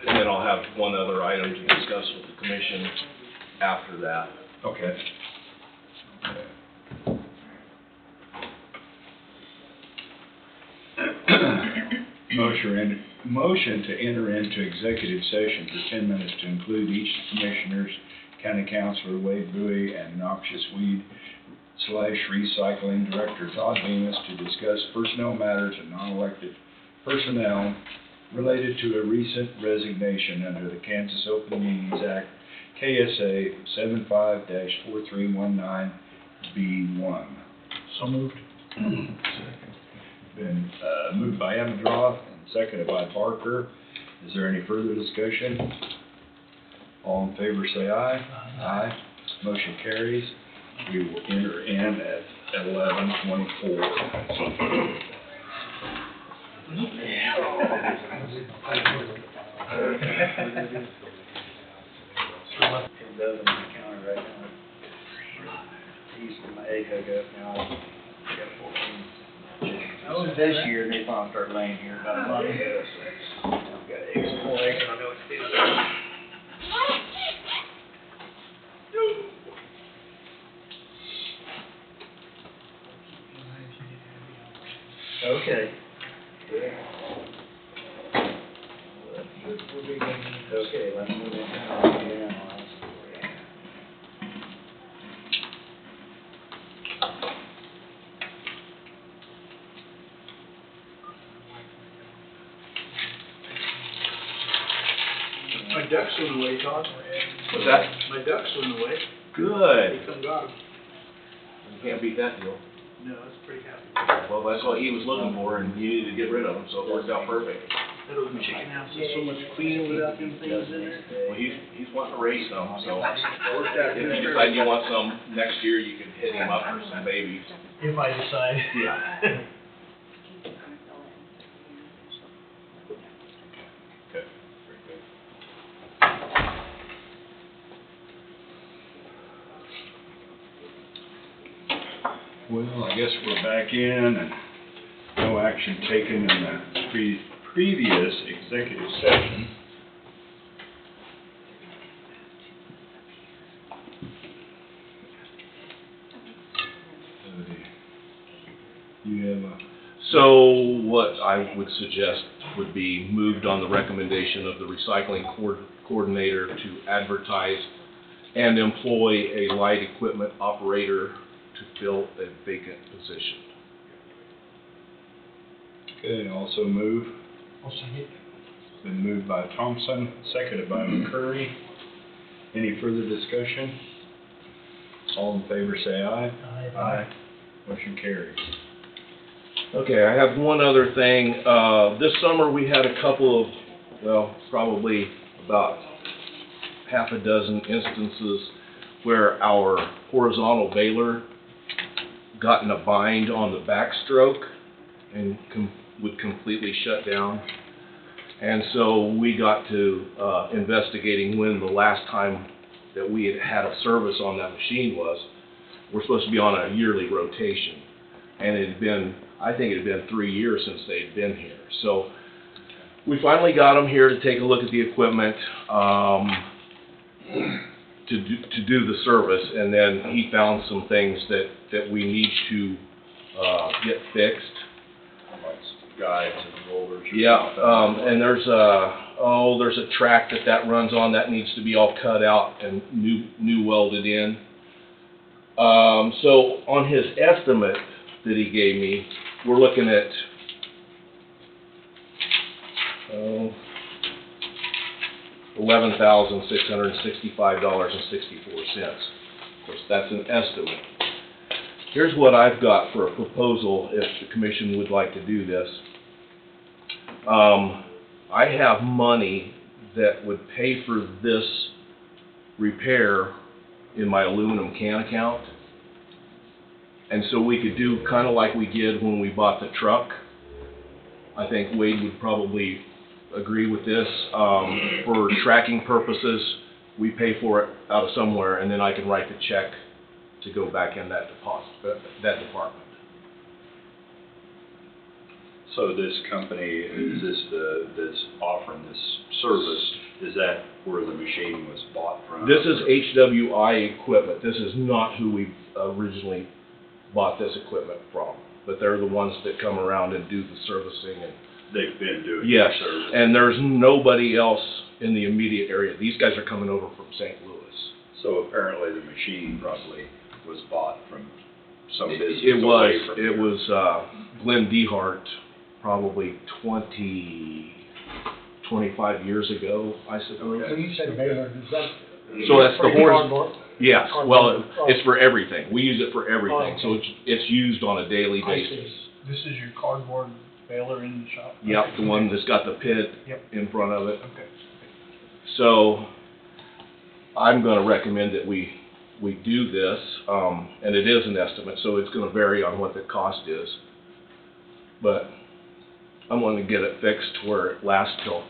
And then I'll have one other item to discuss with the commission after that. Okay. Motion to enter into executive session for 10 minutes to include each of the commissioners, county councilor Wade Bowie, and noxious weed / recycling director Todd Bemis to discuss personnel matters of non-elected personnel related to a recent resignation under the Kansas Open Meetings Act, KSA 75-4319B1. So moved. Been moved by Emmetroff and seconded by Parker. Is there any further discussion? All in favor say aye. Aye. Motion carries. We will enter in at 11:24. This year, they finally started laying here about a month ago, so I've got eggs, 4 eggs, and I know what to do. Okay. Okay, let's move in. My ducks went away, Todd. What's that? My ducks went away. Good. He come got 'em. You can't beat that deal. No, I was pretty happy. Well, that's what he was looking for, and he needed to get rid of them, so it worked out perfect. That old chicken house is so much cleaner without them things in it. Well, he's wanting to raise them, so Worked out if good. you decide you want some next year, you can hit him up for some babies. If I decide. Yeah. Okay, very good. Well, I guess we're back in and no action taken in the previous executive session. You have a So what I would suggest would be moved on the recommendation of the recycling coordinator to advertise and employ a light equipment operator to fill a vacant position. Okay, also move. I'll second. It's been moved by Thompson, seconded by McCurry. Any further discussion? All in favor say aye. Aye. Motion carries. Okay, I have one other thing. This summer we had a couple of, well, probably about half a dozen instances where our horizontal baler got in a bind on the backstroke and would completely shut down. And so we got to investigating when the last time that we had had a service on that machine was. We're supposed to be on a yearly rotation. And it had been, I think it had been 3 years since they'd been here. So we finally got them here to take a look at the equipment to do the service. And then he found some things that we need to get fixed. Guides and rollers. Yeah, and there's a track that runs on that needs to be all cut out and new welded in. So on his estimate that he gave me, we're looking at $11,665.64. Of course, that's an estimate. Here's what I've got for a proposal if the commission would like to do this. I have money that would pay for this repair in my aluminum can account. And so we could do kind of like we did when we bought the truck. I think Wade would probably agree with this. For tracking purposes, we pay for it out of somewhere, and then I can write the check to go back in that that department. So this company, that's offering this service, is that where the machine was bought from? This is HWI equipment. This is not who we originally bought this equipment from, but they're the ones that come around and do the servicing. And they've been doing yes, the service. And there's nobody else in the immediate area. These guys are coming over from St. Louis. So apparently the machine probably was bought from some business It away from here. was Glenn Dehart, probably 25 years ago, I suppose. When you said baler, is that? So that's the cardboard? Yes, Cardboard. well, Oh. it's for everything. We use it for everything, Oh, so it's used on a daily I see. basis. This is your cardboard baler in the shop? Yep, the one that's got the pit Yep. in front of it. Okay. So I'm gonna recommend that we do this, and it is an estimate, so it's gonna vary on what the cost is. But I'm wanting to get it fixed to where it lasts till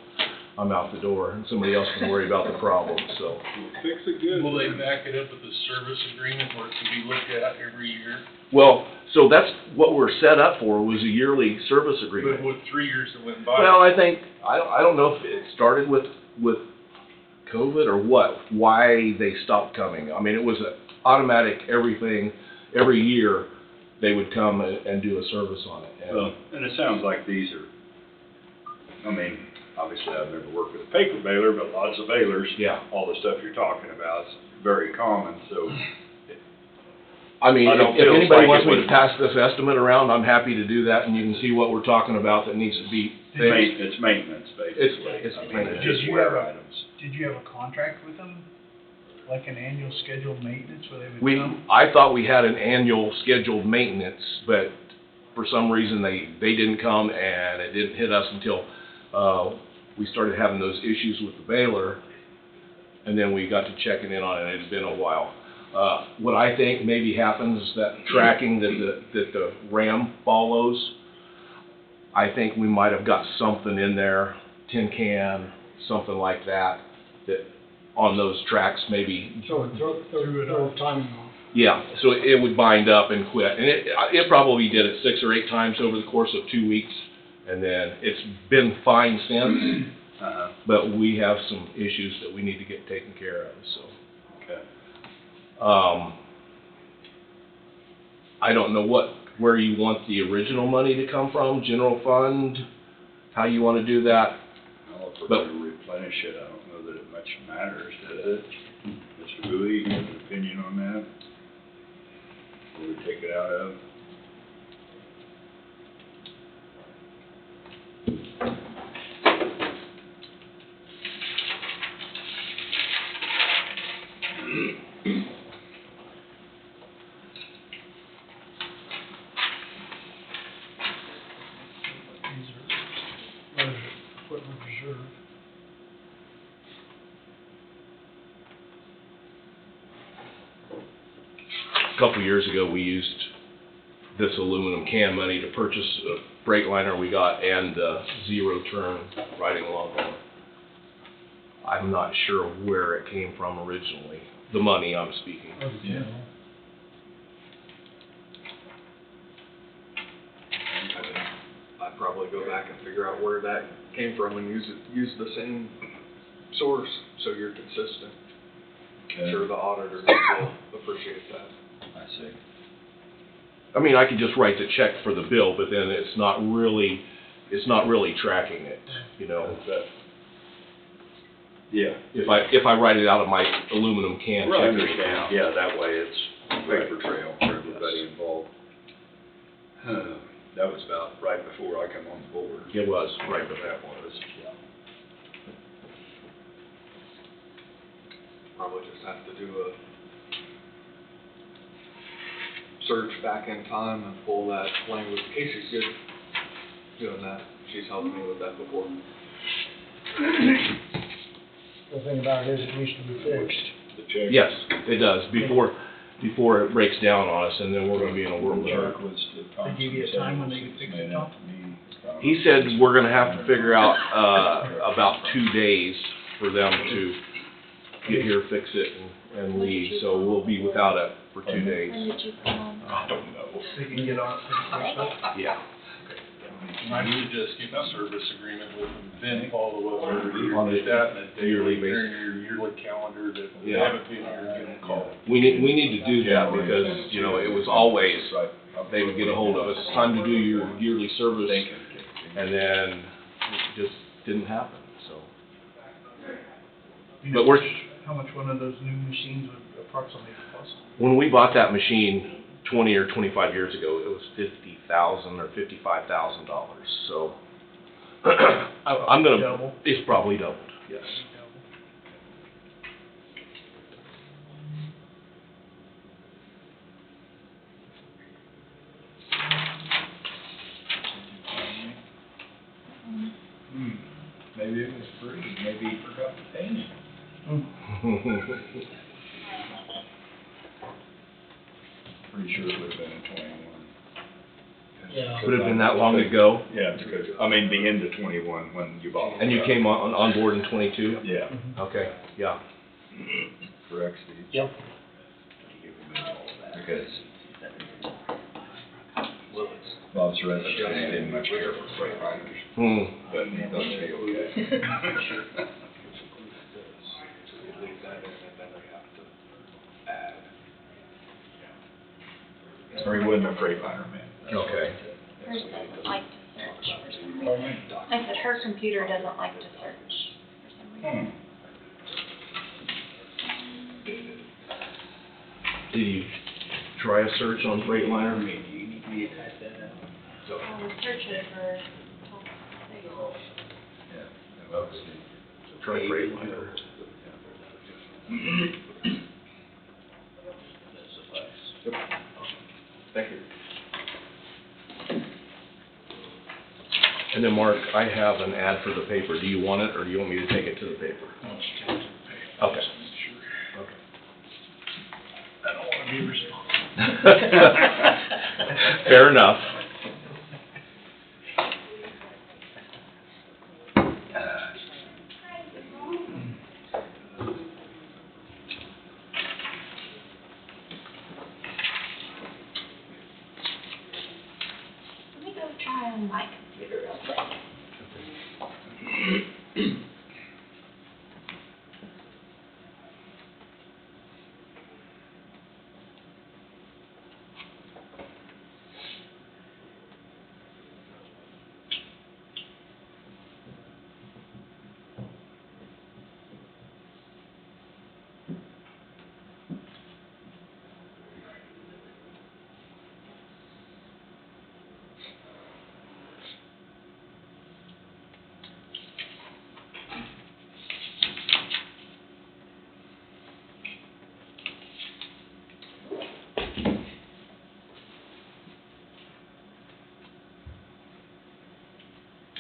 I'm out the door and somebody else can worry about the problem, so. Fix it good. Will they back it up with a service agreement where it can be looked at every year? Well, so that's what we're set up for, was a yearly service agreement. But with 3 years that went by. Well, I think, I don't know if it started with COVID or what, why they stopped coming. I mean, it was an automatic everything, every year they would come and do a service on it. Well, and it sounds like these are, I mean, obviously I've never worked with a paper baler, but lots of balers. Yeah. All the stuff you're talking about is very common, so. I mean, don't if feel anybody like wants it me was- to pass this estimate around, I'm happy to do that, and you can see what we're talking about that needs to be fixed. It's maintenance, basically. It's I mean, maintenance. just wear items. Did you have a contract with them? Like an annual scheduled maintenance where they would We, come? I thought we had an annual scheduled maintenance, but for some reason they didn't come and it didn't hit us until, we started having those issues with the baler, and then we got to checking in on it, and it had been a while. What I think maybe happens is that tracking that the ram follows, I think we might have got something in there, tin can, something like that on those tracks maybe. So it throw timing off. Yeah, so it would bind up and quit, and it probably did it 6 or 8 times over the course of 2 weeks, and then it's been fine since. But we have some issues that we need to get taken care of, so. Okay. I don't know what where you want the original money to come from, general fund, how you wanna do that. Well, if we're But- gonna replenish it, I don't know that it much matters, does it? Mr. Bowie, you have an opinion on that? Where we take it out of? Equipment reserve. A couple years ago, we used this aluminum can money to purchase a Freightliner we got and zero turn riding lawnmower. I'm not sure where it came from originally, the money I'm speaking. Yeah. I'd probably go back and figure out where that came from and use the same source, so you're consistent. I'm sure the auditors will appreciate that. I see. I mean, I could just write the check for the bill, but then it's not really tracking it, you know? Yeah. If I write it out of my aluminum can Right, I checking understand, account. yeah, that way it's paper trail for everybody involved. That was about right before I come on board. It was, right. That was, yeah. Probably just have to do a search back in time and pull that language. Casey's good doing that. She's helped me with that before. The thing about it is it needs to be fixed. The check. Yes, it does, before it breaks down on us, and then we're gonna be in a world of hurt. Check was to They give you a time when they can fix it, Tom? He said we're gonna have to figure out, about 2 days for them to get here, fix it, and leave, so we'll be without it for 2 days. I don't know. They can get on it. Yeah. I would just get a service agreement with them, then follow up every On a that in a yearly daily, basis. during your yearly calendar, that if they Yeah. haven't been here, give them a call. We need to do that because, you know, it was always, they would get a hold of us, it's time to do your yearly service, and then it just didn't happen, so. You But know we're, how much one of those new machines would approximately cost? when we bought that machine 20 or 25 years ago, it was $50,000 or $55,000, so. I'm gonna, Double? it's probably doubled, yes. Maybe it was free, maybe he forgot to pay me. Pretty sure it would have been in 21. Yeah. Would have been that long ago? Yeah, because, I mean, the end of 21 when you bought it. And you came on board in 22? Yeah. Okay, yeah. Correct, Steve? Yep. Because Bob's right, he didn't much care for freight liners, but they'll be okay. Or he wasn't a freight liner man. Okay. Hers doesn't like to search for some reason. Pardon me? I said her computer doesn't like to search for some reason. Did you try a search on Freightliner? Search it for. Try Freightliner. Thank you. And then Mark, I have an ad for the paper. Do you want it, or do you want me to take it to the paper? Okay. Okay. I don't wanna be responsible. Fair enough. Let me go try on my computer real quick.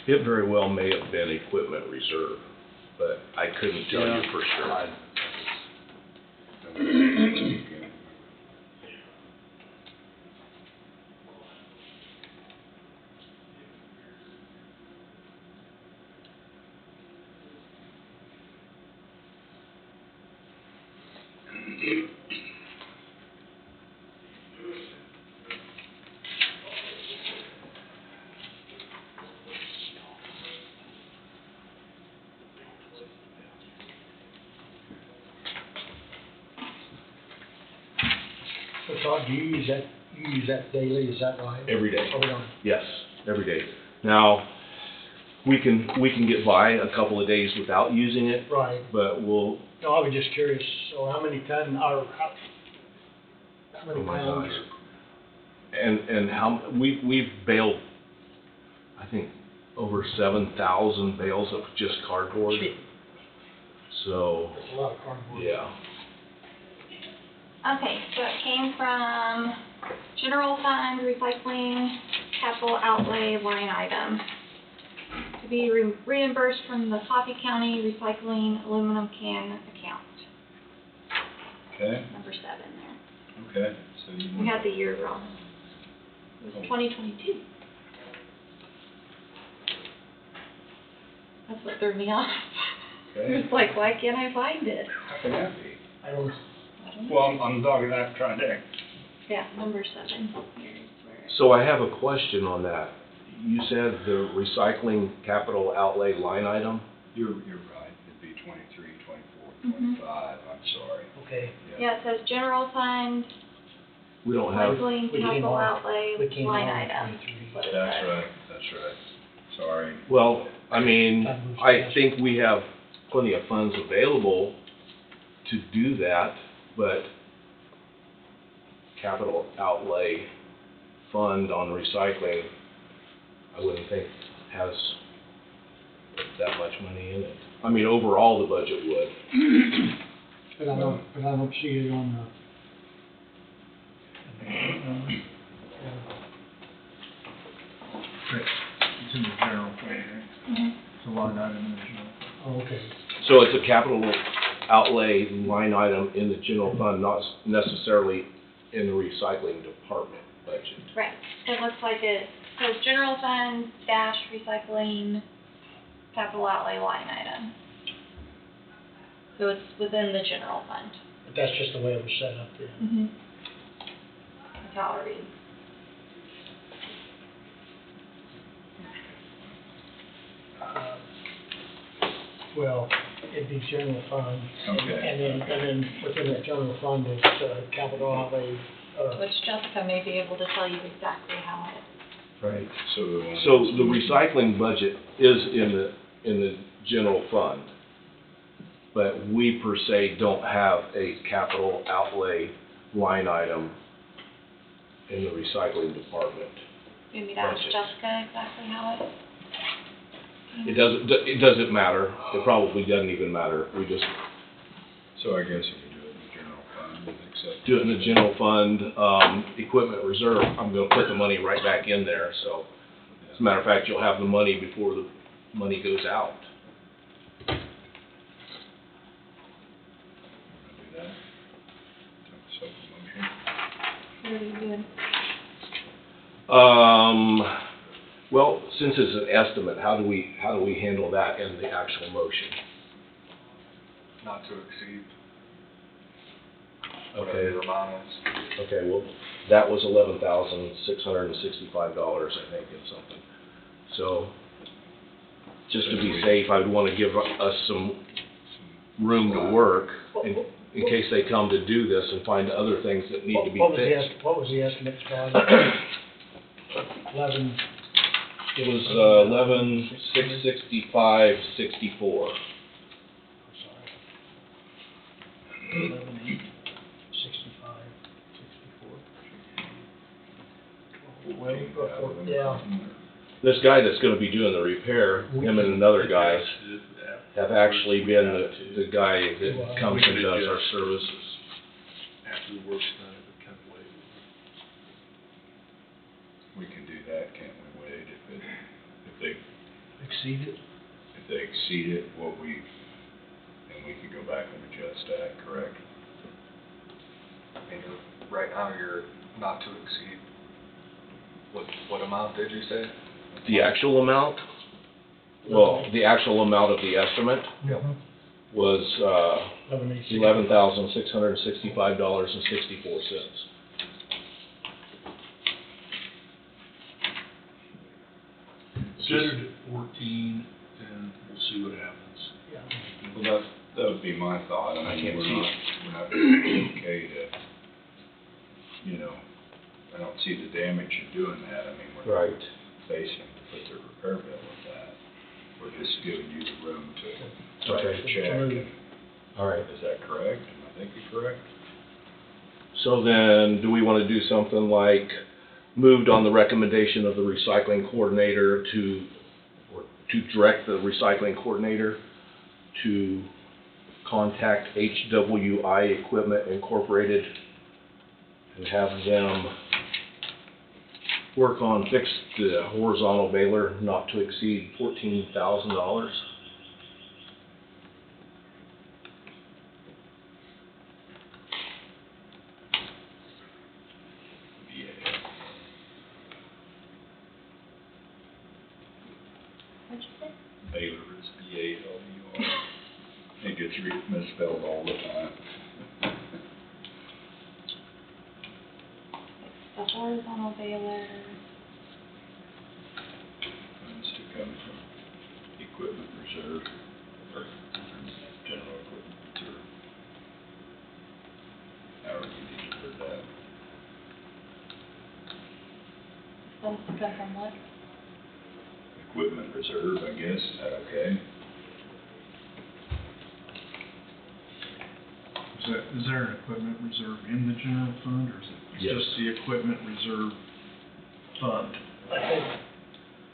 It very well may have been equipment reserve, but I couldn't tell you for sure. So Todd, do you use that daily, is that right? Every day. Oh, no. Yes, every day. Now, we can get by a couple of days without using it, Right. but we'll, No, I was just curious, so how many ton, or how many oh my pounds? gosh. And how, we've baled, I think, over 7,000 bales of just cardboard. Gee. So, That's a lot of cardboard. yeah. Okay, so it came from general fund, recycling, capital outlay line item. To be reimbursed from the Coffee County Recycling Aluminum Can account, Okay, number 7 there. okay, so you We want, had the year wrong. It was 2022. That's what threw me off. okay. It's like, why can't I find it? How can that be? I don't, I don't know. Well, I'm dogging that trying to. Yeah, number 7. Here's where. So I have a question on that. You said the recycling capital outlay line item? You're right, it'd be 23, 24, Mhm. 25, I'm sorry. okay. Yeah, it says general fund, We don't have, recycling, we came capital off- outlay we came line off item. 23. What it That's says. right, sorry. well, I mean, I think we have plenty of funds available to do that, but capital outlay fund on recycling, I wouldn't think has that much money in it. I mean, overall, the budget would. But I don't see it on It's in the general fund, right? Mhm. It's a line item in the general fund. oh, okay. So it's a capital outlay line item in the general fund, not necessarily in the recycling department budget. Right, it looks like it says general fund dash recycling capital outlay line item. So it's within the general fund. But that's just the way it was set up then. Mm-hmm. That's how it reads. Well, it'd be general fund. Okay. And then within that general fund, it's, capital outlay, Which Jessica may be able to tell you exactly how it. Right. So we want. So the recycling budget is in the general fund, but we per se don't have a capital outlay line item in the recycling department. Maybe to ask Budget. Jessica exactly how it. It doesn't matter, it probably doesn't even matter, we just So I guess you could do it in the general fund, except. do it in the general fund, equipment reserve, I'm gonna put the money right back in there, so. As a matter of fact, you'll have the money before the money goes out. Do that. So, motion. What are you doing? Well, since it's an estimate, how do we handle that in the actual motion? Not to exceed Okay, whatever your amount is. okay, well, that was $11,665, I think, and something. So, just to be safe, I would wanna give us some room to work in case they come to do this and find other things that need to be What was the fixed. what was the estimate, Todd? 11, It was, 11,665.64. 11,865.64. Yeah. This guy that's gonna be doing the repair, him and another guy, have actually been the guy that comes and does our services. After the work's done, if it can't wait. We can do that, can't we, Wade, if they Exceed it? If they exceed it, then we can go back and adjust that, correct? And right now, you're not to exceed, what amount did you say? The actual amount? Well, the actual amount of the estimate was, $11,665.64. Set it at 14, and we'll see what happens. Well, that would be my thought. I mean, can't we're see not gonna be okay to, I don't see the damage in doing that. I mean, we're Right. not facing to put their repair bill with that. We're just giving you the room to write Okay. a check. And- All right. Is that correct? Am I thinking correct? So then, do we want to do something like moved on the recommendation of the recycling coordinator to direct the recycling coordinator to contact HWI Equipment Incorporated and have them work on fix the horizontal baler not to exceed $14,000? What'd you say? Baylor is B-A-L-U-R. It gets misspelled all the time. The horizontal baler. Funds to come from equipment reserve or from general equipment reserve. However you need to put that. Funds to come from what? Equipment reserve, I guess, is that okay? Is there an equipment reserve in the general fund, or is it Yes. just the equipment reserve fund?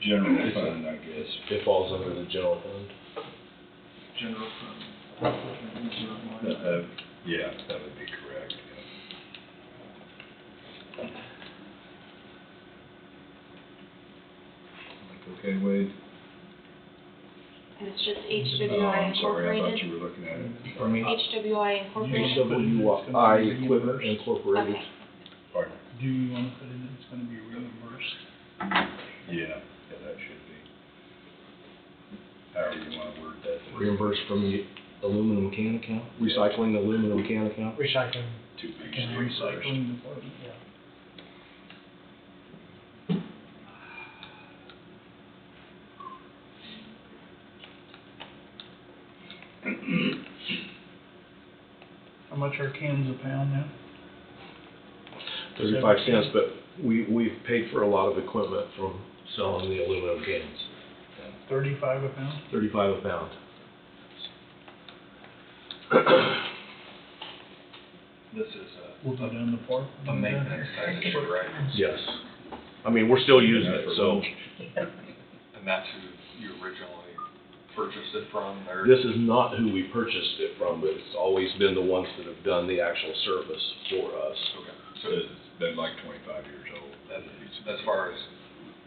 General fund, I guess. It falls under the general fund. General fund, equipment reserve line. Yeah, that would be correct. Okay, Wade? And it's just Oh, HWI I'm sorry, I thought Incorporated? you were looking at it. Pardon me? HWI Incorporated? HWI Equipment Incorporated. Okay. Pardon? Do you wanna put in, it's gonna be reimbursed? Yeah, that should be. However you wanna word that. Reimbursed from the aluminum can account, recycling aluminum can account. Recycling. To be Recycling department, yeah. How much are cans a pound now? 35 cents, but we've paid for a lot of equipment from selling the aluminum cans. 35 a pound? 35 a pound. This is We'll go down the park. a maintenance type issue, right? Yes. I mean, we're still using it, so And that's who you originally purchased it from, or? this is not who we purchased it from, but it's always been the ones that have done the actual service for us. Okay, So it's been like 25 years old. as far as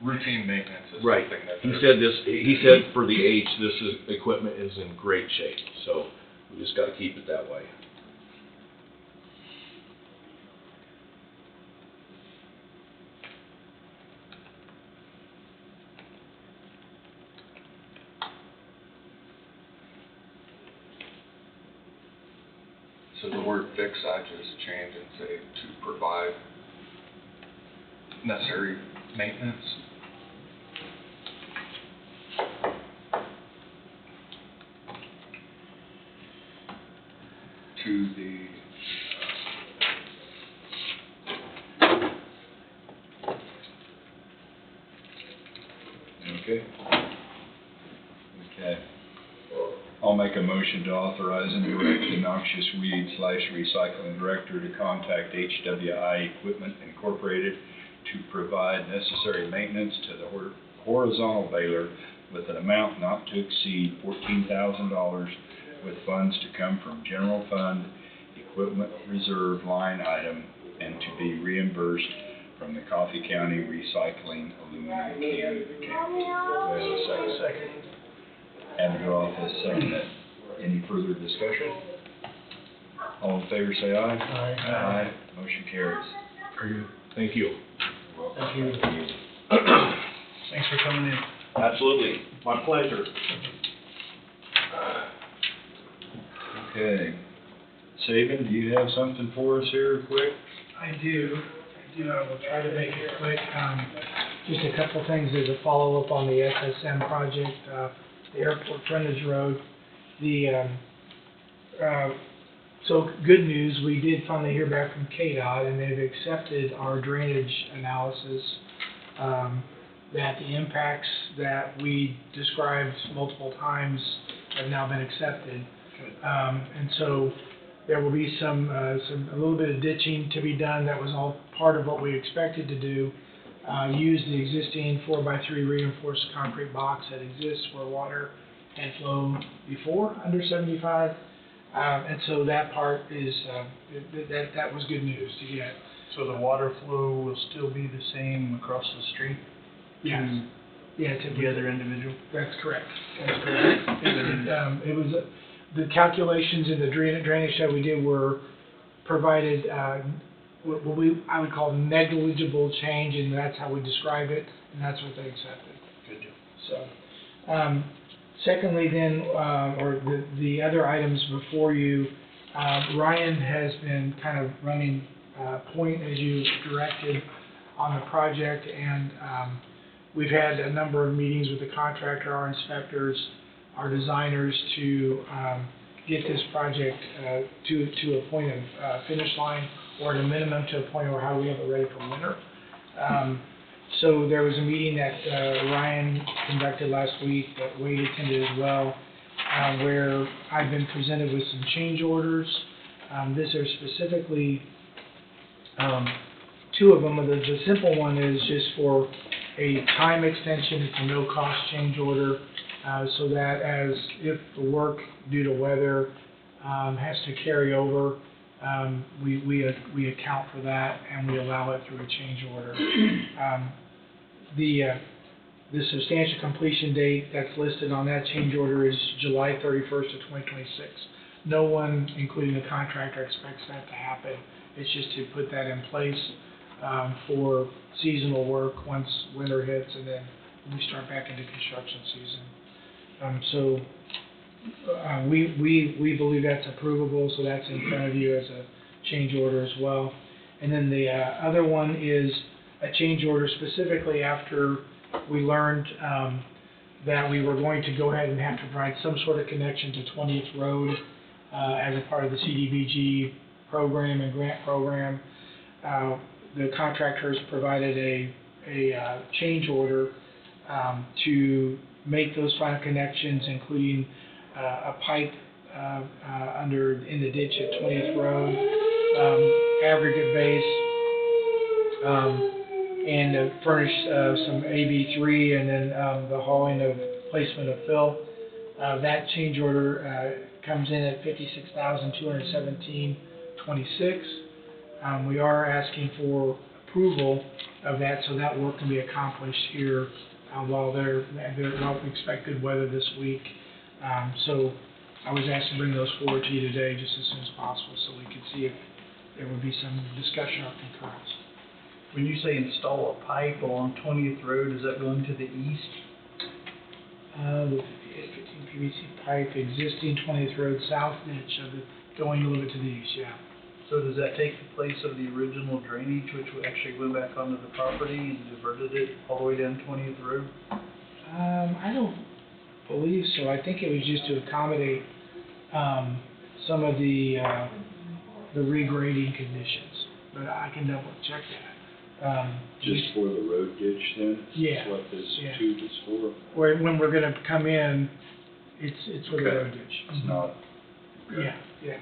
routine maintenance is Right. something that He they're- said for the age, equipment is in great shape, so we just gotta keep it that way. So the word fix, I just change and say to provide necessary maintenance. To the, Okay. Okay. I'll make a motion to authorize and direct the noxious weed / recycling director to contact HWI Equipment Incorporated to provide necessary maintenance to the horizontal baler with an amount not to exceed $14,000 with funds to come from general fund equipment reserve line item and to be reimbursed from the Coffee County Recycling Aluminum Can Account. Do I have a second? Have your office second it. Any further discussion? All in favor, say aye. Aye. Aye. Motion carries. Very good. Thank you. Thank you. Thanks for coming in. Absolutely. My pleasure. Okay. Saban, do you have something for us here quick? I do. I will try to make it quick. Just a couple things as a follow-up on the SSM project, the airport frontage road. So good news, we did finally hear back from KDOT, and they've accepted our drainage analysis, that the impacts that we described multiple times have now been accepted. And so there will be a little bit of ditching to be done. That was all part of what we expected to do. Use the existing 4x3 reinforced concrete box that exists where water had flown before under 75. And so that part is, that was good news to get. So the water flow will still be the same across the street? Yes. Yeah, To the other individual? That's correct. That's correct. It was, the calculations in the drainage that we did were provided, what I would call negligible change, and that's how we describe it, and that's what they accepted. Good deal. So, secondly then, or the other items before you, Ryan has been kind of running point as you directed on the project, and we've had a number of meetings with the contractor, our inspectors, our designers to get this project to a point of finish line, or at a minimum to a point where how we have it ready for winter. So there was a meeting that Ryan conducted last week that Wade attended as well, where I've been presented with some change orders. These are specifically two of them. The simple one is just for a time extension. It's a no-cost change order, so that as if the work due to weather has to carry over, we account for that and we allow it through a change order. The substantial completion date that's listed on that change order is July 31st of 2026. No one, including the contractor, expects that to happen. It's just to put that in place for seasonal work once winter hits, and then we start back into construction season. So we believe that's approvable, so that's in front of you as a change order as well. And then the other one is a change order specifically after we learned that we were going to go ahead and have to provide some sort of connection to 20th Road as a part of the CDBG program and grant program. The contractors provided a change order to make those final connections, including a pipe in the ditch at 20th Road, aggregate base, and furnish some AB3, and then the hauling of placement of fill. That change order comes in at $56,217.26. We are asking for approval of that, so that work can be accomplished here while they're expect good weather this week. So I was asked to bring those forward to you today just as soon as possible, so we could see if there would be some discussion or concurrence. When you say install a pipe along 20th Road, is that going to the east? The 15 PVC pipe, existing 20th Road south niche of it, going a little bit to the east, yeah. So does that take the place of the original drainage, which actually went back onto the property and diverted it all the way down 20th Road? I don't believe so. I think it was just to accommodate some of the regrading conditions, but I can double check that. Just for the road ditch then? Yeah. That's what this Yeah. tube is for? When we're gonna come in, it's for the road ditch. It's not? Yeah, yeah.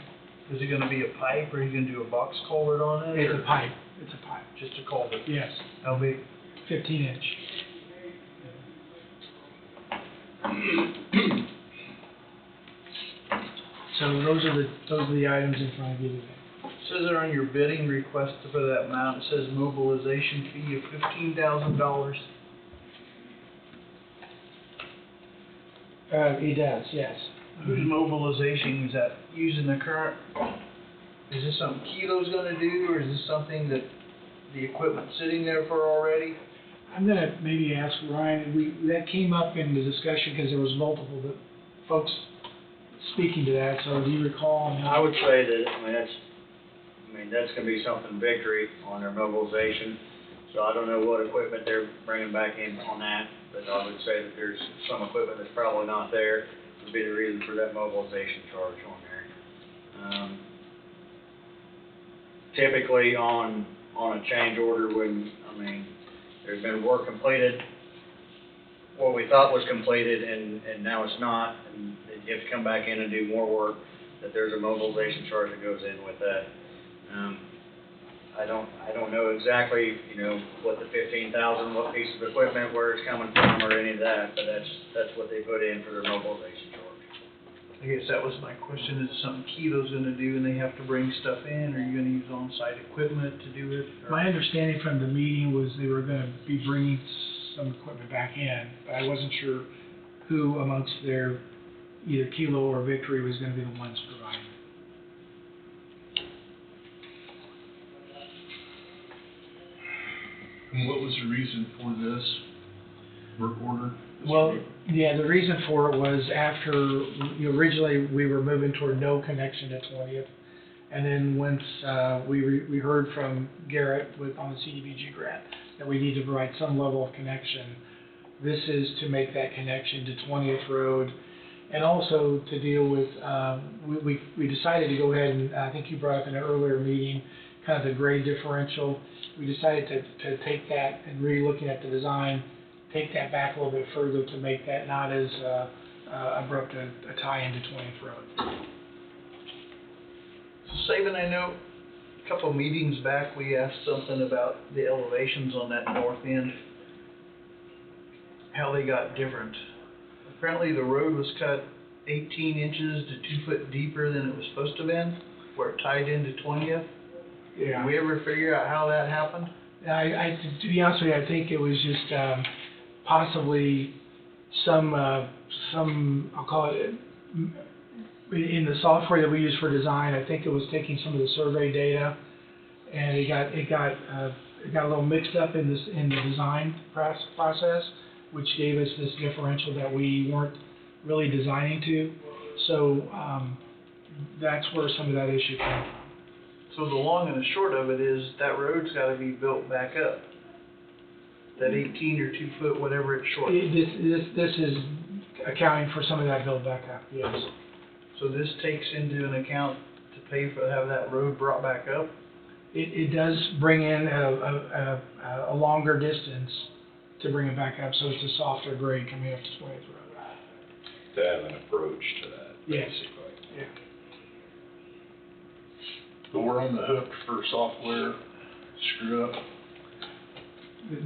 Is it gonna be a pipe, or are you gonna do a box culvert on it? It's or a pipe. It's a pipe. Just a culvert? Yes. How big? 15 inch. So those are the items in front of you today. Says there on your bidding request for that amount, it says mobilization fee of $15,000. It does, yes. Who's mobilization, is that using the current, is this something Kilo's gonna do, or is this something that the equipment's sitting there for already? I'm gonna maybe ask Ryan, that came up in the discussion because there was multiple folks speaking to that, so do you recall? I would say that, that's gonna be something Victory on their mobilization. So I don't know what equipment they're bringing back in on that, but I would say that there's some equipment that's probably not there, would be the reason for that mobilization charge on there. Typically on a change order when, there's been work completed, what we thought was completed and now it's not, and you have to come back in and do more work, that there's a mobilization charge that goes in with that. I don't know exactly, what the 15,000, what piece of equipment, where it's coming from or any of that, but that's what they put in for their mobilization charge. I guess that was my question, is it something Kilo's gonna do and they have to bring stuff in, or are you gonna use on-site equipment to do it? or- My understanding from the meeting was they were gonna be bringing some equipment back in, but I wasn't sure who amongst their, either Kilo or Victory was gonna be the ones providing. And what was the reason for this work order? Well, yeah, the reason for it was after, originally we were moving toward no connection to 20th. And then once we heard from Garrett on the CDBG grant that we need to provide some level of connection, this is to make that connection to 20th Road. And also to deal with, we decided to go ahead and, I think you brought up in an earlier meeting, kind of the grade differential. We decided to take that and re-looking at the design, take that back a little bit further to make that not as abrupt a tie into 20th Road. So Saban, I know a couple of meetings back, we asked something about the elevations on that north end, how they got different. Apparently the road was cut 18 inches to 2 foot deeper than it was supposed to have been, where it tied into 20th. Yeah. Did we ever figure out how that happened? To be honest with you, I think it was just possibly some, I'll call it, in the software that we use for design, I think it was taking some of the survey data, and it got a little mixed up in the design process, which gave us this differential that we weren't really designing to. So that's where some of that issue came from. So the long and the short of it is that road's gotta be built back up. That 18 or 2 foot, whatever it's short. This is accounting for some of that build back up, yes. So this takes into an account to pay for, have that road brought back up? It does bring in a longer distance to bring it back up, so it's a softer grade coming up to 20th Road. To have an approach to that, Yes. basically. Yeah. But we're on the hook for software screw up.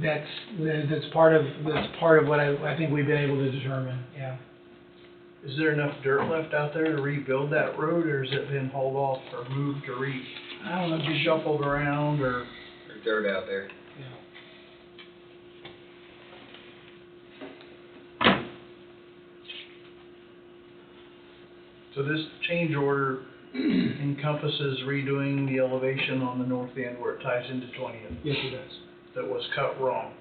That's part of what I think we've been able to determine, yeah. Is there enough dirt left out there to rebuild that road, or has it been hauled off or moved or I don't know, just shuffled around, or? There's dirt out there. So this change order encompasses redoing the elevation on the north end where it ties into 20th? Yes, it does. That was cut wrong.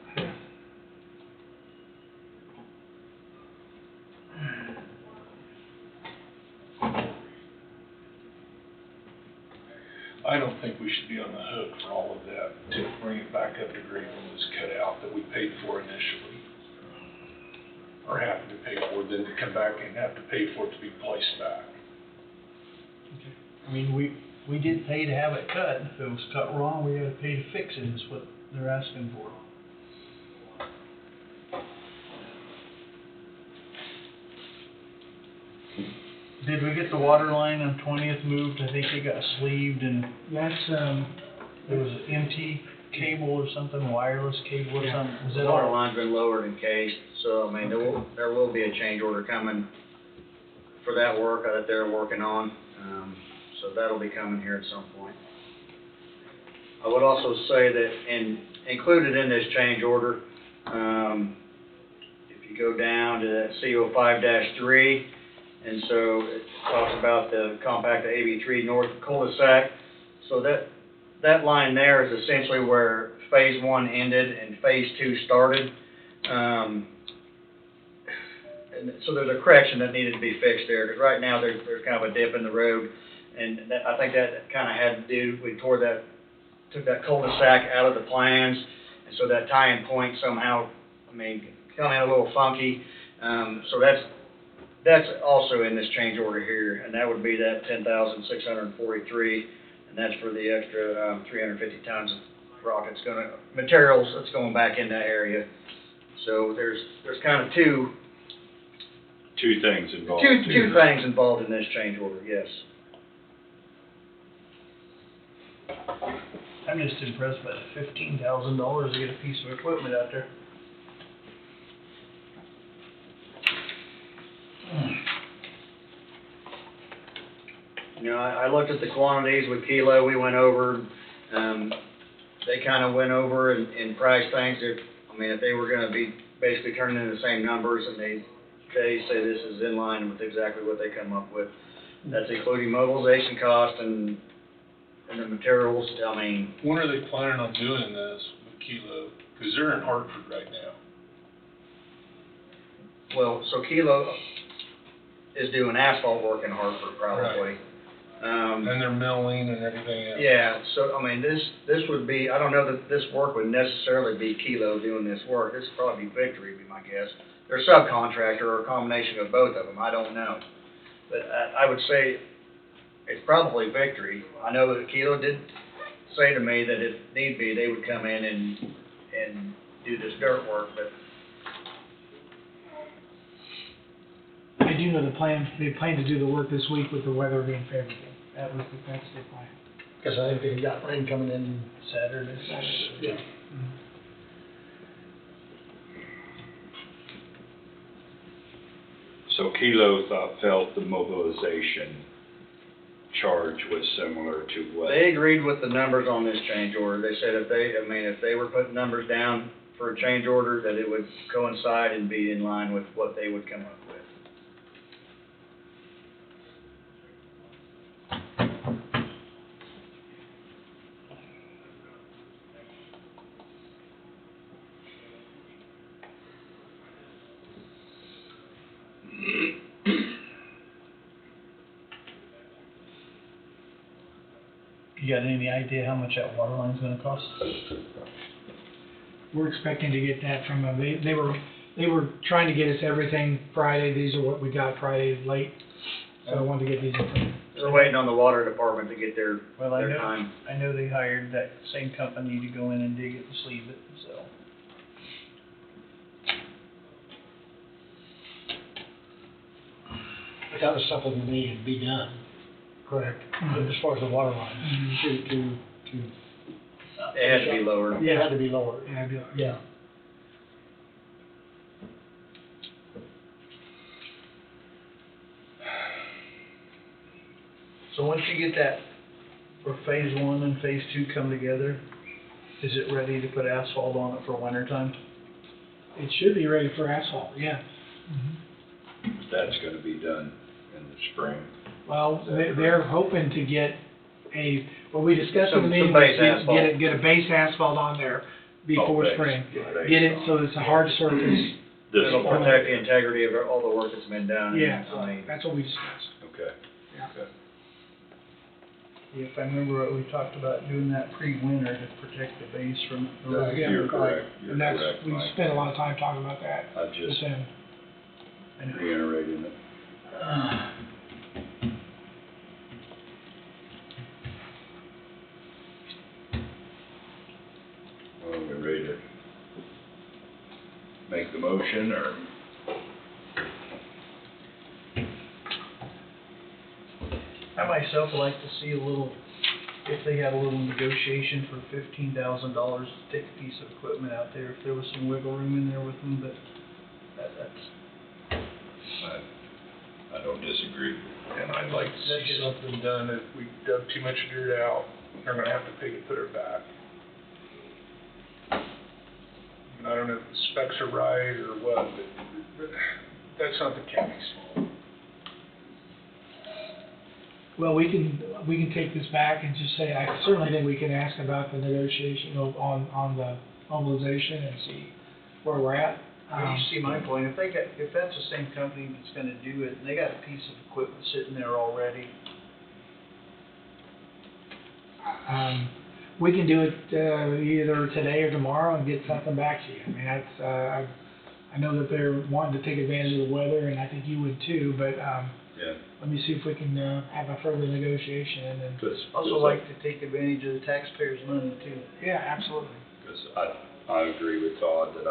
I don't think we should be on the hook for all of that to bring it back up to grade when it was cut out that we paid for initially. Or have to pay for, then to come back and have to pay for it to be placed back. I mean, we did pay to have it cut. If it was cut wrong, we had to pay to fix it, is what they're asking for. Did we get the water line on 20th moved? I think it got sleeved and That's, there was an MT cable or something, wireless cable or something. Is The that water all? line's been lowered and cased, so there will be a change order coming for that work that they're working on. So that'll be coming here at some point. I would also say that included in this change order, if you go down to that CO5-3, and so it talks about the compact to AB3 North cul-de-sac. So that line there is essentially where phase 1 ended and phase 2 started. And so there's a correction that needed to be fixed there, because right now there's kind of a dip in the road, and I think that kind of had to do, we took that cul-de-sac out of the plans, and so that tie-in point somehow, come in a little funky. So that's also in this change order here, and that would be that 10,643, and that's for the extra 350 tons of rock materials that's going back in that area. So there's kind of two things involved. Two things involved in this change order, yes. I'm just impressed by the $15,000 to get a piece of equipment out there. You know, I looked at the quantities with Kilo, we went over, they kind of went over and priced things. If they were gonna be basically turning in the same numbers, and they say this is in line with exactly what they come up with. That's including mobilization cost and the materials, When are they planning on doing this with Kilo? Because they're in Hartford right now. Well, so Kilo is doing asphalt work in Hartford probably. And they're milling and everything else. Yeah, so, this would be, I don't know that this work would necessarily be Kilo doing this work. This would probably be Victory, would be my guess. They're a subcontractor or a combination of both of them, I don't know. But I would say it's probably Victory. I know that Kilo did say to me that if need be, they would come in and do this dirt work, but I do know they plan to do the work this week with the weather being favorable. That's their plan. Because I think they got rain coming in Saturday. Yeah. So Kilo felt the mobilization charge was similar to what? they agreed with the numbers on this change order. They said if they were putting numbers down for a change order, that it would coincide and be in line with what they would come up with. You got any idea how much that water line's gonna cost? We're expecting to get that from them. They were trying to get us everything Friday. These are what we got Friday late. So I wanted to get these in from. They're waiting on the water department to get their Well, time. I know they hired that same company to go in and dig it and sleeve it, so. But that was something that needed to be done. Correct. As far as the water line, to. It had to be lowered. It had to be lowered. Yeah. So once you get that, where phase 1 and phase 2 come together, is it ready to put asphalt on it for winter time? It should be ready for asphalt, yeah. That's gonna be done in the spring. Well, they're hoping to get what we discussed in the Some meeting, base was asphalt. get a base asphalt on there before base. spring. Base Get it on. so it's a hard surface. It'll protect the integrity of all the work that's been done. Yeah, that's what we discussed. Okay. Yeah. Okay. If I remember what we talked about, doing that pre-winter to protect the base from. You're correct. You're And that's, correct, we Mike. spent a lot of time talking about that. I'm just with them. reiterating it. Well, we're ready to make the motion, or? I myself would like to see a little, if they had a little negotiation for $15,000 to take a piece of equipment out there, if there was some wiggle room in there with them, but that's. I don't disagree. And I'd like to see something done if we dug too much dirt out they're gonna have to pay to put it back. And I don't know if the specs are right or what, but that's not the county's fault. Well, we can take this back and just say, I certainly think we can ask about the negotiation on the mobilization and see where we're at. Well, you see my point, if that's the same company that's gonna do it, and they got a piece of equipment sitting there already, We can do it, either today or tomorrow and get something back to you. I mean, that's, I know that they're wanting to take advantage of the weather, and I think you would too, but, Yeah. let me see if we can, have a further negotiation and then. also like to take advantage of the taxpayers' money too. Yeah, absolutely. Because I agree with Todd that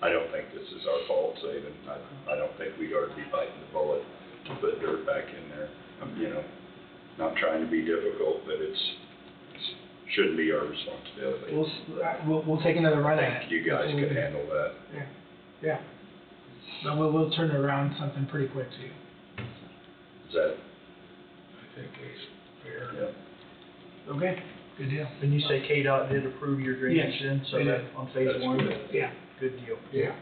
I don't think this is our fault saving. I don't think we ought to be biting the bullet to put dirt back in there. Not trying to be difficult, but it shouldn't be our responsibility. We'll take another run I at it. think you guys That's what can we do. handle that. Yeah. But we'll turn around something pretty quick to you. Is that? I think it's fair. Yeah. Okay, good deal. And you say KDOT did approve your drainage Yes, then, so they that did. on phase That's one? good. Yeah. Good deal. Yeah.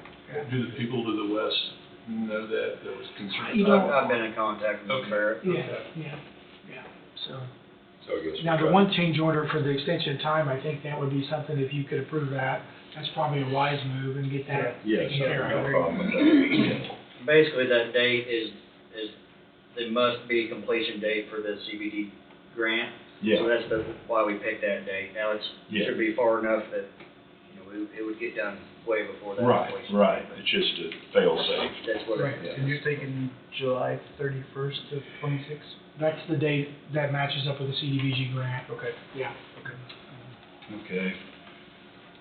Do the people to the west know that was concerned? You know- I've been in contact with Okay. Barrett. Yeah. So, So I guess. now the we're one change order for the extension of time, I think that would be something, if you could approve that, that's probably a wise move and get that Yes, taken care no of. problem with that. Basically, that date is the must-be completion date for the CBD grant. So Yeah, that's why we picked that date. Now, Yeah. should be far enough that, it would get done way before that right, completion. right. It's just a fail safe. That's what Right. it is. And you're thinking July 31st of 26? That's the date that matches up with the CDBG grant. Okay. Yeah. Okay.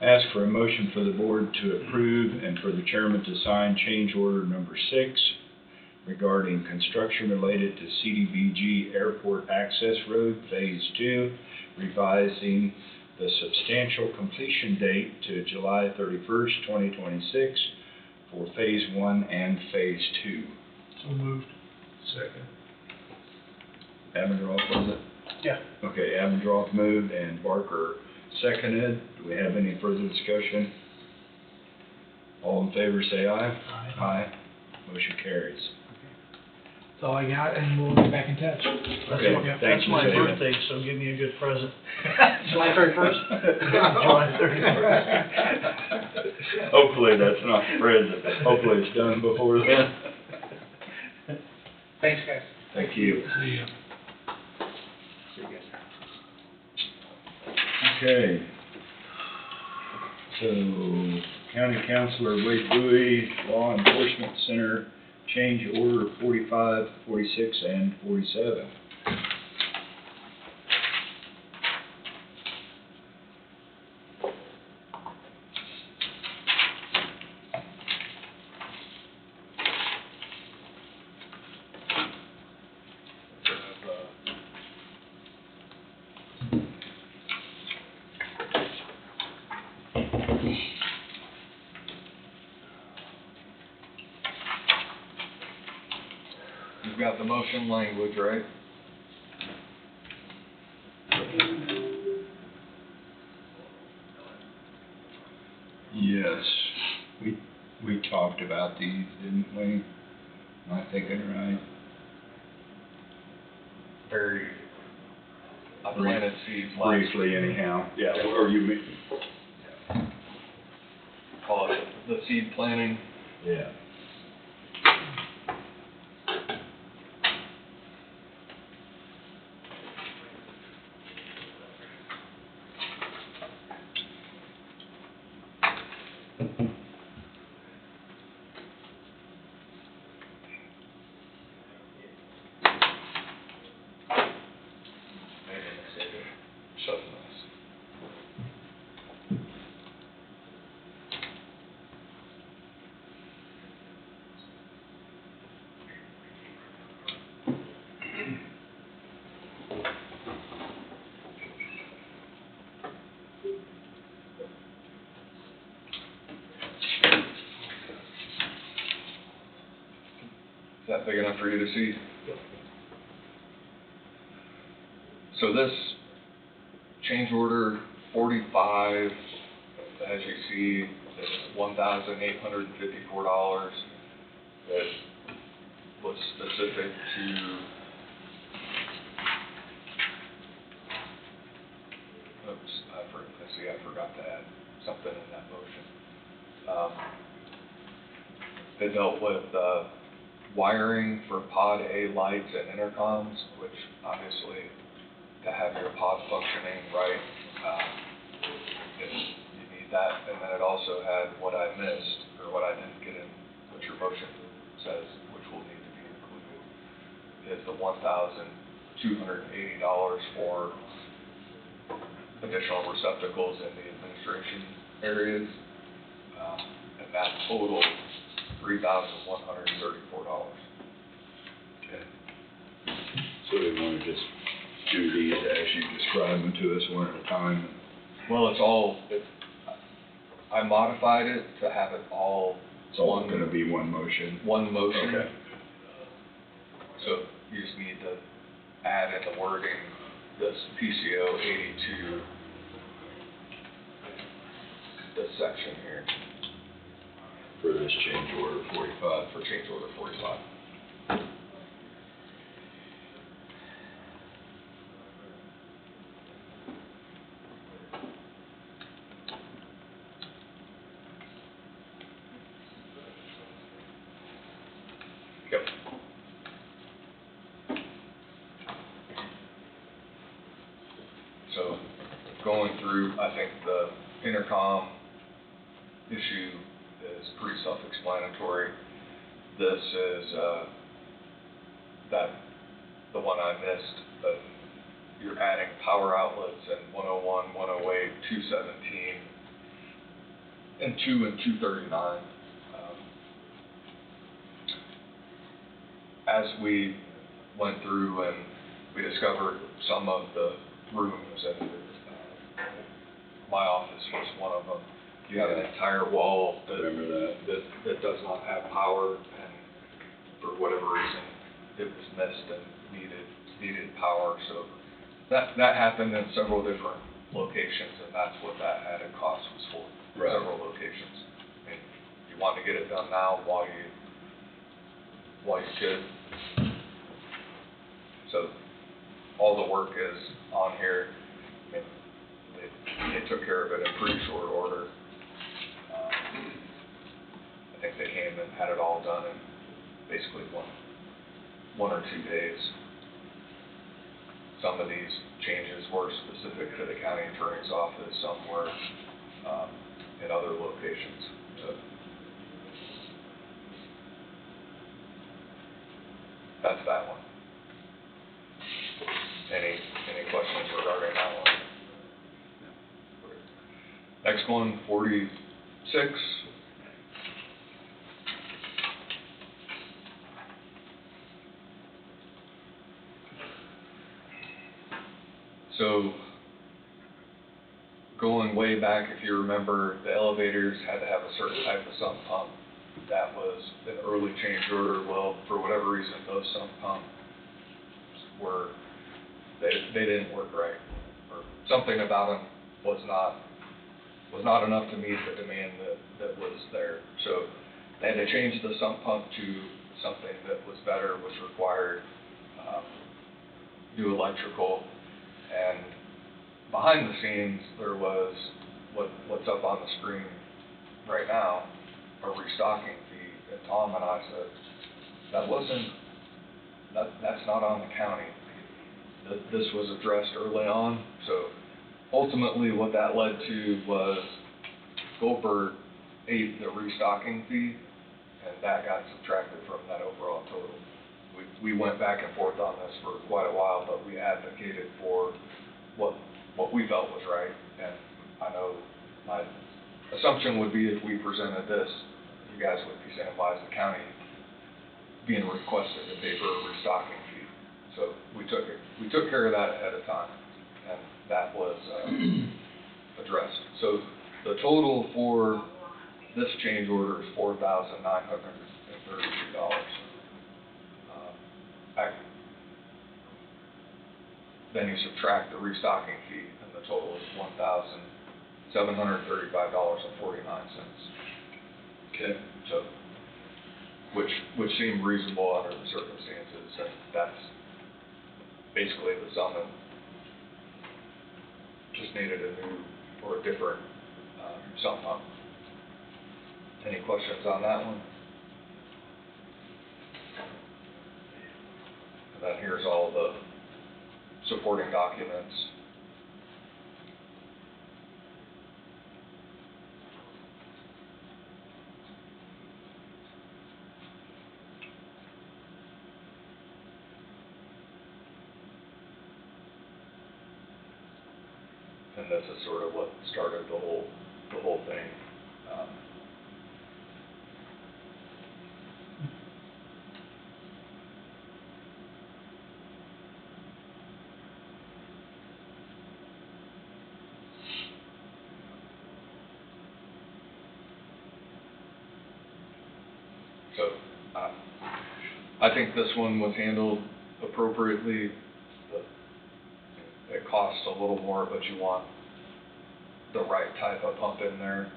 Ask for a motion for the board to approve and for the chairman to sign change order number 6 regarding construction related to CDBG Airport Access Road Phase 2, revising the substantial completion date to July 31st, 2026 for Phase 1 and Phase 2. So moved. Second. Abendroth, was it? Yeah. Okay, Abendroth moved and Barker seconded. Do we have any further discussion? All in favor, say aye. Aye. Aye. Motion carries. That's all I got, and we'll get back in touch. Okay, thank That's you, my David. birthday, so give me a good present. July 31st? July 31st. Hopefully that's not the present. Hopefully it's done before then. Thanks, guys. Thank you. See ya. Okay. So, County Councilor Wade Bowie, Law Enforcement Center, change order 45, 46, and 47. You've got the motion language, right? Yes, we talked about these, didn't we? Am I thinking right? Very, I planted seeds last. Briefly anyhow. Yeah, or you mean? Call it the seed planting. Yeah. Is that big enough for you to see? So this change order 45, as you see, is $1,854. That was specific to I forgot to add something in that motion. It dealt with wiring for Pod A lights and intercoms, which obviously, to have your pod functioning right, you need that. And then it also had what I missed, or what I didn't get in, what your motion says, which will need to be included, is the $1,280 for additional receptacles in the administration areas, and that total $3,134. Okay. So we want to just do these as you describe them to us one at a time? Well, I modified it to have it all. It's all going to be one motion? One motion. Okay. So you just need to add in the wording, this PCO 82, this section here. For this change order 45? For change order 45. Yep. So, going through, I think the intercom issue is pretty self-explanatory. This is the one I missed, but you're adding power outlets in 101, 108, 217, and 2 and 239. As we went through and we discovered some of the rooms, and my office was one of them. You have an entire wall that does not have power, and for whatever reason, it was missed and needed power. So that happened in several different locations, and that's what that added cost was for. Right. Several locations. And you want to get it done now while you could. So all the work is on here. They took care of it in pretty short order. I think they came and had it all done in basically one or 2 days. Some of these changes were specific to the county attorney's office, some were in other locations. So that's that one. Any questions regarding that one? Next one, 46. So, going way back, if you remember, the elevators had to have a certain type of sump pump. That was an early change order. Well, for whatever reason, those sump pumps they didn't work right, or something about them was not enough to meet the demand that was there. So they had to change the sump pump to something that was better, which required new electrical. And behind the scenes, there was what's up on the screen right now, a restocking fee. And Tom and I said, that's not on the county. This was addressed early on. So ultimately what that led to was Goldberg ate the restocking fee, and that got subtracted from that overall total. We went back and forth on this for quite a while, but we advocated for what we felt was right. And I know my assumption would be if we presented this, you guys would be saying, why is the county being requested to pay for a restocking fee? So we took care of that ahead of time, and that was addressed. So the total for this change order is $4,932. Then you subtract the restocking fee, and the total is $1,735.49. Okay. So, which seemed reasonable under the circumstances, and that's basically the sum, and just needed a new or a different sum up. Any questions on that one? And then here's all the supporting documents. And this is sort of what started the whole thing. So, I think this one was handled appropriately. It costs a little more, but you want the right type of pump in there.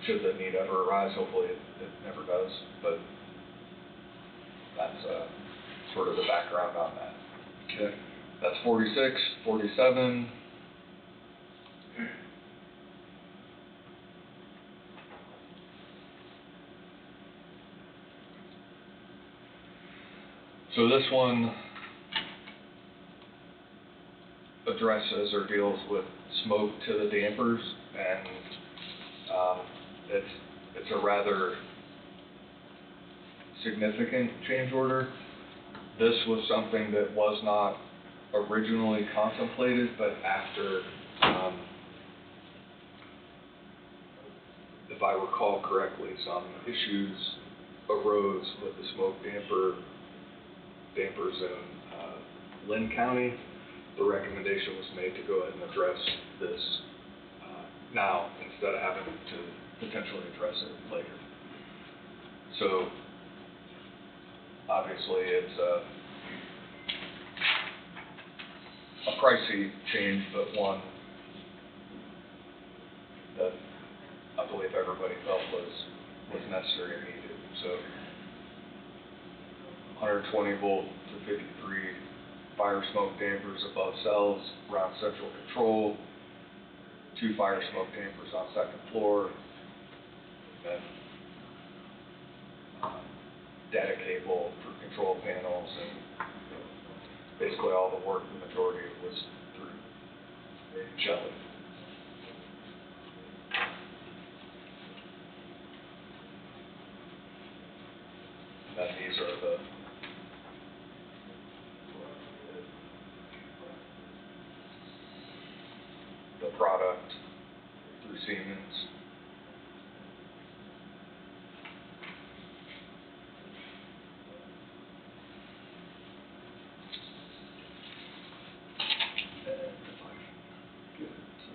Should the need ever arise, hopefully it never does, but that's sort of the background on that. Okay. That's 46, 47. So this one addresses or deals with smoke to the dampers, and it's a rather significant change order. This was something that was not originally contemplated, but after, if I recall correctly, some issues arose with the smoke dampers in Lynn County. The recommendation was made to go ahead and address this now instead of having to potentially address it later. So obviously it's a pricey change, but one that I believe everybody felt was necessary and needed. So 120 volt to 53 fire smoke dampers above cells around central control, 2 fire smoke dampers on second floor, then data cable for control panels, and basically all the work, the majority was through Shelley. And then these are the product through Siemens. And if I get it to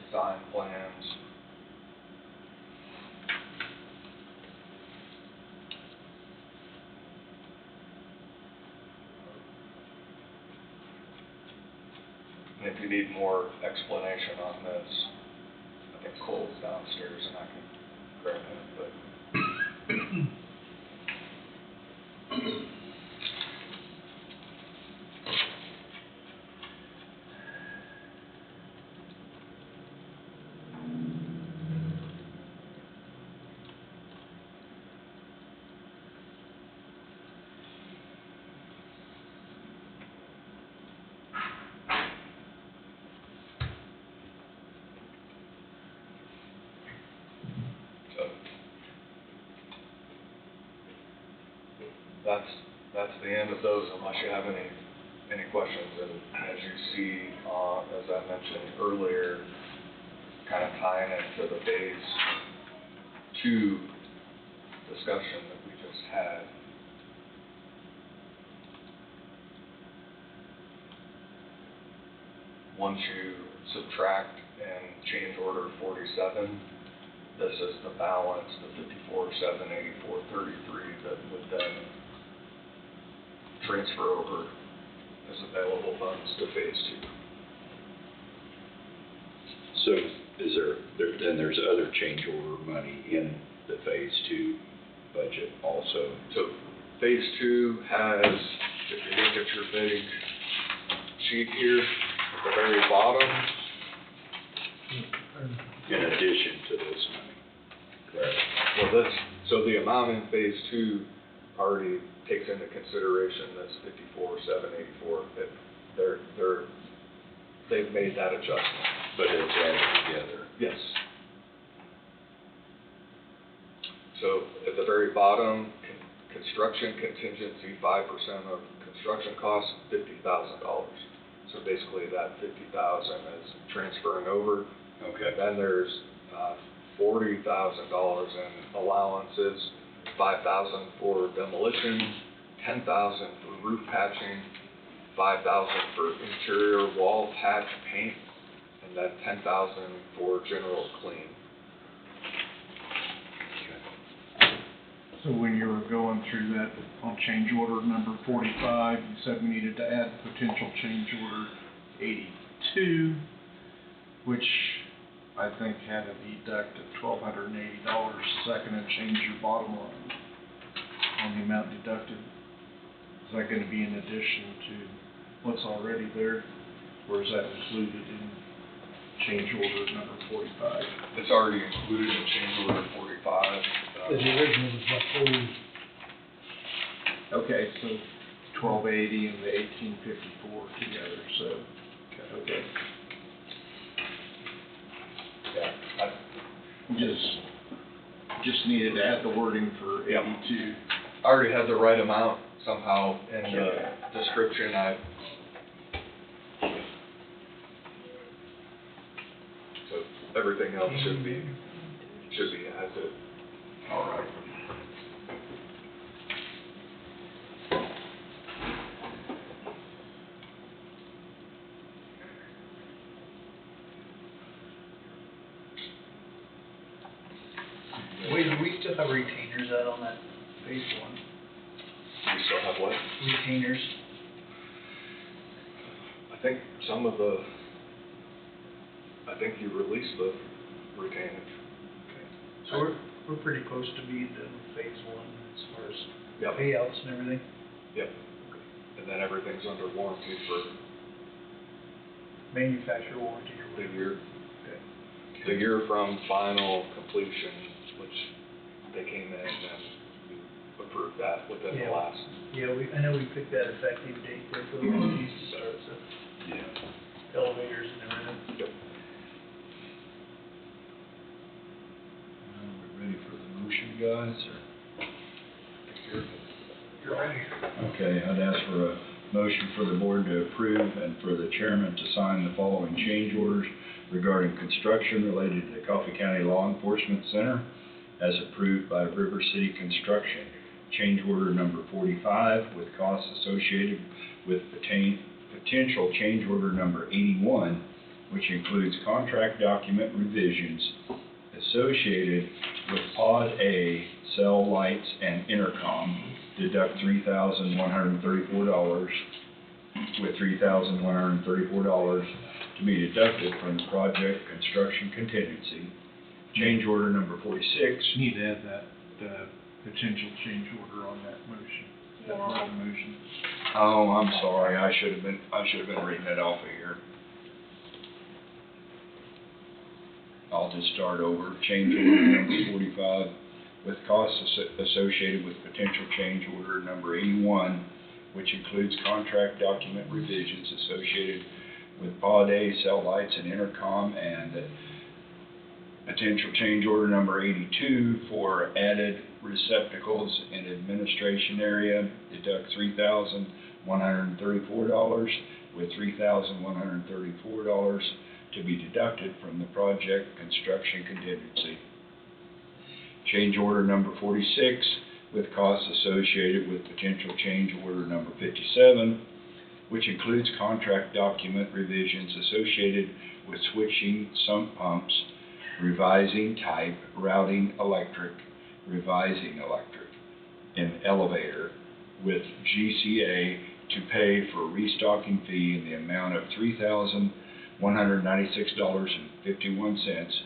design plans. And if you need more explanation on this, I think Cole's downstairs and I can grab him, but. That's the end of those, unless you have any questions. And as you see, as I mentioned earlier, kind of tying into the phase 2 discussion that we just had. Once you subtract and change order 47, this is the balance, the 54,784.33 that would then transfer over as available funds to phase two. So is then there's other change order money in the phase two budget also? So phase two has, if you look at your big sheet here, at the very bottom, In addition to this money? Correct. well, so the amount in phase two already takes into consideration this 54,784. They've made that adjustment. But it's added together? Yes. So at the very bottom, construction contingency, 5% of construction costs, $50,000. So basically that 50,000 is transferring over. Okay. Then there's $40,000 in allowances, 5,000 for demolition, 10,000 for roof patching, 5,000 for interior wall patch paint, and then 10,000 for general clean. So when you were going through that on change order number 45, you said we needed to add potential change order 82, which I think had a deduct of $1,280. Is that going to change your bottom line on the amount deducted? Is that going to be in addition to what's already there, or is that included in change order number 45? It's already included in change order 45. The original was what, 40? Okay, so 1280 and the 1854 together, so, okay. Yeah, Just needed to add the wording for 82. I already had the right amount somehow in the description. So everything else should be as it. All right. We still have retainers out on that phase one. We still have what? Retainers. I think I think you released the retainage. So we're pretty close to being done with phase one as far as Yep. payouts and everything. Yep. And then everything's under warranty for Manufacturer warranty or the whatever. year. The year from final completion, which they came in and we approved that within the Yeah. last. Yeah, I know we picked that effective date there for the warranties to start, so Yeah. elevators and everything. Yep. We're ready for the motion, guys, or? You're ready. Okay, I'd ask for a motion for the board to approve and for the chairman to sign the following change orders regarding construction related to the Coffee County Law Enforcement Center as approved by River City Construction. Change order number 45 with costs associated with potential change order number 81, which includes contract document revisions associated with Pod A, cell lights and intercom, deduct $3,134, with $3,134 to be deducted from the project construction contingency. Change order number 46. Need to add that, potential change order on that motion, that part of the motion. Oh, I'm sorry, I should have been reading it off of here. I'll just start over. Change order number 45 with costs associated with potential change order number 81, which includes contract document revisions associated with Pod A, cell lights and intercom, and potential change order number 82 for added receptacles in administration area, deduct $3,134, with $3,134 to be deducted from the project construction contingency. Change order number 46 with costs associated with potential change order number 57, which includes contract document revisions associated with switching sump pumps, revising type, routing electric, revising electric, and elevator, with GCA to pay for restocking fee in the amount of $3,196.51,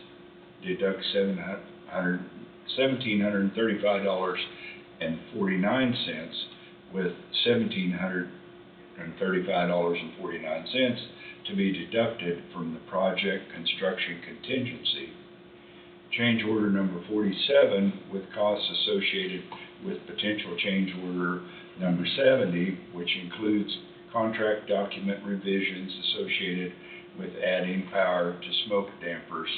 deduct $1,735.49, with $1,735.49 to be deducted from the project construction contingency. Change order number 47, with costs associated with potential change order number 70, which includes contract document revisions associated with adding power to smoke dampers,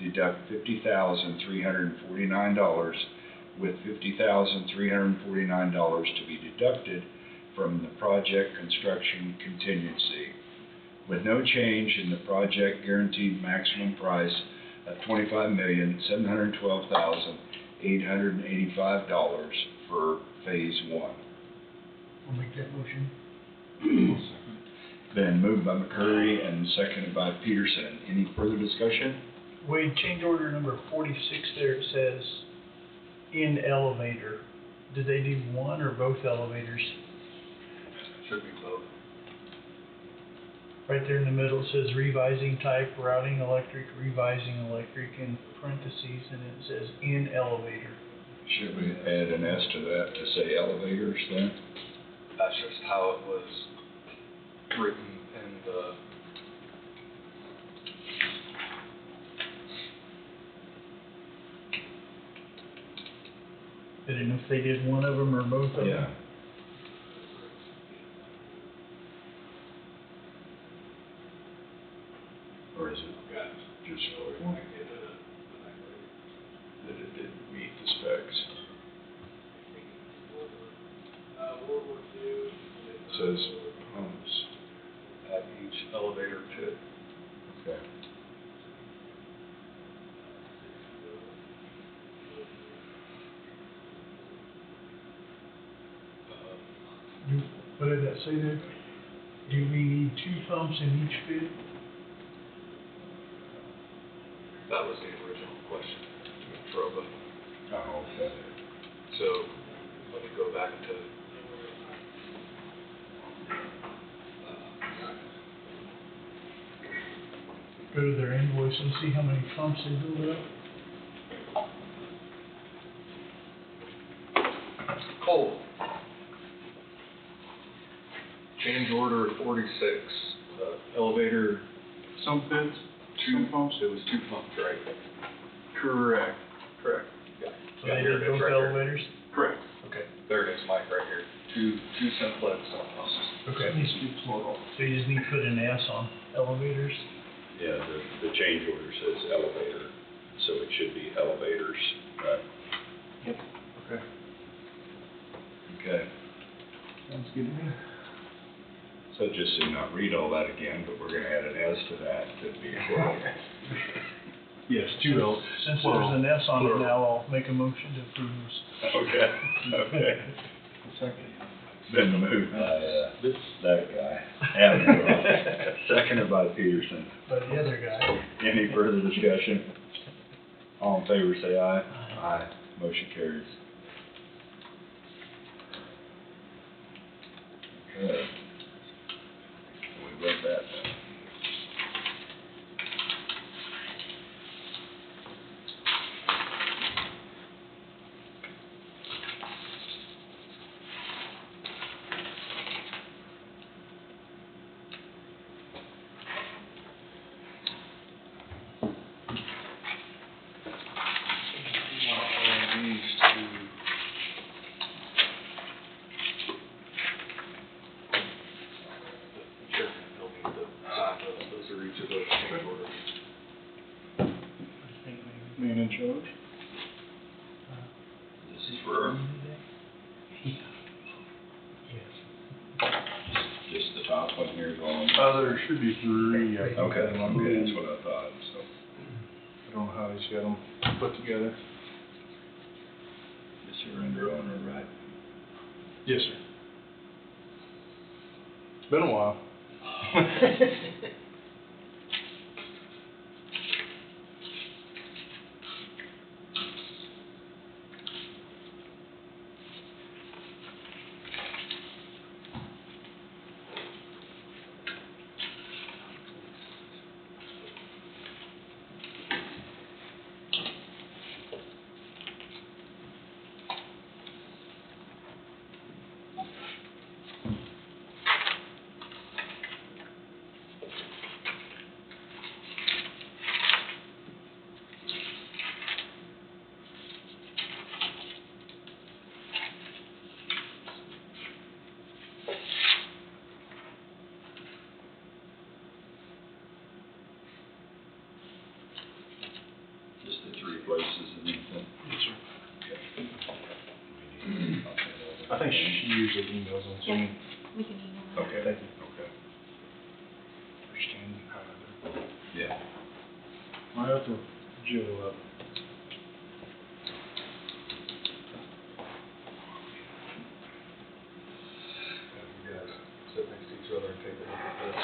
deduct $50,349, with $50,349 to be deducted from the project construction contingency, with no change in the project guaranteed maximum price of $25,712,885 for Phase 1. I'll make that motion. Been moved by McCurry and seconded by Peterson. Any further discussion? Wade, change order number 46 there, it says in elevator. Did they do one or both elevators? Should be both. Right there in the middle, it says revising type, routing electric, revising electric in parentheses, and it says in elevator. Should we add an S to that to say elevators then? That's just how it was written in the, I didn't know if they did one of them or both of them. Yeah. Or is it just for that it didn't meet the specs? It says pumps at each elevator pit. Okay. What did that say there? Do we need 2 pumps in each pit? That was the original question to Troba. Oh, okay. So, let me go back to, Go to their invoice and see how many pumps they build up. Cole. Change order 46, elevator. Some pits, some pumps? It was 2 pumps, right? Correct. Correct. Yeah. So they did both elevators? Correct. Okay, there it is, Mike, right here. Two simplex pumps. Okay. Needs to be plural. So you just need to put an S on elevators? Yeah, the change order says elevator, so it should be elevators, right? Yep. Okay. Okay. Sounds good to me. So just to not read all that again, but we're gonna add an S to that to be plural. Yes, 2 L. Since there's an S on it now, I'll make a motion to approve this. Okay, okay. Second. Been moved by, that guy, Avondale, seconded by Peterson. But the other guy. Any further discussion? All in favor, say aye. Aye. Motion carries. Okay. We read that then. Man in charge? This is for just the top one here going. There should be 3. I think. Okay, that's what I thought, so. I don't know how he's got them put together. This you're under owner, right? Yes, sir. It's been a while. replaces and anything? Yes, sir. I think she usually emails them to me. We can email them. Okay. Thank you. Okay. Understand how to do it. Yeah. I have to Jill up. You guys sit next to each other and take a look at this.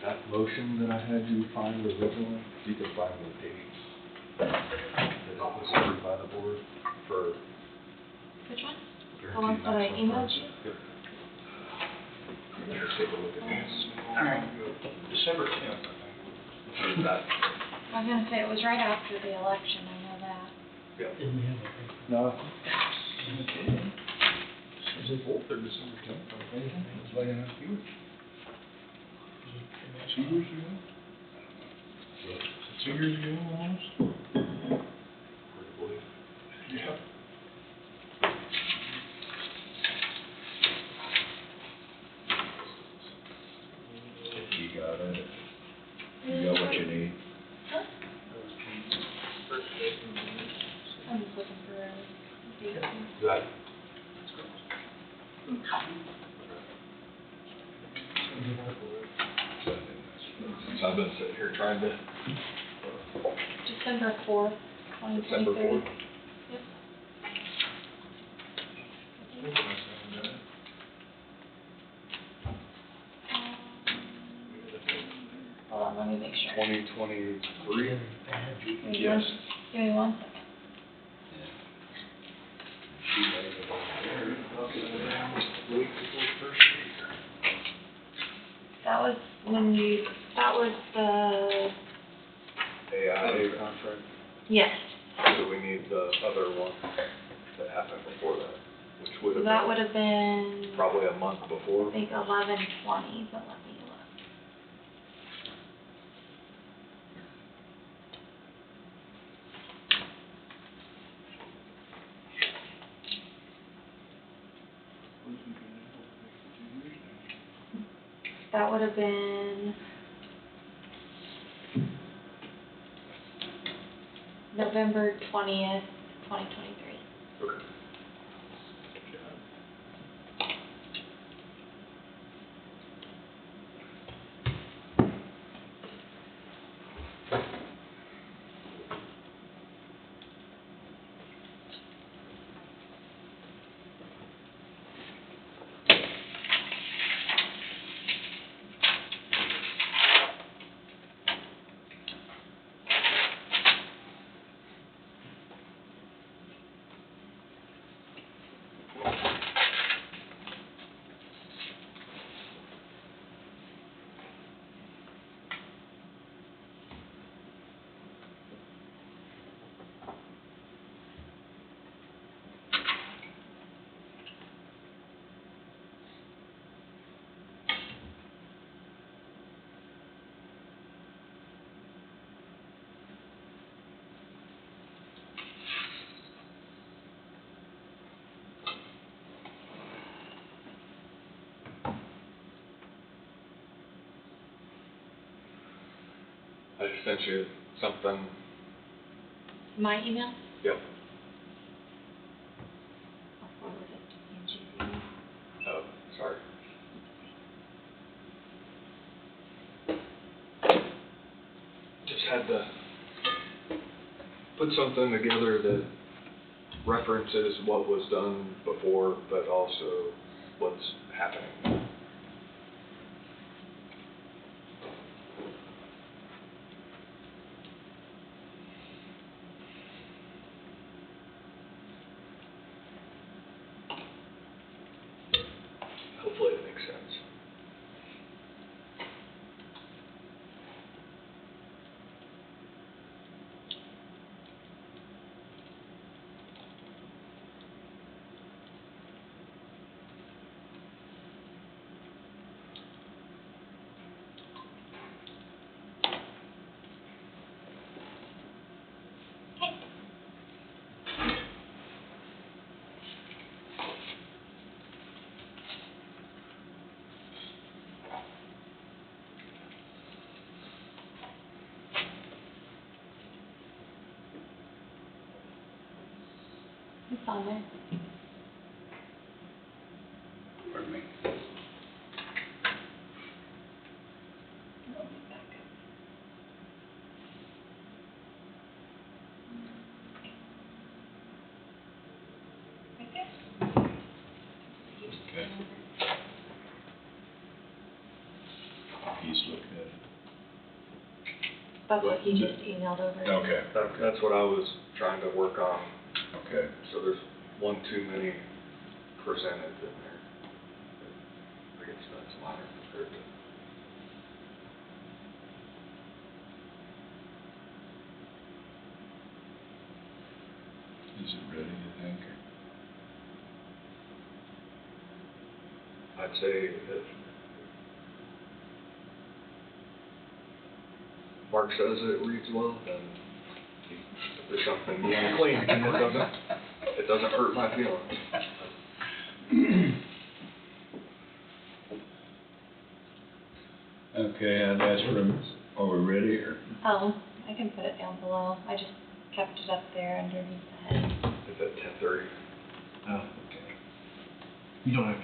That motion that I had you find originally, you can find the dates that was approved by the board for. Which one? The guaranteed ones that I maximum emailed price. you? Yep. Just take a look at this. All right. December 10th, I think. Is that? I was gonna say, it was right after the election, I know that. Yep. Didn't we have a, No. Is it 4th or December 10th? I think it's like in a few. 2 years ago? 2 years ago almost? Hard to believe. Yeah. You got it. You got what you need. Huh? I'm just looking for a date. That. So I've been sitting here trying to. December 4th, 2023. December 4th? Yep. Hold on, let me make sure. 2023? Give me Yes. Give me 1 second. That was when you, that was the, AIA contract, yes. so we need the other one that happened before that, which would have That would been have been, probably a month before. I think, 11/20, but let me look. That would have been November 20th, 2023. Okay. I just sent you something. My email? Yep. I'll forward it to Angie's email. Oh, sorry. Just had to put something together that references what was done before, but also what's happening now. Hopefully it makes sense. It's on there. Pardon me. Okay. He's looking at it. That's what he just emailed over. Okay. That's what I was trying to work on. Okay. So there's one too many percentage in there. I guess that's minor compared to. Is it ready, you think? I'd say if Mark says it reads well, then if there's something being clean, it doesn't hurt my feelings. Okay, I'd ask for a, are we ready, or? I can put it down below. I just kept it up there underneath the head. It's at 10:30. Oh, okay. You don't have to.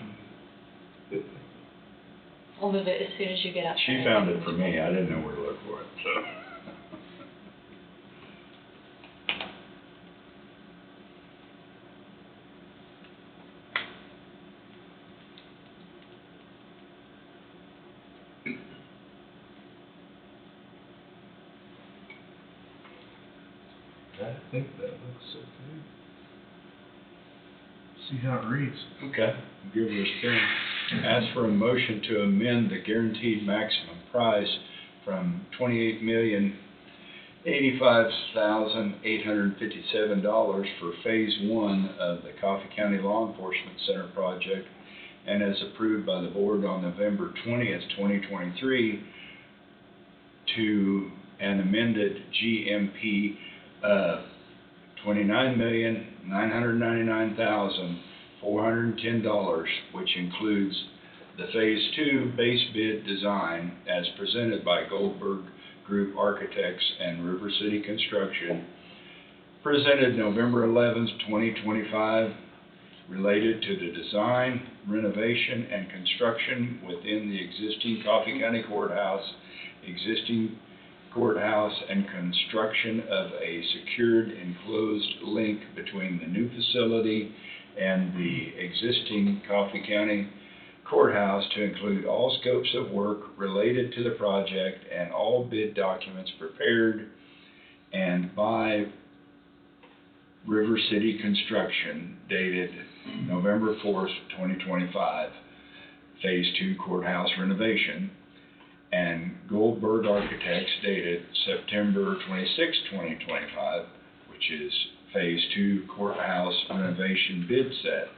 I'll move it as soon as you get up She there. found it for me, I didn't know where to look for it, so. I think that looks okay. See how it reads. Okay, give her a spin. Ask for a motion to amend the guaranteed maximum price from $28,085,857 for Phase 1 of the Coffee County Law Enforcement Center project, and as approved by the board on November 20th, 2023, to an amended GMP of $29,999,410, which includes the Phase 2 base bid design as presented by Goldberg Group Architects and River City Construction, presented November 11th, 2025, related to the design, renovation, and construction within the existing Coffee County Courthouse, and construction of a secured enclosed link between the new facility and the existing Coffee County Courthouse to include all scopes of work related to the project and all bid documents prepared and by River City Construction dated November 4th, 2025, Phase 2 Courthouse renovation, and Goldberg Architects dated September 26, 2025, which is Phase 2 Courthouse renovation bid set.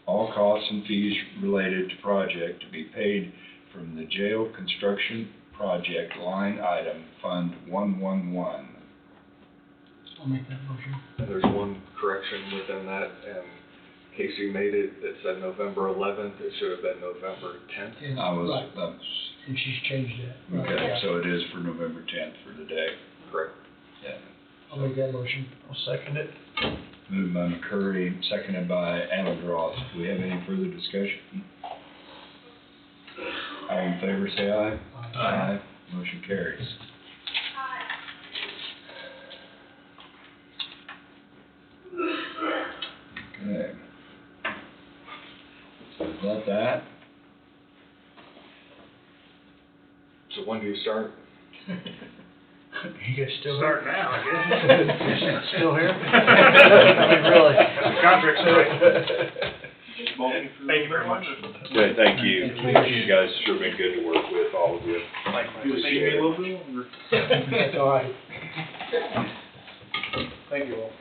All costs and fees related to project to be paid from the jail construction project line item Fund 111. I'll make that motion. And there's one correction within that, and Casey made it, it said November 11th, it should have been November 10th. And- I was, right. And she's changed that. Right. okay, so it is for November 10th for today. Correct. Yeah. I'll make that motion. I'll second it. Moved by McCurry, seconded by Allen-Roth. Do we have any further discussion? All in favor, say aye. Aye. Motion carries. Okay. Is that? So when do you start? You guys still Start here? now, I guess. Still here? Really? The contract's right. Thank you very much. Okay, thank you. You guys sure been good to work with, all of you. You see me a little bit longer. That's all right. Thank you all.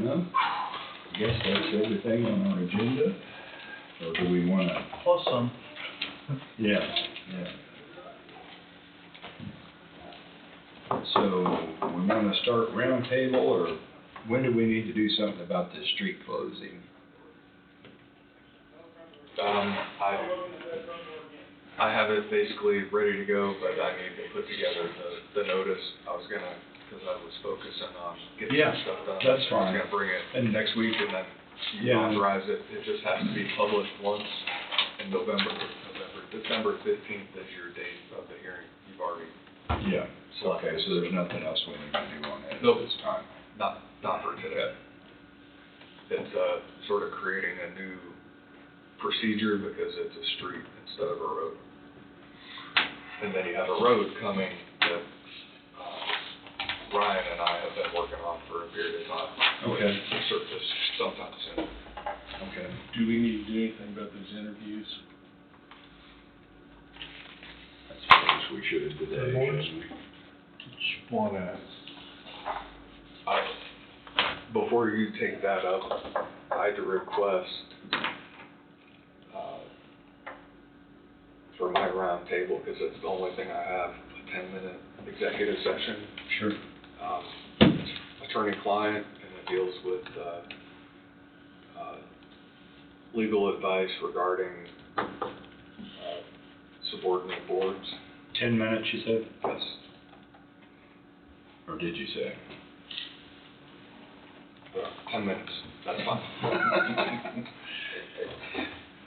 Well, I guess that's everything on our agenda, or do we wanna? Plus some. Yeah, yeah. So, we wanna start roundtable, or when do we need to do something about this street closing? I have it basically ready to go, but I need to put together the notice. I was gonna, because I was focusing on getting Yeah, some stuff done. that's I fine. was gonna bring it And- next week and then you Yeah. authorize it. It just has to be published once in December 15th is your date of the hearing. You've already Yeah, selected. okay, so there's nothing else we need to do on that at Nope. this time? Not for today. It's, sort of creating a new procedure because it's a street instead of a road. And then you have a road coming that, Ryan and I have been working on for a period of time. Okay. To surface sometime soon. Okay. Do we need to do anything about those interviews? I suppose we should today, shouldn't we? Just wanna, Before you take that up, I had to request, for my round table, because it's the only thing I have, a 10-minute executive session. Sure. Attorney-client, and it deals with, legal advice regarding, subordinate boards. 10 minutes, you said? Yes. Or did you say? 10 minutes, that's fine.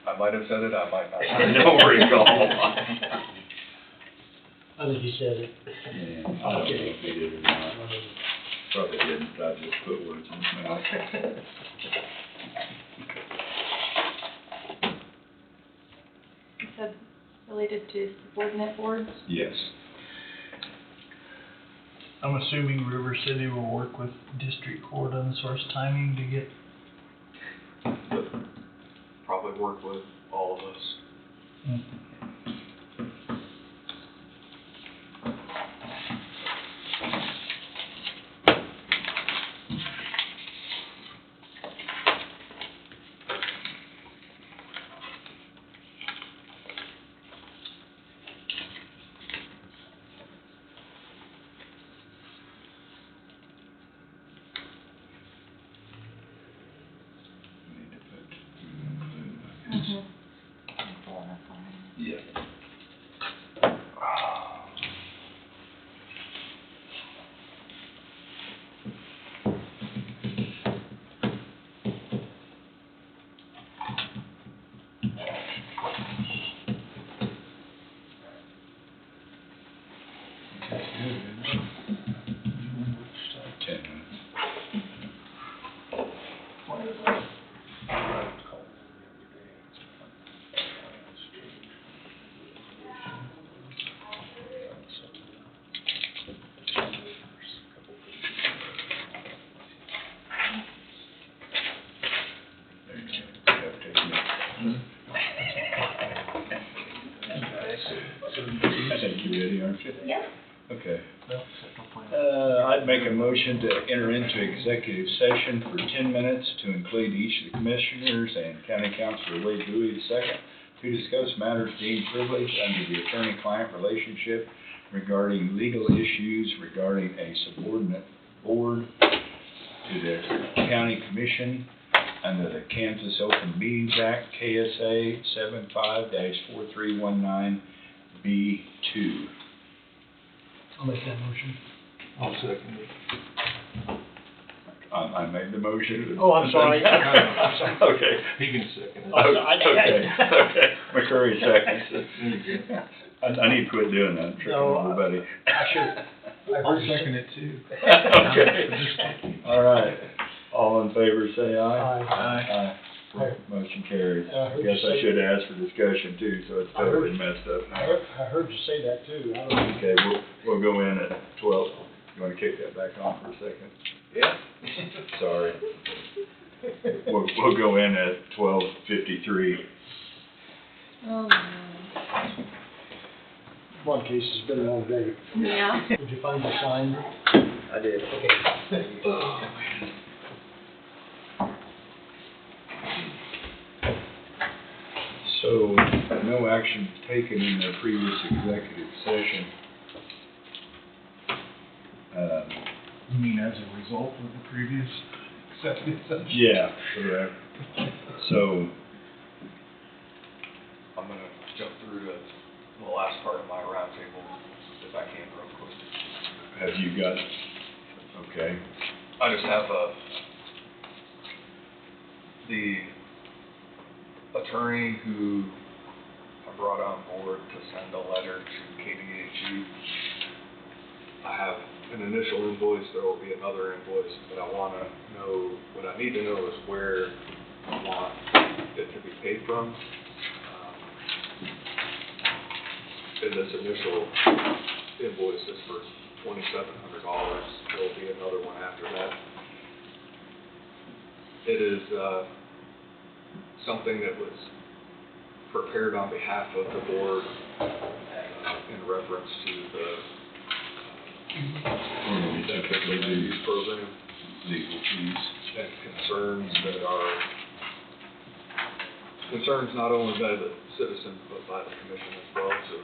I might have said it, I might not. I don't recall. I think you said it. Yeah, I don't know if they did or not. Probably didn't, I just put words in his mouth. You said related to subordinate boards? Yes. I'm assuming River City will work with district court on the source timing to get. Probably work with all of us. Yeah. I think you're ready, aren't you? Yep. Okay. I'd make a motion to enter into executive session for 10 minutes to include each of the commissioners and county councilor Wade Bowie II to discuss matters deemed privileged under the attorney-client relationship regarding legal issues regarding a subordinate board to the county commission under the Kansas Open Meetings Act, KSA 75-4319B2. I'll make that motion. I'll second it. I made the motion. Oh, I'm sorry. Okay. He can second it. Okay. McCurry seconds. I need to quit doing that, tricking everybody. I'll second it too. Okay. All right. All in favor, say aye. Aye. Aye. Motion carries. I I heard guess you I say- should ask for discussion too, so it's totally messed up now. I heard you say that too. I don't know. Okay, we'll go in at 12. You wanna kick that back on for a second? Yeah. Sorry. We'll go in at 12:53. Oh, Come on, Casey, it's been a long day. yeah. Did you find the sign? I did. Okay. So, no action taken in the previous executive session. You mean as a result of the previous executive session? Yeah, correct. So, I'm gonna jump through to the last part of my roundtable, if I can, real quick. Have you got, okay, I just have the attorney who I brought on board to send a letter to KDHE. I have an initial invoice, there will be another invoice, but I wanna know, what I need to know is where I want it to be paid from. And this initial invoice is for $2,700, there will be another one after that. It is, something that was prepared on behalf of the board, in reference to the use program. legal fees? And concerns that are, concerns not only by the citizens, but by the commission as well, so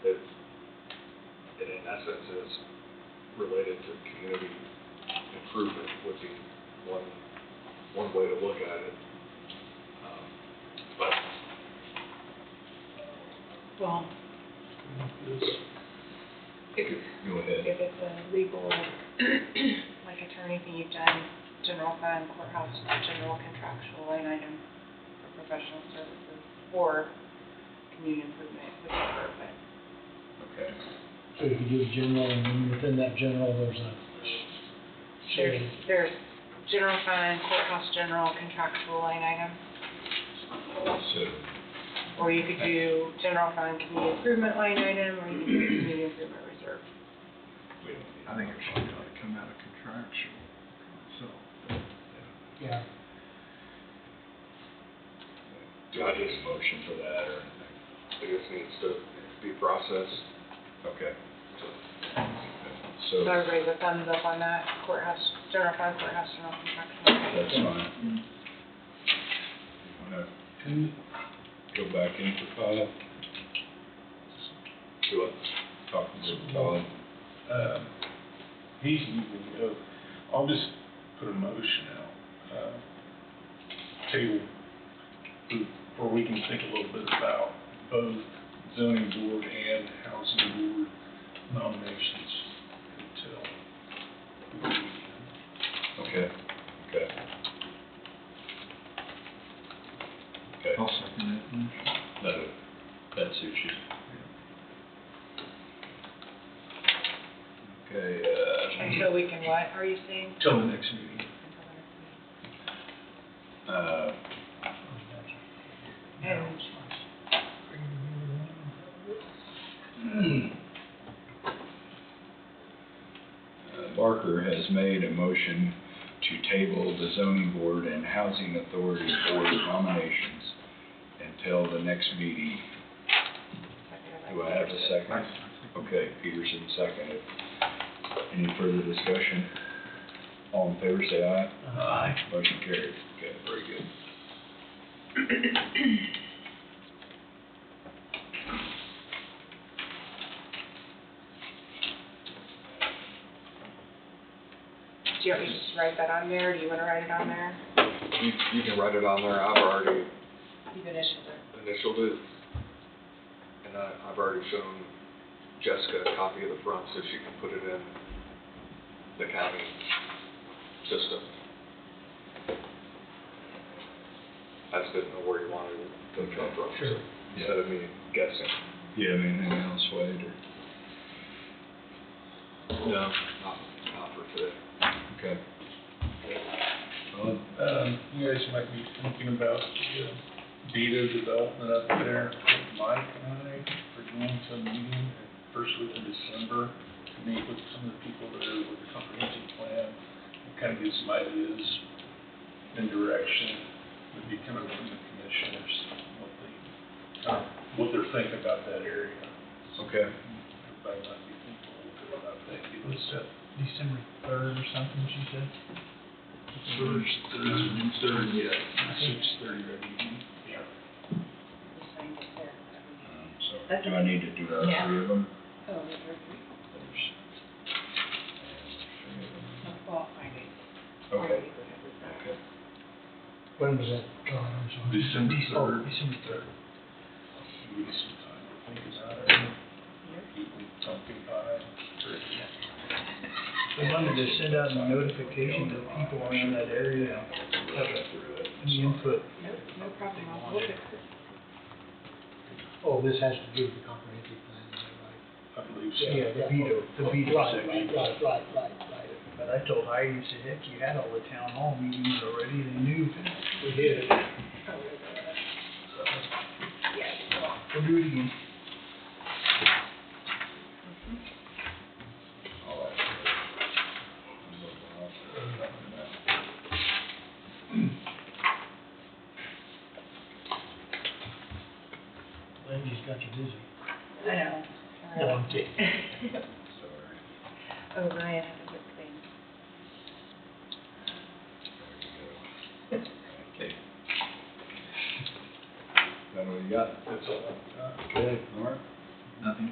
it in essence is related to community improvement would be one way to look at it. But Well, Go ahead. if it's a legal, like attorney fee, you've done general fund, courthouse, general contractual line item for professional services, or community improvement, whichever, but. Okay. So you could do general, and then within that general, there's a There's general fund, courthouse general, contractual line item, So, or you could do general fund, community improvement line item, or you could do community improvement reserve. I think it should probably come out of contractual, so. Yeah. do I need a motion for that or anything? it just needs to be processed. Okay. So So, everybody's a thumbs up on that, courthouse, general fund, courthouse general contractual. that's fine. Wanna go back into Todd? Do it. Talk with Todd. He's leaving, I'll just put a motion out, table, where we can think a little bit about both zoning board and housing board nominations until the weekend. Okay, okay. Okay. I'll second that. That suits you. Okay, Until we can what, are you saying? Till the next meeting. And Barker has made a motion to table the zoning board and housing authority board nominations until the next meeting. Do I have a second? Okay, Peterson seconded. Any further discussion? All in favor, say aye. Aye. Motion carried. Okay, very good. do you want me to just write that on there, or do you wanna write it on there? You can write it on there, I've already You've initialed it. initialed it, and I've already shown Jessica a copy of the front so she can put it in the county system. I just didn't know where you wanted it to come from, Sure. instead of me guessing. You have anything else, Wade, or? No, not for today. Okay. You guys might be thinking about the data development up there with Mike and I for going to a meeting first week in December to meet with some of the people that are with the comprehensive plan and kind of get some ideas and direction, maybe coming from the commissioners, what they're thinking about that area. Okay. Everybody might be thinking a little bit about that. What's that, December 3rd or something, she said? First, third, yeah, 6:30 that evening. Yeah. So, do I need to do all three of them? Oh, there are three. There's three of them. Well, I did. Okay. Okay. When was that, John? I'm sorry. December 3rd. December 3rd. give you some time to think about it. Eat pumpkin pie, turkey. We wanted to send out a notification to people around that area and have any input. No problem, we'll fix it. Oh, this has to do with the comprehensive plan, is that right? I believe so. Yeah, the veto Right, section. right. But I told Heidi, said, heck, you had all the town hall meetings already, they knew. We did. We'll do it again. Lindsay's got you busy. I know. No, I'm kidding. Oh, Ryan has a quick thing. Okay. That what you got? That's all I've got. Okay, all right. Nothing.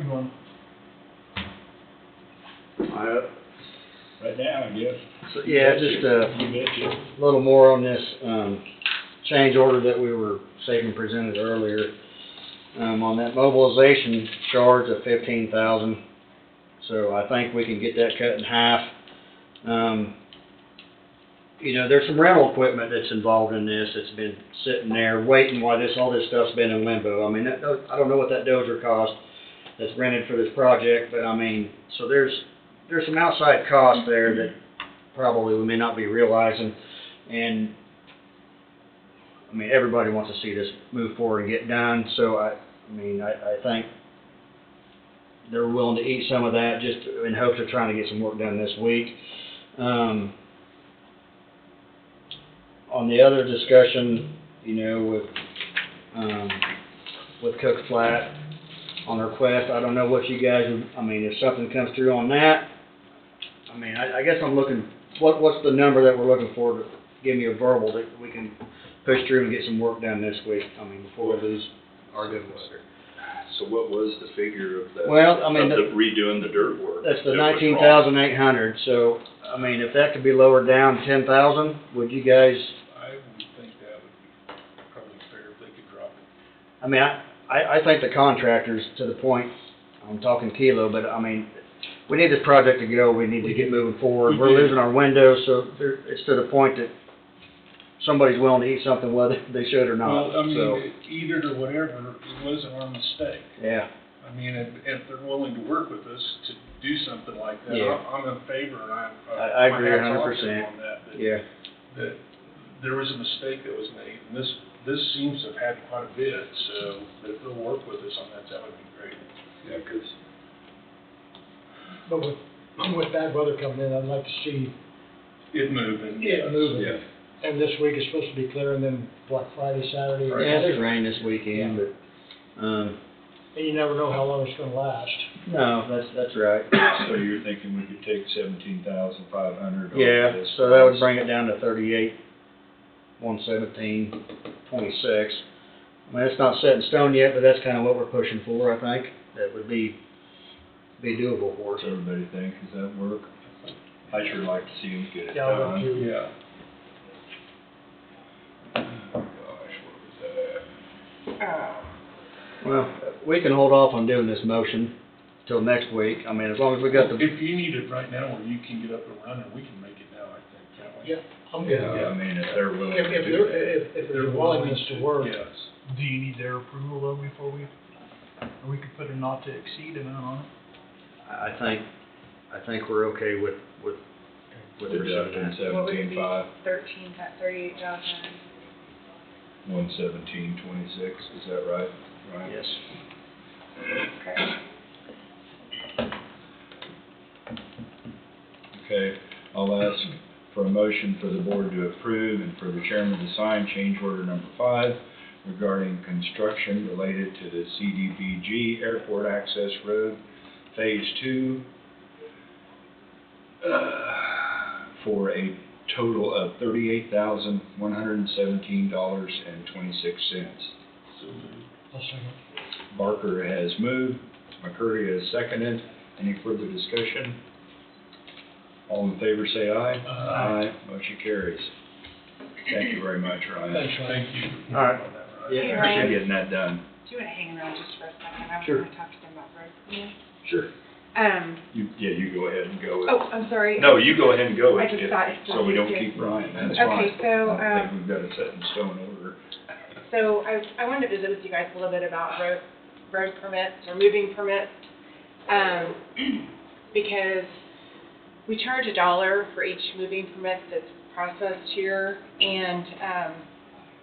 You want? Right now, I guess. So, yeah, just You betcha. a little more on this, change order that we were saving presented earlier. On that mobilization charge of 15,000. So I think we can get that cut in half. You know, there's some rental equipment that's involved in this. It's been sitting there waiting while all this stuff's been in limbo. I mean, I don't know what that dozer cost that's rented for this project, but I mean, so there's some outside costs there that probably we may not be realizing. And I mean, everybody wants to see this move forward and get done. So I think they're willing to eat some of that just in hopes of trying to get some work done this week. On the other discussion, you know, with Cook Flat on their request, I don't know what you guys would, I mean, if something comes through on that, I mean, I guess I'm looking, what's the number that we're looking for to give me a verbal that we can push through and get some work done this week, I mean, before we lose our good weather. So what was the figure of the, Well, I mean, of the redoing the dirt work? That's the that was wrong? 19,800, so, I mean, if that could be lowered down 10,000, would you guys, I would think that would be probably fair if they could drop it. I mean, I think the contractors, to the point, I'm talking Kilo, but I mean, we need this project to go, we need to get moving forward, we're losing our window, so it's to the point that somebody's willing to eat something whether they should or not, Well, I so, mean, eat it or whatever, it wasn't our mistake. yeah. I mean, if they're willing to work with us to do something like that, Yeah. I'm in favor, and I agree my hat's off to 100%. them on that. Yeah. That there was a mistake that was made, and this seems to have had quite a bit, so if they'll work with us on that would be great. Yeah, 'cause But with bad weather coming in, I'd like to see It moving. it moving. yeah. And this week is supposed to be clear, and then, what, Friday, Saturday? Yeah, there's rain this weekend, but, And you never know how long it's gonna last. no, that's right. So you're thinking we could take 17,500 off Yeah, this? so that would bring it down to 38,117.26. I mean, it's not set in stone yet, but that's kind of what we're pushing for, I think. That would be doable for us. What's everybody think? Does that work? I sure like to see them get it Yeah, I would done. too. Yeah. Oh, gosh, what was that? Well, we can hold off on doing this motion till next week. I mean, as long as we got the, If you need it right now, or you can get up and running, we can make it now, I think, can't we? Yeah, I'm good. Yeah, I mean, if they're willing If to do there, that. if there's a willingness to work, Yes. Do you need their approval though before or we could put a not to exceed amount on it? I think we're okay with Deducting What would it be? 17,500, 38,000. 117.26, is that right? Right. Yes. Okay. Okay, I'll ask for a motion for the board to approve and for the chairman to sign change order number 5 regarding construction related to the CDBG Airport Access Road Phase 2 for a total of $38,117.26. I'll second. Barker has moved, McCurdy has seconded. Any further discussion? All in favor say aye. Aye. Motion carries. Thank you very much, Ryan. Thanks, Ryan. Thank you. All right. Yeah. Appreciate getting that done. Do you want to hang around just for a second? I was Sure. going to talk to them about road permits. Sure. You go ahead and go. Oh, I'm sorry. No, you go ahead and go. I just thought it So we don't was keep Ryan, that's Okay, fine. so, I think we've got it set in stone order. So I wanted to visit with you guys a little bit about road permits or moving permits. Because we charge $1 for each moving permit that's processed here, and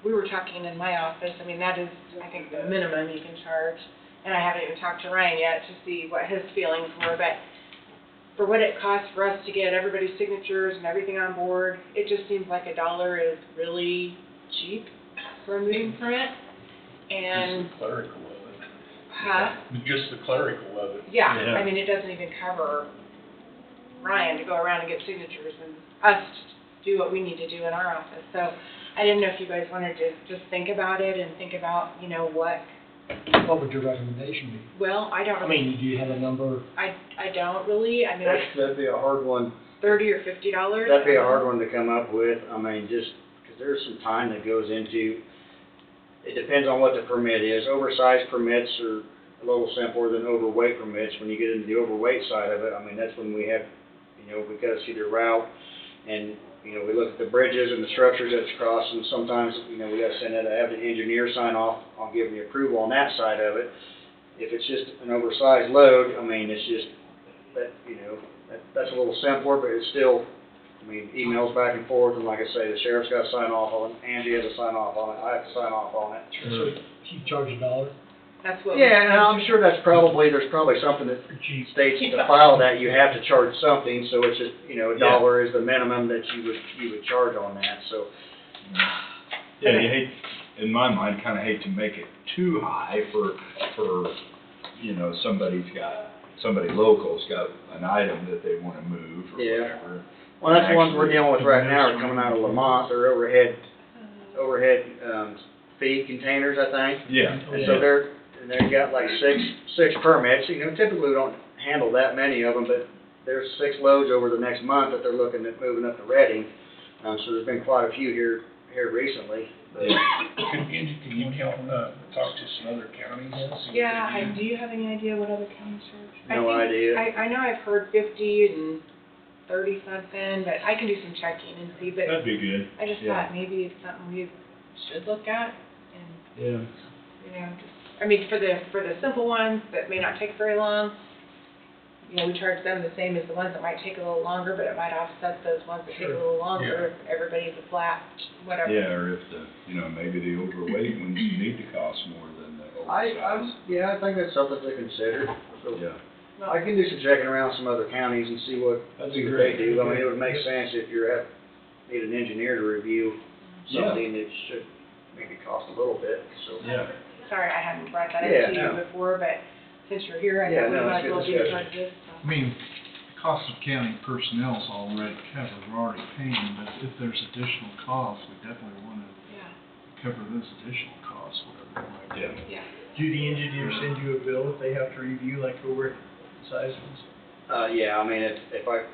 we were talking in my office, I mean, that is, I think, the minimum you can charge, and I haven't even talked to Ryan yet to see what his feelings were, but for what it costs for us to get everybody's signatures and everything on board, it just seems like $1 is really cheap for a moving permit, and... Just the clerical of it. Huh? Just the clerical of it. Yeah, I mean, it doesn't even cover Ryan to go around and get signatures and us to do what we need to do in our office. So I didn't know if you guys wanted to just think about it and think about, you know, what, would your recommendation be? well, I don't I really, mean, do you have a number? I don't really, I mean, That'd be a hard one. $30 or $50. That'd be a hard one to come up with. I mean, just, because there's some time that goes into, it depends on what the permit is. Oversized permits are a little simpler than overweight permits. When you get into the overweight side of it, I mean, that's when we have, you know, we gotta see the route, and, you know, we look at the bridges and the structures that's crossed, and sometimes, you know, we gotta send it, have the engineer sign off on giving the approval on that side of it. If it's just an oversized load, I mean, it's just, that, you know, that's a little simpler, but it's still, I mean, emails back and forth, and like I say, the sheriff's gotta sign off on it, Angie has to sign off on it, I have to sign off on it. So you charge $1? That's what. Yeah, and I'm sure there's probably something that states to file that you have to charge something, so it's just, you know, $1 is the minimum that you would charge on that, so. Yeah, you hate, in my mind, kinda hate to make it too high for, you know, somebody local's got an item that they wanna move or Yeah. whatever. Well, that's the ones we're dealing with right now, are coming out of Lamont, they're overhead feed containers, I think. Yeah. And so they've got like six permits, you know, typically we don't handle that many of them, but there's 6 loads over the next month that they're looking at moving up to Reading. So there's been quite a few here recently. Angie, can you talk to some other counties? and see what Yeah, they do? do you have any idea what other counties charge? No idea. I know I've heard 50 and 30 something, but I can do some checking and see, but That'd be good. I just thought maybe it's something we should look at and, Yeah. you know, just, I mean, for the simple ones that may not take very long, you know, we charge them the same as the ones that might take a little longer, but it might offset those ones that take a little longer if everybody's a flat, whatever. Yeah, or if maybe the overweight ones need to cost more than the oversized. I think that's something to consider. So Yeah. I can do some checking around some other counties and see what That'd be they great. do. I mean, it would make sense if need an engineer to review something that should maybe cost a little bit, so. Yeah. Sorry, I hadn't brought that Yeah, up to you no. before, but since you're here, I Yeah, thought we no, might it's as well good be a discussion. part of this. I mean, the cost of county personnel's already covered, we're already paying, but if there's additional costs, we definitely wanna cover those additional costs, whatever it might be. Yeah. Do the engineers send you a bill if they have to review like oversized ones? Yeah, I mean, if I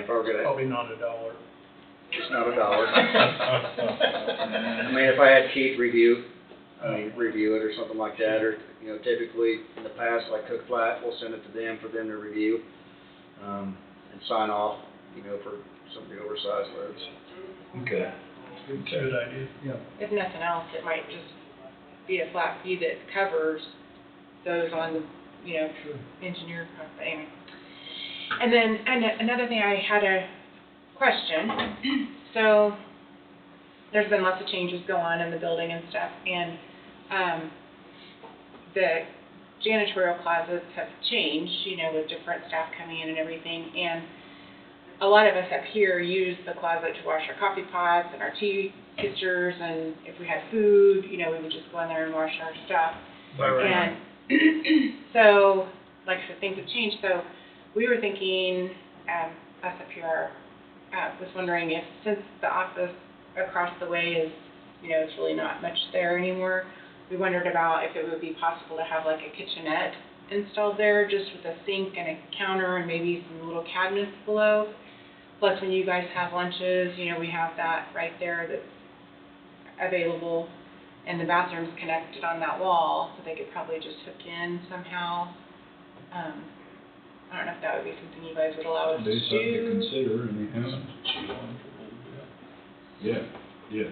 were gonna, Probably not $1. it's not $1. I mean, if I had Keith review it or something like that, or, you know, typically in the past, like Cook Flat, we'll send it to them for them to review, and sign off, you know, for some of the oversized loads. Okay. It's a good idea. Yeah. If nothing else, it might just be a flat fee that covers those on, you know, engineer cost, but anyway. And then, another thing, I had a question. So, there's been lots of changes go on in the building and stuff, and, the janitorial closets have changed, you know, with different staff coming in and everything, and a lot of us up here use the closet to wash our coffee pots and our tea pitchers, and if we had food, you know, we would just go in there and wash our stuff. And so, like I said, things have changed, so we were thinking, us up here, was wondering if, since the office across the way is, you know, it's really not much there anymore, we wondered about if it would be possible to have like a kitchenette installed there, just with a sink and a counter and maybe some little cabinets below. Plus, when you guys have lunches, you know, we have that right there that's available. and the bathroom's connected on that wall, so they could probably just hook in somehow. I don't know if that would be something you guys would allow us to There's something to do. consider, anyhow. Yeah, yeah.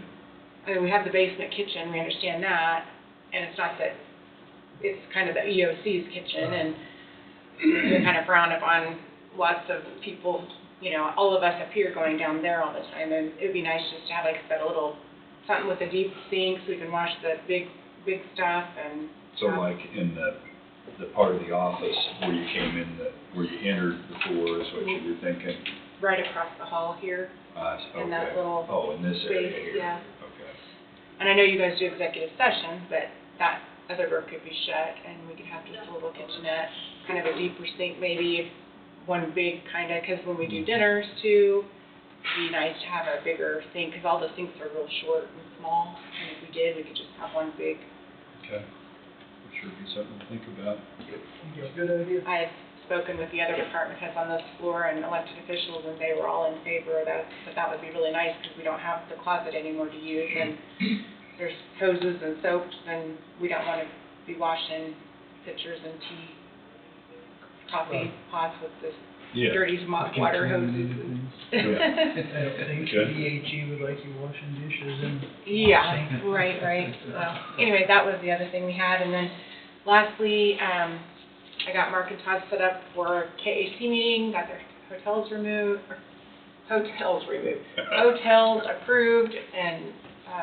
I mean, we have the basement kitchen, we understand that, and it's not that, it's kind of the EOC's kitchen, and we kind of frown upon lots of people, you know, all of us up here going down there all the time, and it would be nice just to have, like I said, a little, something with a deep sink, so we can wash the big stuff, and. So like in the part of the office where you came in, where you entered before is what you were thinking? Right across the hall here, in that Okay. little Oh, in this area space, here? yeah. Okay. And I know you guys do executive sessions, but that other door could be shut, and we could have just a little kitchenette, kind of a deeper sink, maybe one big kind of, because when we do dinners too, it'd be nice to have a bigger sink, because all the sinks are real short and small, and if we did, we could just have one big. Okay. Sure be something to think about. Good idea. I had spoken with the other department heads on this floor and elected officials, and they were all in favor of that, but that would be really nice, because we don't have the closet anymore to use, and there's hoses and soaps, and we don't want to be washing pitchers and tea, coffee pots with this dirty water hoses. I don't think DHE would like you washing dishes and. Yeah, right. So, anyway, that was the other thing we had, and then lastly, I got Mark and Todd set up for KAC meeting, got their hotels approved, and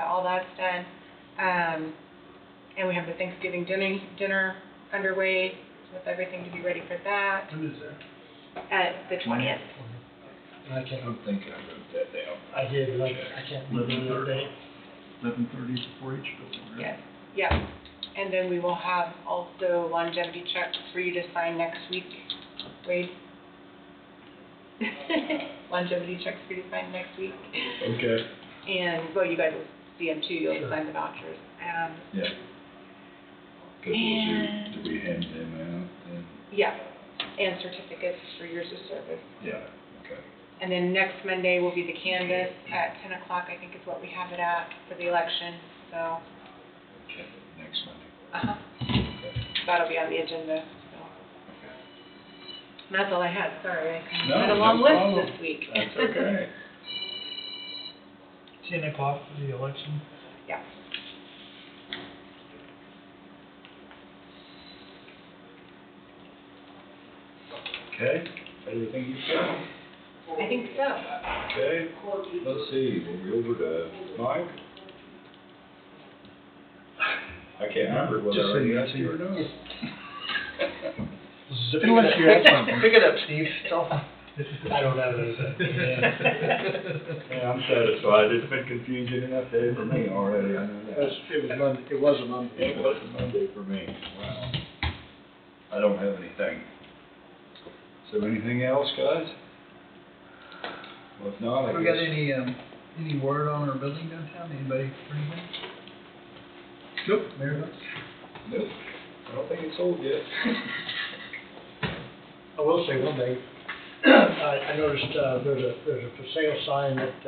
all that's done. And we have the Thanksgiving dinner underway with everything to be ready for that. When is that? At the 20th. I can't, I don't think I wrote that down. I did, but I can't remember the date. 11:30 for each building, right? Yes, yeah. And then we will have also longevity checks for you to sign next week, Wade. Longevity checks for you to sign next week. Okay. And, well, you guys will see them too, you'll Sure. sign the vouchers. Yeah. Because And- do we hand them out then? Yeah, and certificates for years of service. Yeah, okay. And then next Monday will be the canvass at 10 o'clock, I think is what we have it at for the election, so. Okay, next Monday. Uh-huh. Okay. That'll be on the agenda, so. And that's all I had, sorry, I No, had a no long problem. list this week. That's okay. 10 o'clock for the election. Yeah. Okay, everything you've got? I think so. Okay, let's see, we'll be over to Mike. I can't remember whether I already asked you or not. Unless you have something. Pick it up, Steve. It's all. I don't have anything. Yeah, I'm satisfied, it's been confusing enough day for me already, I know that. It was a Monday. It was a Monday for me, wow. I don't have anything. So anything else, guys? Well, if not, I We got guess. any word on our building downtown? Anybody for anything? Nope. Mayor? Nope, I don't think it's sold yet. I will say one thing. I noticed, there's a for sale sign at,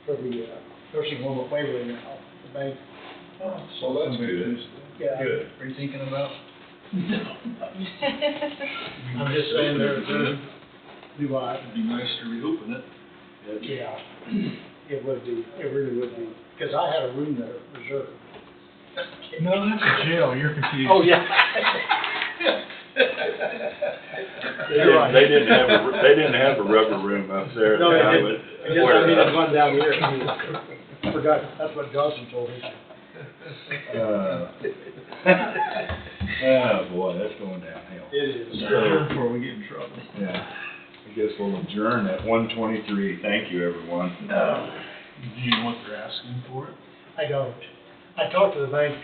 for the, nursing home at Waverly now, the bank. Well, that's good. Yeah. Good. Are you thinking about? I'm just saying do I? It'd be nice to reopen it. Yeah, it would be, it really would be, because I had a room there reserved. No, that's a jail, you're confused. Oh, yeah. You're right. They didn't have a rubber room up there. No, now, they didn't. but- I mean, there's one down here. I forgot, that's what Johnson told me. Oh, boy, that's going downhill. It is. Before we get in trouble. Yeah. I guess we'll adjourn at 1:23. Thank you, everyone. Do you know what they're asking for it? I don't. I talked to the bank,